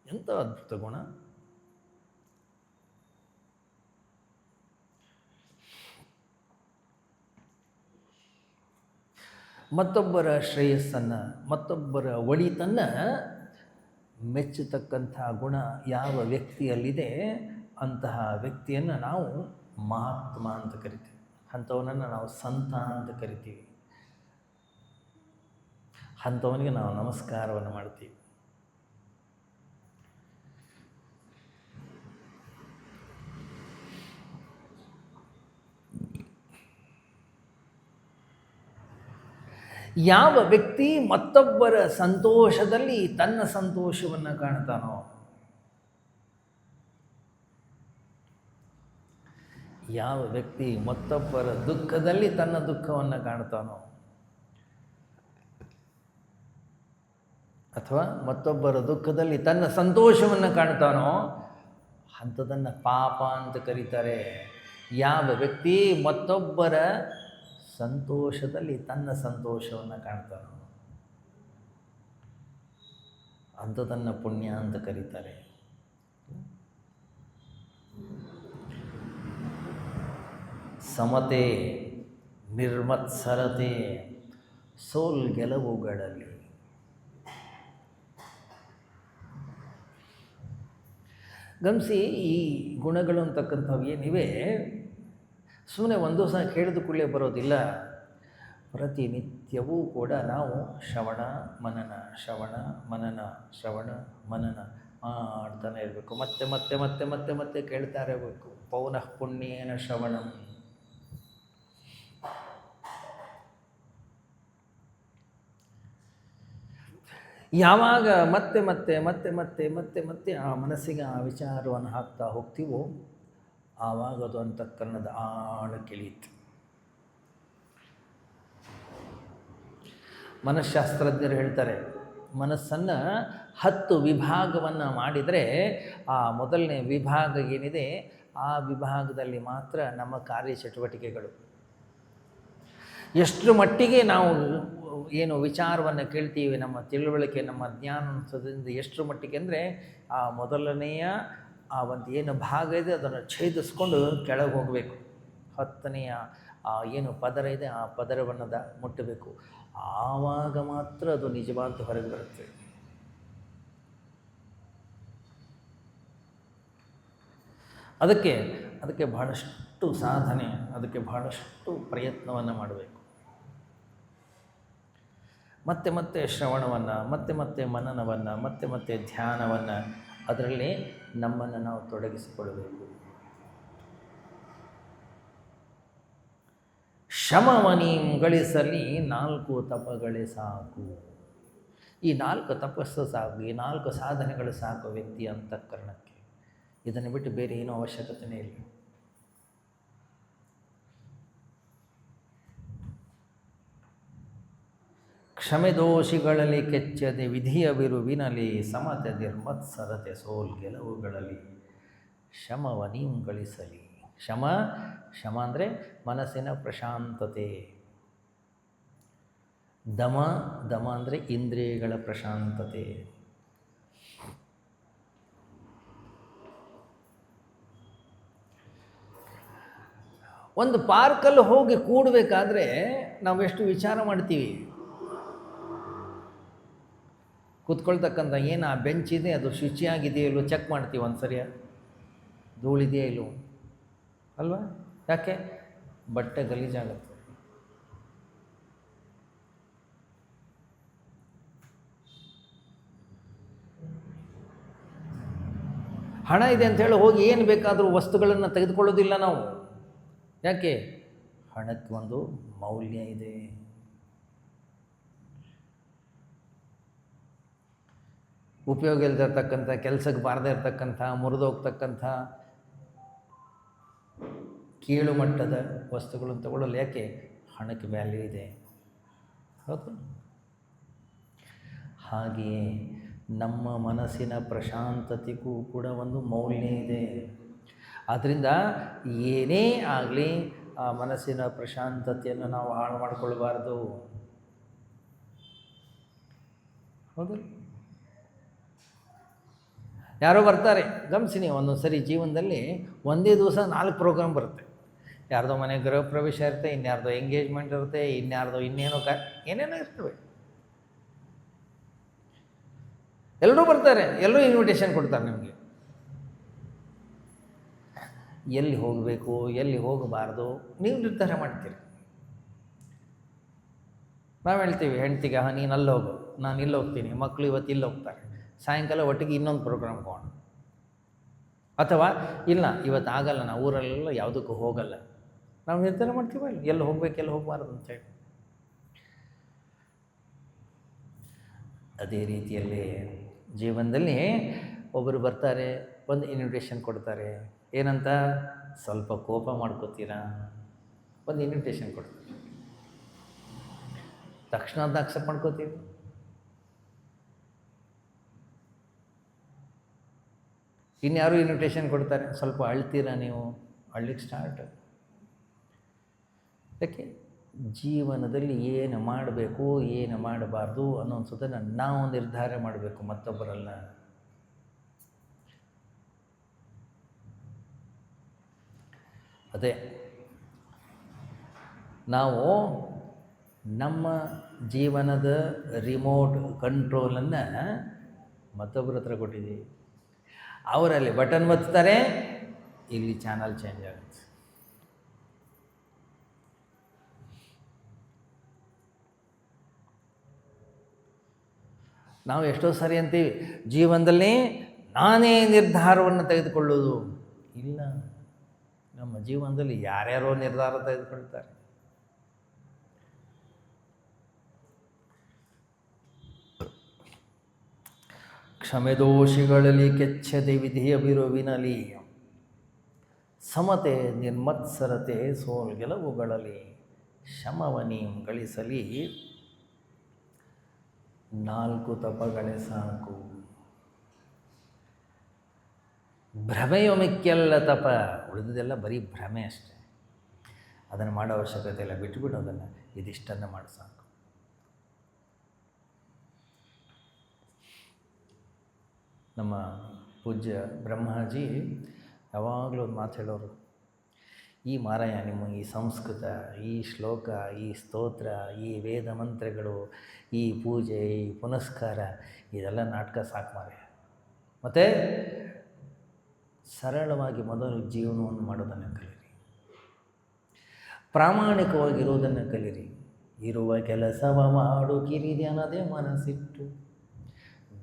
ಎಂಥ ಅದ್ಭುತ ಗುಣ! ಮತ್ತೊಬ್ಬರ ಶ್ರೇಯಸ್ಸನ್ನು, ಮತ್ತೊಬ್ಬರ ಒಳಿತನ್ನು ಮೆಚ್ಚತಕ್ಕಂಥ ಗುಣ ಯಾವ ವ್ಯಕ್ತಿಯಲ್ಲಿದೆ ಅಂತಹ ವ್ಯಕ್ತಿಯನ್ನು ನಾವು ಮಹಾತ್ಮ ಅಂತ ಕರಿತೀವಿ. ಅಂಥವನನ್ನು ನಾವು ಸಂತ ಅಂತ ಕರಿತೀವಿ. ಅಂಥವನಿಗೆ ನಾವು ನಮಸ್ಕಾರವನ್ನು ಮಾಡ್ತೀವಿ. ಯಾವ ವ್ಯಕ್ತಿ ಮತ್ತೊಬ್ಬರ ಸಂತೋಷದಲ್ಲಿ ತನ್ನ ಸಂತೋಷವನ್ನು ಕಾಣ್ತಾನೋ, ಯಾವ ವ್ಯಕ್ತಿ ಮತ್ತೊಬ್ಬರ ದುಃಖದಲ್ಲಿ ತನ್ನ ದುಃಖವನ್ನು ಕಾಣ್ತಾನೋ ಅಥವಾ ಮತ್ತೊಬ್ಬರ ದುಃಖದಲ್ಲಿ ತನ್ನ ಸಂತೋಷವನ್ನು ಕಾಣ್ತಾನೋ ಅಂಥದನ್ನು ಪಾಪ ಅಂತ ಕರೀತಾರೆ. ಯಾವ ವ್ಯಕ್ತಿ ಮತ್ತೊಬ್ಬರ ಸಂತೋಷದಲ್ಲಿ ತನ್ನ ಸಂತೋಷವನ್ನು ಕಾಣ್ತಾನೋ ಅಂಥದನ್ನು ಪುಣ್ಯ ಅಂತ ಕರೀತಾರೆ. ಸಮತೆ, ನಿರ್ಮತ್ಸರತೆ, ಸೋಲ್ ಗೆಲುವುಗಳಲ್ಲಿ. ಗಮನಿಸಿ, ಈ ಗುಣಗಳು ಅಂತಕ್ಕಂಥವು ಏನಿವೆ ಸುಮ್ಮನೆ ಒಂದು ಸಹ ಕೇಳಿದ ಕೂಡಲೇ ಬರೋದಿಲ್ಲ. ಪ್ರತಿನಿತ್ಯವೂ ಕೂಡ ನಾವು ಶ್ರವಣ ಮನನ ಮಾಡ್ತಾನೆ ಇರಬೇಕು. ಮತ್ತೆ ಮತ್ತೆ ಮತ್ತೆ ಮತ್ತೆ ಮತ್ತೆ ಕೇಳ್ತಾ ಇರಬೇಕು. ಪೌನಃ ಪುಣ್ಯೇನ ಶ್ರವಣಂ. ಯಾವಾಗ ಮತ್ತೆ ಮತ್ತೆ ಮತ್ತೆ ಮತ್ತೆ ಮತ್ತೆ ಮತ್ತೆ ಆ ಮನಸ್ಸಿಗೆ ಆ ವಿಚಾರವನ್ನು ಹಾಕ್ತಾ ಹೋಗ್ತೀವೋ ಆವಾಗ ಅದು ಅಂತಃಕರಣದ ಆಳಕ್ಕಿಳಿಯುತ್ತೆ. ಮನಃಶಾಸ್ತ್ರಜ್ಞರು ಹೇಳ್ತಾರೆ, ಮನಸ್ಸನ್ನು 10 ವಿಭಾಗವನ್ನು ಮಾಡಿದರೆ ಆ ಮೊದಲನೇ ವಿಭಾಗ ಏನಿದೆ ಆ ವಿಭಾಗದಲ್ಲಿ ಮಾತ್ರ ನಮ್ಮ ಕಾರ್ಯಚಟುವಟಿಕೆಗಳು. ಎಷ್ಟು ಮಟ್ಟಿಗೆ ನಾವು ಏನು ವಿಚಾರವನ್ನು ಕೇಳ್ತೀವಿ, ನಮ್ಮ ತಿಳುವಳಿಕೆ, ನಮ್ಮ ಜ್ಞಾನದಿಂದ ಎಷ್ಟು ಮಟ್ಟಿಗೆ ಅಂದರೆ ಆ ಮೊದಲನೆಯ ಆ ಒಂದು ಏನು ಭಾಗ ಇದೆ ಅದನ್ನು ಛೇದಿಸ್ಕೊಂಡು ಕೆಳಗೆ ಹೋಗಬೇಕು. 10ನೆಯ ಆ ಏನು ಪದರ ಇದೆ ಆ ಪದರವನ್ನು ಮುಟ್ಟಬೇಕು. ಆವಾಗ ಮಾತ್ರ ಅದು ನಿಜವಾದ ಹೊರಗೆ ಬರುತ್ತೆ. ಅದಕ್ಕೆ ಬಹಳಷ್ಟು ಸಾಧನೆ, ಅದಕ್ಕೆ ಬಹಳಷ್ಟು ಪ್ರಯತ್ನವನ್ನು ಮಾಡಬೇಕು. ಮತ್ತೆ ಮತ್ತೆ ಶ್ರವಣವನ್ನು, ಮತ್ತೆ ಮತ್ತೆ ಮನನವನ್ನು, ಮತ್ತೆ ಮತ್ತೆ ಧ್ಯಾನವನ್ನು ಅದರಲ್ಲಿ ನಮ್ಮನ್ನು ನಾವು ತೊಡಗಿಸಿಕೊಳ್ಳಬೇಕು. ಶಮವನೀಂ ಗಳಿಸಲಿ 4 ತಪಗಳೇ ಸಾಕು. ಈ 4 ತಪಸ್ಸು ಸಾಕು, ಈ 4 ಸಾಧನೆಗಳು ಸಾಕು ವ್ಯಕ್ತಿಯ ಅಂತಃಕರಣಕ್ಕೆ. ಇದನ್ನು ಬಿಟ್ಟು ಬೇರೆ ಏನೂ ಅವಶ್ಯಕತೆಯೇ ಇಲ್ಲ. ಕ್ಷಮೆ ದೋಷಿಗಳಲ್ಲಿ ಕೆಚ್ಚದೆ ವಿಧಿಯ ಬಿರುವಿನಲಿ ಸಮತೆ ನಿರ್ಮತ್ಸರತೆ ಸೋಲ್ ಗೆಲುವುಗಳಲ್ಲಿ ಶಮವನೀಂ ಗಳಿಸಲಿ. ಶಮ ಅಂದರೆ ಮನಸ್ಸಿನ ಪ್ರಶಾಂತತೆ. ದಮ ಅಂದರೆ ಇಂದ್ರಿಯಗಳ ಪ್ರಶಾಂತತೆ. ಒಂದು ಪಾರ್ಕಲ್ಲಿ ಹೋಗಿ ಕೂಡಬೇಕಾದ್ರೆ ನಾವೆಷ್ಟು ವಿಚಾರ ಮಾಡ್ತೀವಿ. ಕೂತ್ಕೊಳ್ತಕ್ಕಂಥ ಏನು ಆ ಬೆಂಚ್ ಇದೆ ಅದು ಶುಚಿಯಾಗಿದೆಯೋ ಇಲ್ಲೋ ಚೆಕ್ ಮಾಡ್ತೀವಿ ಒಂದು ಸರಿ, ಧೂಳಿದೆಯೋ ಇಲ್ಲೋ ಅಲ್ವಾ? ಯಾಕೆ? ಬಟ್ಟೆ ಗಲೀಜಾಗುತ್ತೆ. ಹಣ ಇದೆ ಅಂಥೇಳಿ ಹೋಗಿ ಏನು ಬೇಕಾದರೂ ವಸ್ತುಗಳನ್ನು ತೆಗೆದುಕೊಳ್ಳೋದಿಲ್ಲ ನಾವು. ಯಾಕೆ? ಹಣಕ್ಕೆ ಒಂದು ಮೌಲ್ಯ ಇದೆ. ಉಪಯೋಗ ಇಲ್ದಿರ್ತಕ್ಕಂಥ, ಕೆಲಸಕ್ಕೆ ಬಾರದೇ ಇರತಕ್ಕಂಥ, ಮುರಿದೋಗ್ತಕ್ಕಂಥ ಕೀಳು ಮಟ್ಟದ ವಸ್ತುಗಳನ್ನು ತಗೊಳ್ಳಲು ಯಾಕೆ? ಹಣಕ್ಕೆ ವ್ಯಾಲ್ಯೂ ಇದೆ. ಹೌದು. ಹಾಗೆಯೇ ನಮ್ಮ ಮನಸ್ಸಿನ ಪ್ರಶಾಂತತೆಗೂ ಕೂಡ ಒಂದು ಮೌಲ್ಯ ಇದೆ. ಆದ್ದರಿಂದ ಏನೇ ಆಗಲಿ ಆ ಮನಸ್ಸಿನ ಪ್ರಶಾಂತತೆಯನ್ನು ನಾವು ಹಾಳು ಮಾಡಿಕೊಳ್ಬಾರ್ದು. ಹೌದು. ಯಾರೋ ಬರ್ತಾರೆ, ಗಮನಿಸಿ ನೀವು, ಒಂದೊಂದು ಸರಿ ಜೀವನದಲ್ಲಿ ಒಂದೇ ದಿವಸ 4 ಪ್ರೋಗ್ರಾಮ್ ಬರುತ್ತೆ. ಯಾರ್ದೋ ಮನೆ ಗೃಹ ಪ್ರವೇಶ ಇರುತ್ತೆ, ಇನ್ಯಾರ್ದೋ ಎಂಗೇಜ್ಮೆಂಟ್ ಇರುತ್ತೆ, ಇನ್ಯಾರ್ದೋ ಇನ್ನೇನೋ ಏನೇನೋ ಇರ್ತವೆ. ಎಲ್ಲರೂ ಬರ್ತಾರೆ, ಎಲ್ಲರೂ ಇನ್ವಿಟೇಷನ್ ಕೊಡ್ತಾರೆ ನಿಮಗೆ. ಎಲ್ಲಿ ಹೋಗಬೇಕು, ಎಲ್ಲಿ ಹೋಗಬಾರ್ದು ನೀವು ನಿರ್ಧಾರ ಮಾಡ್ತೀರಿ. ನಾವು ಹೇಳ್ತೀವಿ ಹೆಂಡ್ತಿಗೆ, ನೀನು ಅಲ್ಲಿ ಹೋಗು, ನಾನು ಇಲ್ಲಿ ಹೋಗ್ತೀನಿ, ಮಕ್ಕಳು ಇವತ್ತು ಇಲ್ಲಿ ಹೋಗ್ತಾರೆ, ಸಾಯಂಕಾಲ ಒಟ್ಟಿಗೆ ಇನ್ನೊಂದು ಪ್ರೋಗ್ರಾಮ್ ಹೋಗೋಣ. ಅಥವಾ ಇಲ್ಲ ಇವತ್ತು ಆಗಲ್ಲ, ನಾವು ಊರಲ್ಲೆಲ್ಲ ಯಾವುದಕ್ಕೂ ಹೋಗಲ್ಲ. ನಾವು ನಿರ್ಧಾರ ಮಾಡ್ತೀವಲ್ಲ ಎಲ್ಲಿ ಹೋಗ್ಬೇಕು ಎಲ್ಲಿ ಹೋಗಬಾರ್ದು ಅಂತೇಳಿ. ಅದೇ ರೀತಿಯಲ್ಲಿ ಜೀವನದಲ್ಲಿ ಒಬ್ಬರು ಬರ್ತಾರೆ, ಒಂದು ಇನ್ವಿಟೇಷನ್ ಕೊಡ್ತಾರೆ. ಏನಂತ? ಸ್ವಲ್ಪ ಕೋಪ ಮಾಡ್ಕೋತೀರಾ, ಒಂದು ಇನ್ವಿಟೇಷನ್ ಕೊಡ್ತಾರೆ. ತಕ್ಷಣ ಅದನ್ನ ಅಕ್ಸೆಪ್ಟ್ ಮಾಡ್ಕೋತೀವಿ. ಇನ್ಯಾರು ಇನ್ವಿಟೇಷನ್ ಕೊಡ್ತಾರೆ, ಸ್ವಲ್ಪ ಅಳ್ತೀರಾ ನೀವು, ಅಳ್ಳಿಕ್ಕೆ ಸ್ಟಾರ್ಟ್. ಯಾಕೆ? ಜೀವನದಲ್ಲಿ ಏನು ಮಾಡಬೇಕು, ಏನು ಮಾಡಬಾರ್ದು ಅನ್ನೋನ್ಸೋದನ್ನು ನಾವು ನಿರ್ಧಾರ ಮಾಡಬೇಕು, ಮತ್ತೊಬ್ಬರಲ್ಲ. ಅದೇ ನಾವು ನಮ್ಮ ಜೀವನದ ರಿಮೋಟ್ ಕಂಟ್ರೋಲನ್ನು ಮತ್ತೊಬ್ಬರ ಹತ್ರ ಕೊಟ್ಟಿದ್ದೀವಿ. ಅವರಲ್ಲಿ ಬಟನ್ ಒತ್ತಾರೆ, ಇಲ್ಲಿ ಚಾನಲ್ ಚೇಂಜ್ ಆಗುತ್ತೆ. ನಾವು ಎಷ್ಟೋ ಸರಿ ಅಂತೀವಿ, ಜೀವನದಲ್ಲಿ ನಾನೇ ನಿರ್ಧಾರವನ್ನು ತೆಗೆದುಕೊಳ್ಳೋದು. ಇಲ್ಲ, ನಮ್ಮ ಜೀವನದಲ್ಲಿ ಯಾರ್ಯಾರೋ ನಿರ್ಧಾರ ತೆಗೆದುಕೊಳ್ತಾರೆ. ಕ್ಷಮೆದೋಷಿಗಳಲ್ಲಿ ಕೆಚ್ಚದೆ ವಿಧಿಯ ಬಿರುವಿನಲಿ, ಸಮತೆ ನಿರ್ಮತ್ಸರತೆ ಸೋಲ್ಗೆಲವುಗಳಲ್ಲಿ, ಶಮವನೀಂ ಗಳಿಸಲಿ 4 ತಪಗಳೇ ಸಾಕು. ಭ್ರಮೆಯು ಮಿಕ್ಕೆಲ್ಲ ತಪ, ಉಳಿದದೆಲ್ಲ ಬರೀ ಭ್ರಮೆ ಅಷ್ಟೆ. ಅದನ್ನು ಮಾಡೋ ಅವಶ್ಯಕತೆ ಇಲ್ಲ, ಬಿಟ್ಟುಬಿಟ್ಟು ಅದನ್ನು ಇದಿಷ್ಟನ್ನು ಮಾಡಿ ಸಾಕು. ನಮ್ಮ ಪೂಜ್ಯ ಬ್ರಹ್ಮಾಜಿ ಯಾವಾಗಲೂ ಒಂದು ಮಾತು ಹೇಳೋರು, ಈ ಮಾರಾಯ ನಿಮ್ಮ ಈ ಸಂಸ್ಕೃತ, ಈ ಶ್ಲೋಕ, ಈ ಸ್ತೋತ್ರ, ಈ ವೇದ ಮಂತ್ರಗಳು, ಈ ಪೂಜೆ, ಈ ಪುನಸ್ಕಾರ, ಇದೆಲ್ಲ ನಾಟಕ ಸಾಕು ಮಾರಾಯ. ಮತ್ತು ಸರಳವಾಗಿ ಮೊದಲು ಜೀವನವನ್ನು ಮಾಡೋದನ್ನು ಕಲೀರಿ, ಪ್ರಾಮಾಣಿಕವಾಗಿರುವುದನ್ನು ಕಲೀರಿ. ಇರುವ ಕೆಲಸವ ಮಾಡು ಕಿರಿದೆನದೆ ಮನಸ್ಸಿಟ್ಟು,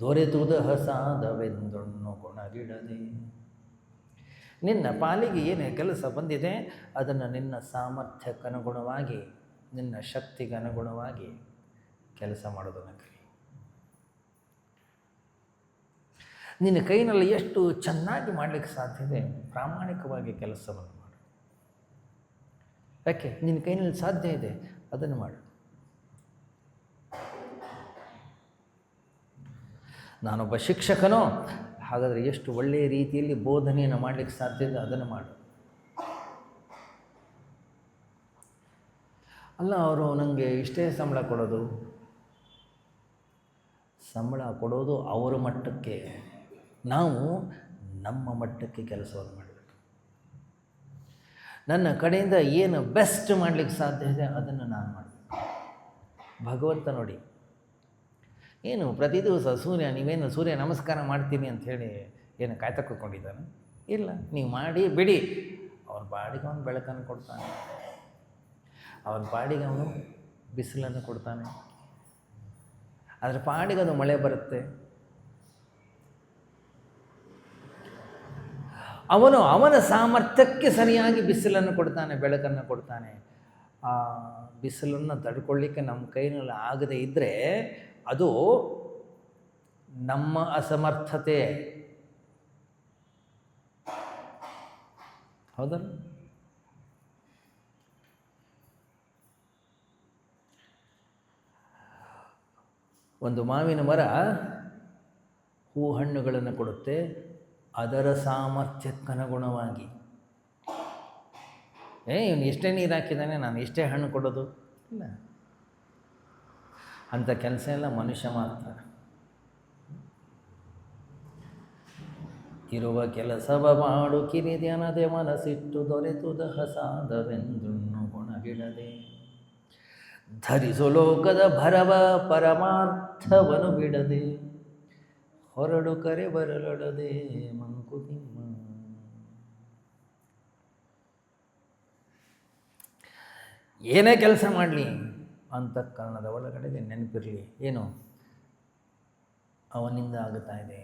ದೊರೆತುದ ಹಸಾದವೆಂದೊಣ್ಣು ಗುಣಗಿಡದೆ. ನಿನ್ನ ಪಾಲಿಗೆ ಏನೇ ಕೆಲಸ ಬಂದಿದೆ ಅದನ್ನು ನಿನ್ನ ಸಾಮರ್ಥ್ಯಕ್ಕನುಗುಣವಾಗಿ, ನಿನ್ನ ಶಕ್ತಿಗೆ ಅನುಗುಣವಾಗಿ ಕೆಲಸ ಮಾಡೋದನ್ನು ಕಲಿ. ನಿನ್ನ ಕೈನಲ್ಲಿ ಎಷ್ಟು ಚೆನ್ನಾಗಿ ಮಾಡಲಿಕ್ಕೆ ಸಾಧ್ಯ ಇದೆ, ಪ್ರಾಮಾಣಿಕವಾಗಿ ಕೆಲಸವನ್ನು ಮಾಡು. ಯಾಕೆ? ನಿನ್ನ ಕೈನಲ್ಲಿ ಸಾಧ್ಯ ಇದೆ, ಅದನ್ನು ಮಾಡು. ನಾನೊಬ್ಬ ಶಿಕ್ಷಕನೋ, ಹಾಗಾದರೆ ಎಷ್ಟು ಒಳ್ಳೆಯ ರೀತಿಯಲ್ಲಿ ಬೋಧನೆಯನ್ನು ಮಾಡಲಿಕ್ಕೆ ಸಾಧ್ಯ ಇದೆ, ಅದನ್ನು ಮಾಡು. ಅಲ್ಲ, ಅವರು ನನಗೆ ಇಷ್ಟೇ ಸಂಬಳ ಕೊಡೋದು. ಸಂಬಳ ಕೊಡೋದು ಅವರ ಮಟ್ಟಕ್ಕೆ, ನಾವು ನಮ್ಮ ಮಟ್ಟಕ್ಕೆ ಕೆಲಸವನ್ನು ಮಾಡಬೇಕು. ನನ್ನ ಕಡೆಯಿಂದ ಏನು ಬೆಸ್ಟ್ ಮಾಡಲಿಕ್ಕೆ ಸಾಧ್ಯ ಇದೆ ಅದನ್ನು ನಾನು ಮಾಡಬೇಕು. ಭಗವಂತ ನೋಡಿ, ಏನು ಪ್ರತಿ ದಿವಸ ನೀವೇನು ಸೂರ್ಯ ನಮಸ್ಕಾರ ಮಾಡ್ತೀನಿ ಅಂಥೇಳಿ ಏನು ಕಾಯ್ತಕ್ಕೊಂಡಿದ್ದಾನೆ? ಇಲ್ಲ, ನೀವು ಮಾಡಿ ಬಿಡಿ. ಅವನ ಪಾಡಿಗೆ ಅವನು ಬೆಳಕನ್ನು ಕೊಡ್ತಾನೆ, ಅವನ ಪಾಡಿಗೆ ಅವನು ಬಿಸಿಲನ್ನು ಕೊಡ್ತಾನೆ, ಅದರ ಪಾಡಿಗೆ ಅದು ಮಳೆ ಬರುತ್ತೆ. ಅವನು ಅವನ ಸಾಮರ್ಥ್ಯಕ್ಕೆ ಸರಿಯಾಗಿ ಬಿಸಿಲನ್ನು ಕೊಡ್ತಾನೆ, ಬೆಳಕನ್ನು ಕೊಡ್ತಾನೆ. ಆ ಬಿಸಿಲನ್ನು ತಡ್ಕೊಳ್ಳಿಕ್ಕೆ ನಮ್ಮ ಕೈನಲ್ಲಿ ಆಗದೇ ಇದ್ದರೆ ಅದು ನಮ್ಮ ಅಸಮರ್ಥತೆ. ಹೌದಲ್ಲ? ಒಂದು ಮಾವಿನ ಮರ ಹೂ ಹಣ್ಣುಗಳನ್ನು ಕೊಡುತ್ತೆ ಅದರ ಸಾಮರ್ಥ್ಯಕ್ಕನುಗುಣವಾಗಿ. ಇವನು ಎಷ್ಟೇ ನೀರು ಹಾಕಿದ್ದಾನೆ, ನಾನು ಎಷ್ಟೇ ಹಣ್ಣು ಕೊಡೋದು ಇಲ್ಲ. ಅಂಥ ಕೆಲಸ ಎಲ್ಲ ಮನುಷ್ಯ ಮಾಡ್ತಾರೆ. ಇರುವ ಕೆಲಸವ ಮಾಡು ಕಿರಿದೆನದೆ ಮನಸ್ಸಿಟ್ಟು, ದೊರೆತುದ ಹಸಾದವೆಂದುಣ್ಣು ಗುಣಗಿಡದೆ. ಧರಿಸು ಲೋಕದ ಭರವ ಪರಮಾರ್ಥವನು ಬಿಡದೆ, ಹೊರಡು ಕರೆ ಬರಲೊಡದೆ ಮಂಕುತಿಮ್ಮ. ಏನೇ ಕೆಲಸ ಮಾಡಲಿ ಅಂತಃಕರಣದ ಒಳಗಡೆ ನೆನಪಿರಲಿ, ಏನು ಅವನಿಂದ ಆಗುತ್ತಾ ಇದೆ,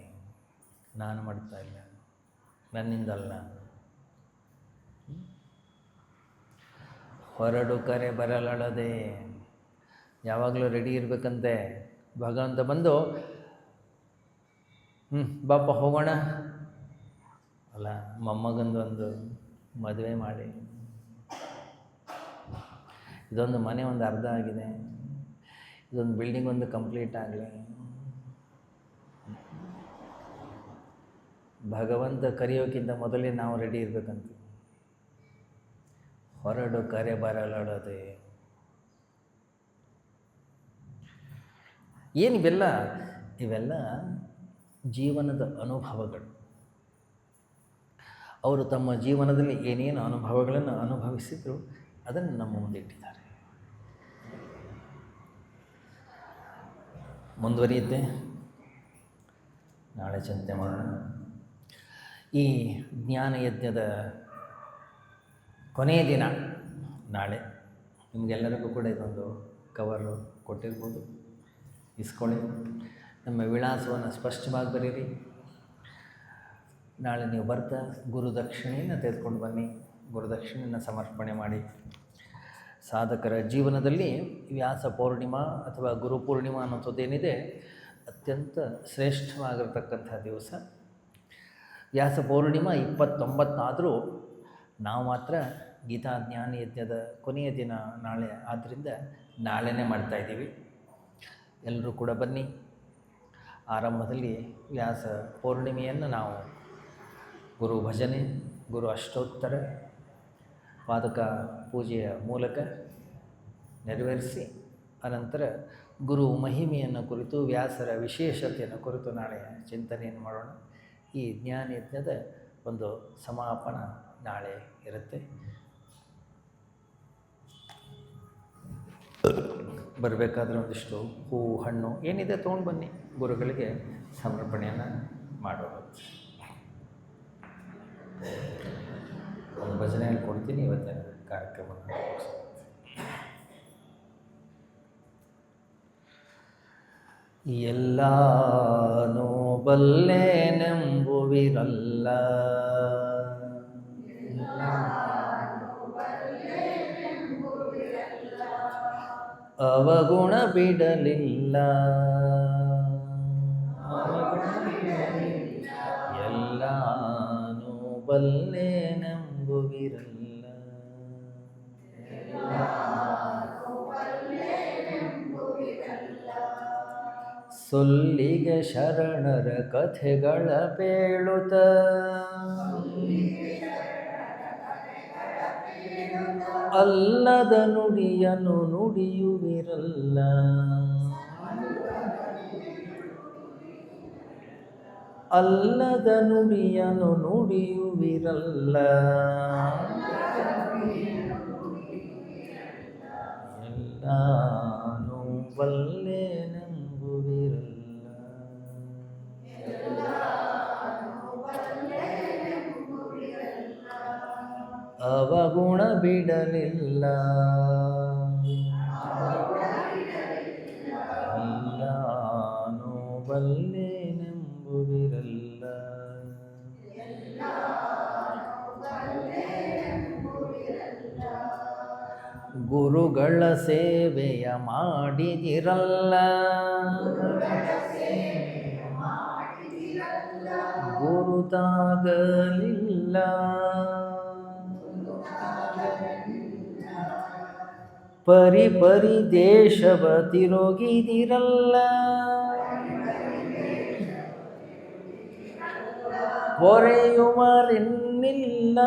ನಾನು ಮಾಡ್ತಾ ಇಲ್ಲ, ನನ್ನಿಂದಲ್ಲ. ಹೊರಡು ಕರೆ ಬರಲೊಡದೆ, ಯಾವಾಗಲೂ ರೆಡಿ ಇರಬೇಕಂತೆ. ಭಗವಂತ ಬಂದು ಬಾಪ ಹೋಗೋಣ ಅಲ್ಲ, ಮೊಮ್ಮಗಂದೊಂದು ಮದುವೆ ಮಾಡಿ, ಇದೊಂದು ಮನೆ ಒಂದು ಅರ್ಧ ಆಗಿದೆ, ಇದೊಂದು ಬಿಲ್ಡಿಂಗ್ ಒಂದು ಕಂಪ್ಲೀಟ್ ಆಗಲಿ, ಭಗವಂತ ಕರೆಯೋಕ್ಕಿಂತ ಮೊದಲೇ ನಾವು ರೆಡಿ ಇರಬೇಕಂತ. ಹೊರಡು ಕರೆ ಬರಲಾಡದೆ. ಏನಿವೆಲ್ಲ? ಇವೆಲ್ಲ ಜೀವನದ ಅನುಭವಗಳು. ಅವರು ತಮ್ಮ ಜೀವನದಲ್ಲಿ ಏನೇನು ಅನುಭವಗಳನ್ನು ಅನುಭವಿಸಿದ್ರು ಅದನ್ನು ನಮ್ಮ ಮುಂದೆ ಇಟ್ಟಿದ್ದಾರೆ. ಮುಂದುವರಿಯುತ್ತೆ, ನಾಳೆ ಚಿಂತೆ ಮಾಡೋಣ. ಈ ಜ್ಞಾನಯಜ್ಞದ ಕೊನೆಯ ದಿನ ನಾಳೆ. ನಿಮಗೆಲ್ಲರಿಗೂ ಕೂಡ ಇದೊಂದು ಕವರು ಕೊಟ್ಟಿರ್ಬೋದು, ಇಸ್ಕೊಳ್ಳಿ. ನಮ್ಮ ವಿಳಾಸವನ್ನು ಸ್ಪಷ್ಟವಾಗಿ ಬರೀರಿ. ನಾಳೆ ನೀವು ಬರ್ತಾ ಗುರುದಕ್ಷಿಣೆಯನ್ನು ತೆಗೆದುಕೊಂಡು ಬನ್ನಿ, ಗುರುದಕ್ಷಿಣೆಯನ್ನು ಸಮರ್ಪಣೆ ಮಾಡಿ. ಸಾಧಕರ ಜೀವನದಲ್ಲಿ ವ್ಯಾಸ ಪೌರ್ಣಿಮಾ ಅಥವಾ ಗುರುಪೂರ್ಣಿಮಾ ಅನ್ನೋಂಥದ್ದೇನಿದೆ ಅತ್ಯಂತ ಶ್ರೇಷ್ಠವಾಗಿರತಕ್ಕಂಥ ದಿವಸ. ವ್ಯಾಸ ಪೌರ್ಣಿಮಾ 29 ಆದರೂ ನಾವು ಮಾತ್ರ ಗೀತಾ ಜ್ಞಾನ ಯಜ್ಞದ ಕೊನೆಯ ದಿನ ನಾಳೆ, ಆದ್ದರಿಂದ ನಾಳೆನೇ ಮಾಡ್ತಾಯಿದ್ದೀವಿ. ಎಲ್ಲರೂ ಕೂಡ ಬನ್ನಿ. ಆರಂಭದಲ್ಲಿ ವ್ಯಾಸ ಪೌರ್ಣಿಮೆಯನ್ನು ನಾವು ಗುರು ಭಜನೆ, ಗುರು ಅಷ್ಟೋತ್ತರ ಪಾದಕ ಪೂಜೆಯ ಮೂಲಕ ನೆರವೇರಿಸಿ, ಅನಂತರ ಗುರು ಮಹಿಮೆಯನ್ನು ಕುರಿತು, ವ್ಯಾಸರ ವಿಶೇಷತೆಯನ್ನು ಕುರಿತು ನಾಳೆ ಚಿಂತನೆಯನ್ನು ಮಾಡೋಣ. ಈ ಜ್ಞಾನಯಜ್ಞದ ಒಂದು ಸಮಾಪನ ನಾಳೆ ಇರುತ್ತೆ. ಬರಬೇಕಾದ್ರೆ ಒಂದಿಷ್ಟು ಹೂವು ಹಣ್ಣು ಏನಿದೆ ತೊಗೊಂಡು ಬನ್ನಿ, ಗುರುಗಳಿಗೆ ಸಮರ್ಪಣೆಯನ್ನು ಮಾಡೋಣ. ಒಂದು ಭಜನೆ ಹೇಳ್ಕೊಡ್ತೀನಿ ಇವತ್ತಿನ ಕಾರ್ಯಕ್ರಮವನ್ನು. ಎಲ್ಲಾನೂ ಬಲ್ಲೆನೆಂಬುವಿರಲ್ಲ, ಅವಗುಣ ಬಿಡಲಿಲ್ಲ, ಎಲ್ಲಾನೂ ಬಲ್ಲೆನೆಂಬುವಿರಲ್ಲ. ಸೊಲ್ಲಿಗೆ ಶರಣರ ಕಥೆಗಳ ಪೇಳುತ್ತ, ಅಲ್ಲದ ನುಡಿಯನು ನುಡಿಯುವಿರಲ್ಲ, ಅಲ್ಲದ ನುಡಿಯನು ನುಡಿಯುವಿರಲ್ಲ. ಎಲ್ಲಾನೂ ಬಲ್ಲೆನೆಂಬುವಿರಲ್ಲ, ಅವಗುಣ ಬಿಡಲಿಲ್ಲ, ಎಲ್ಲಾನೂ ಬಲ್ಲೆನೆಂಬುವಿರಲ್ಲ. ಗುರುಗಳ ಸೇವೆಯ ಮಾಡಿದಿರಲ್ಲ, ಗುರುತಾಗಲಿಲ್ಲ, ಪರಿ ದೇಶವ ತಿರುಗಿದಿರಲ್ಲ, ಪೊರೆಯುವರೆನ್ನಿಲ್ಲ,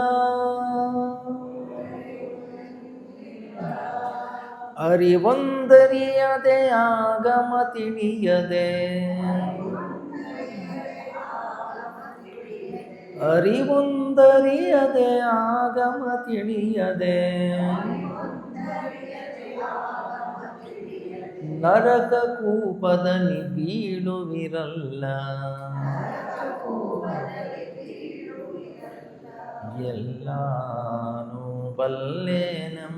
ಅರಿವೊಂದರಿಯದೆ ಆಗಮ ತಿಳಿಯದೆ, ಅರಿವೊಂದರಿಯದೆ ಆಗಮ ತಿಳಿಯದೆ, ನರಕ ಕೂಪದಲ್ಲಿ ಬೀಳುವಿರಲ್ಲ, ಎಲ್ಲಾನೂ ಬಲ್ಲೆನೆಂಬುವಿರಲ್ಲ,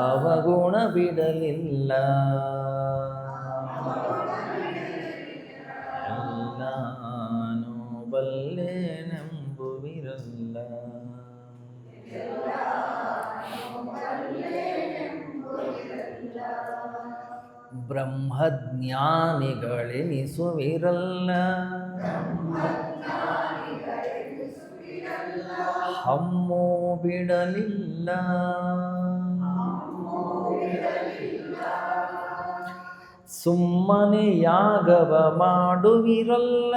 ಅವಗುಣ ಬಿಡಲಿಲ್ಲ, ಎಲ್ಲಾನೂ ಬಲ್ಲೆನೆಂಬುವಿರಲ್ಲ. ಬ್ರಹ್ಮಜ್ಞಾನಿಗಳೆನಿಸುವಿರಲ್ಲ, ಹಮ್ಮು ಬಿಡಲಿಲ್ಲ, ಸುಮ್ಮನೆ ಯಾಗವ ಮಾಡುವಿರಲ್ಲ,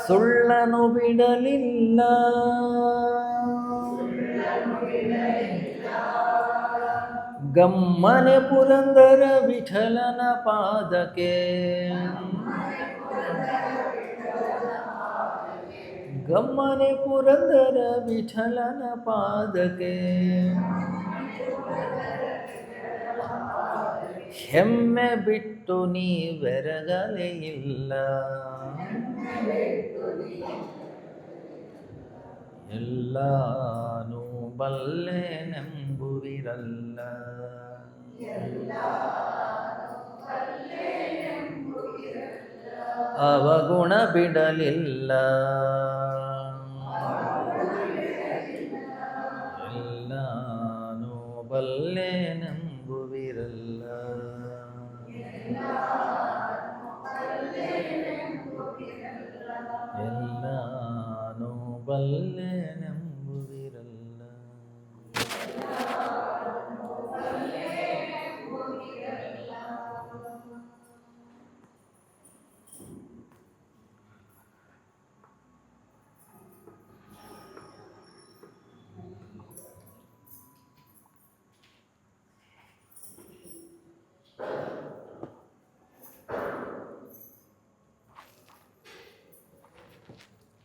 ಸುಳ್ಳನು ಬಿಡಲಿಲ್ಲ. ಗಮ್ಮನೆ ಪುರಂದರ ವಿಠಲನ ಪಾದಕ್ಕೆ, ಗಮ್ಮನೆ ಪುರಂದರ ವಿಠಲನ ಪಾದಕ್ಕೆ, ಹೆಮ್ಮೆ ಬಿಟ್ಟು ನೀವೆರಗಲೇ ಇಲ್ಲ. ಎಲ್ಲಾನು ಬಲ್ಲೆನೆಂಬುವಿರಲ್ಲ, ಅವಗುಣ ಬಿಡಲಿಲ್ಲ. ಎಲ್ಲಾನು ಬಲ್ಲೆನೆಂಬುವಿರಲ್ಲ, ಎಲ್ಲಾನು ಬಲ್ಲೆನೆಂಬುವಿರಲ್ಲ.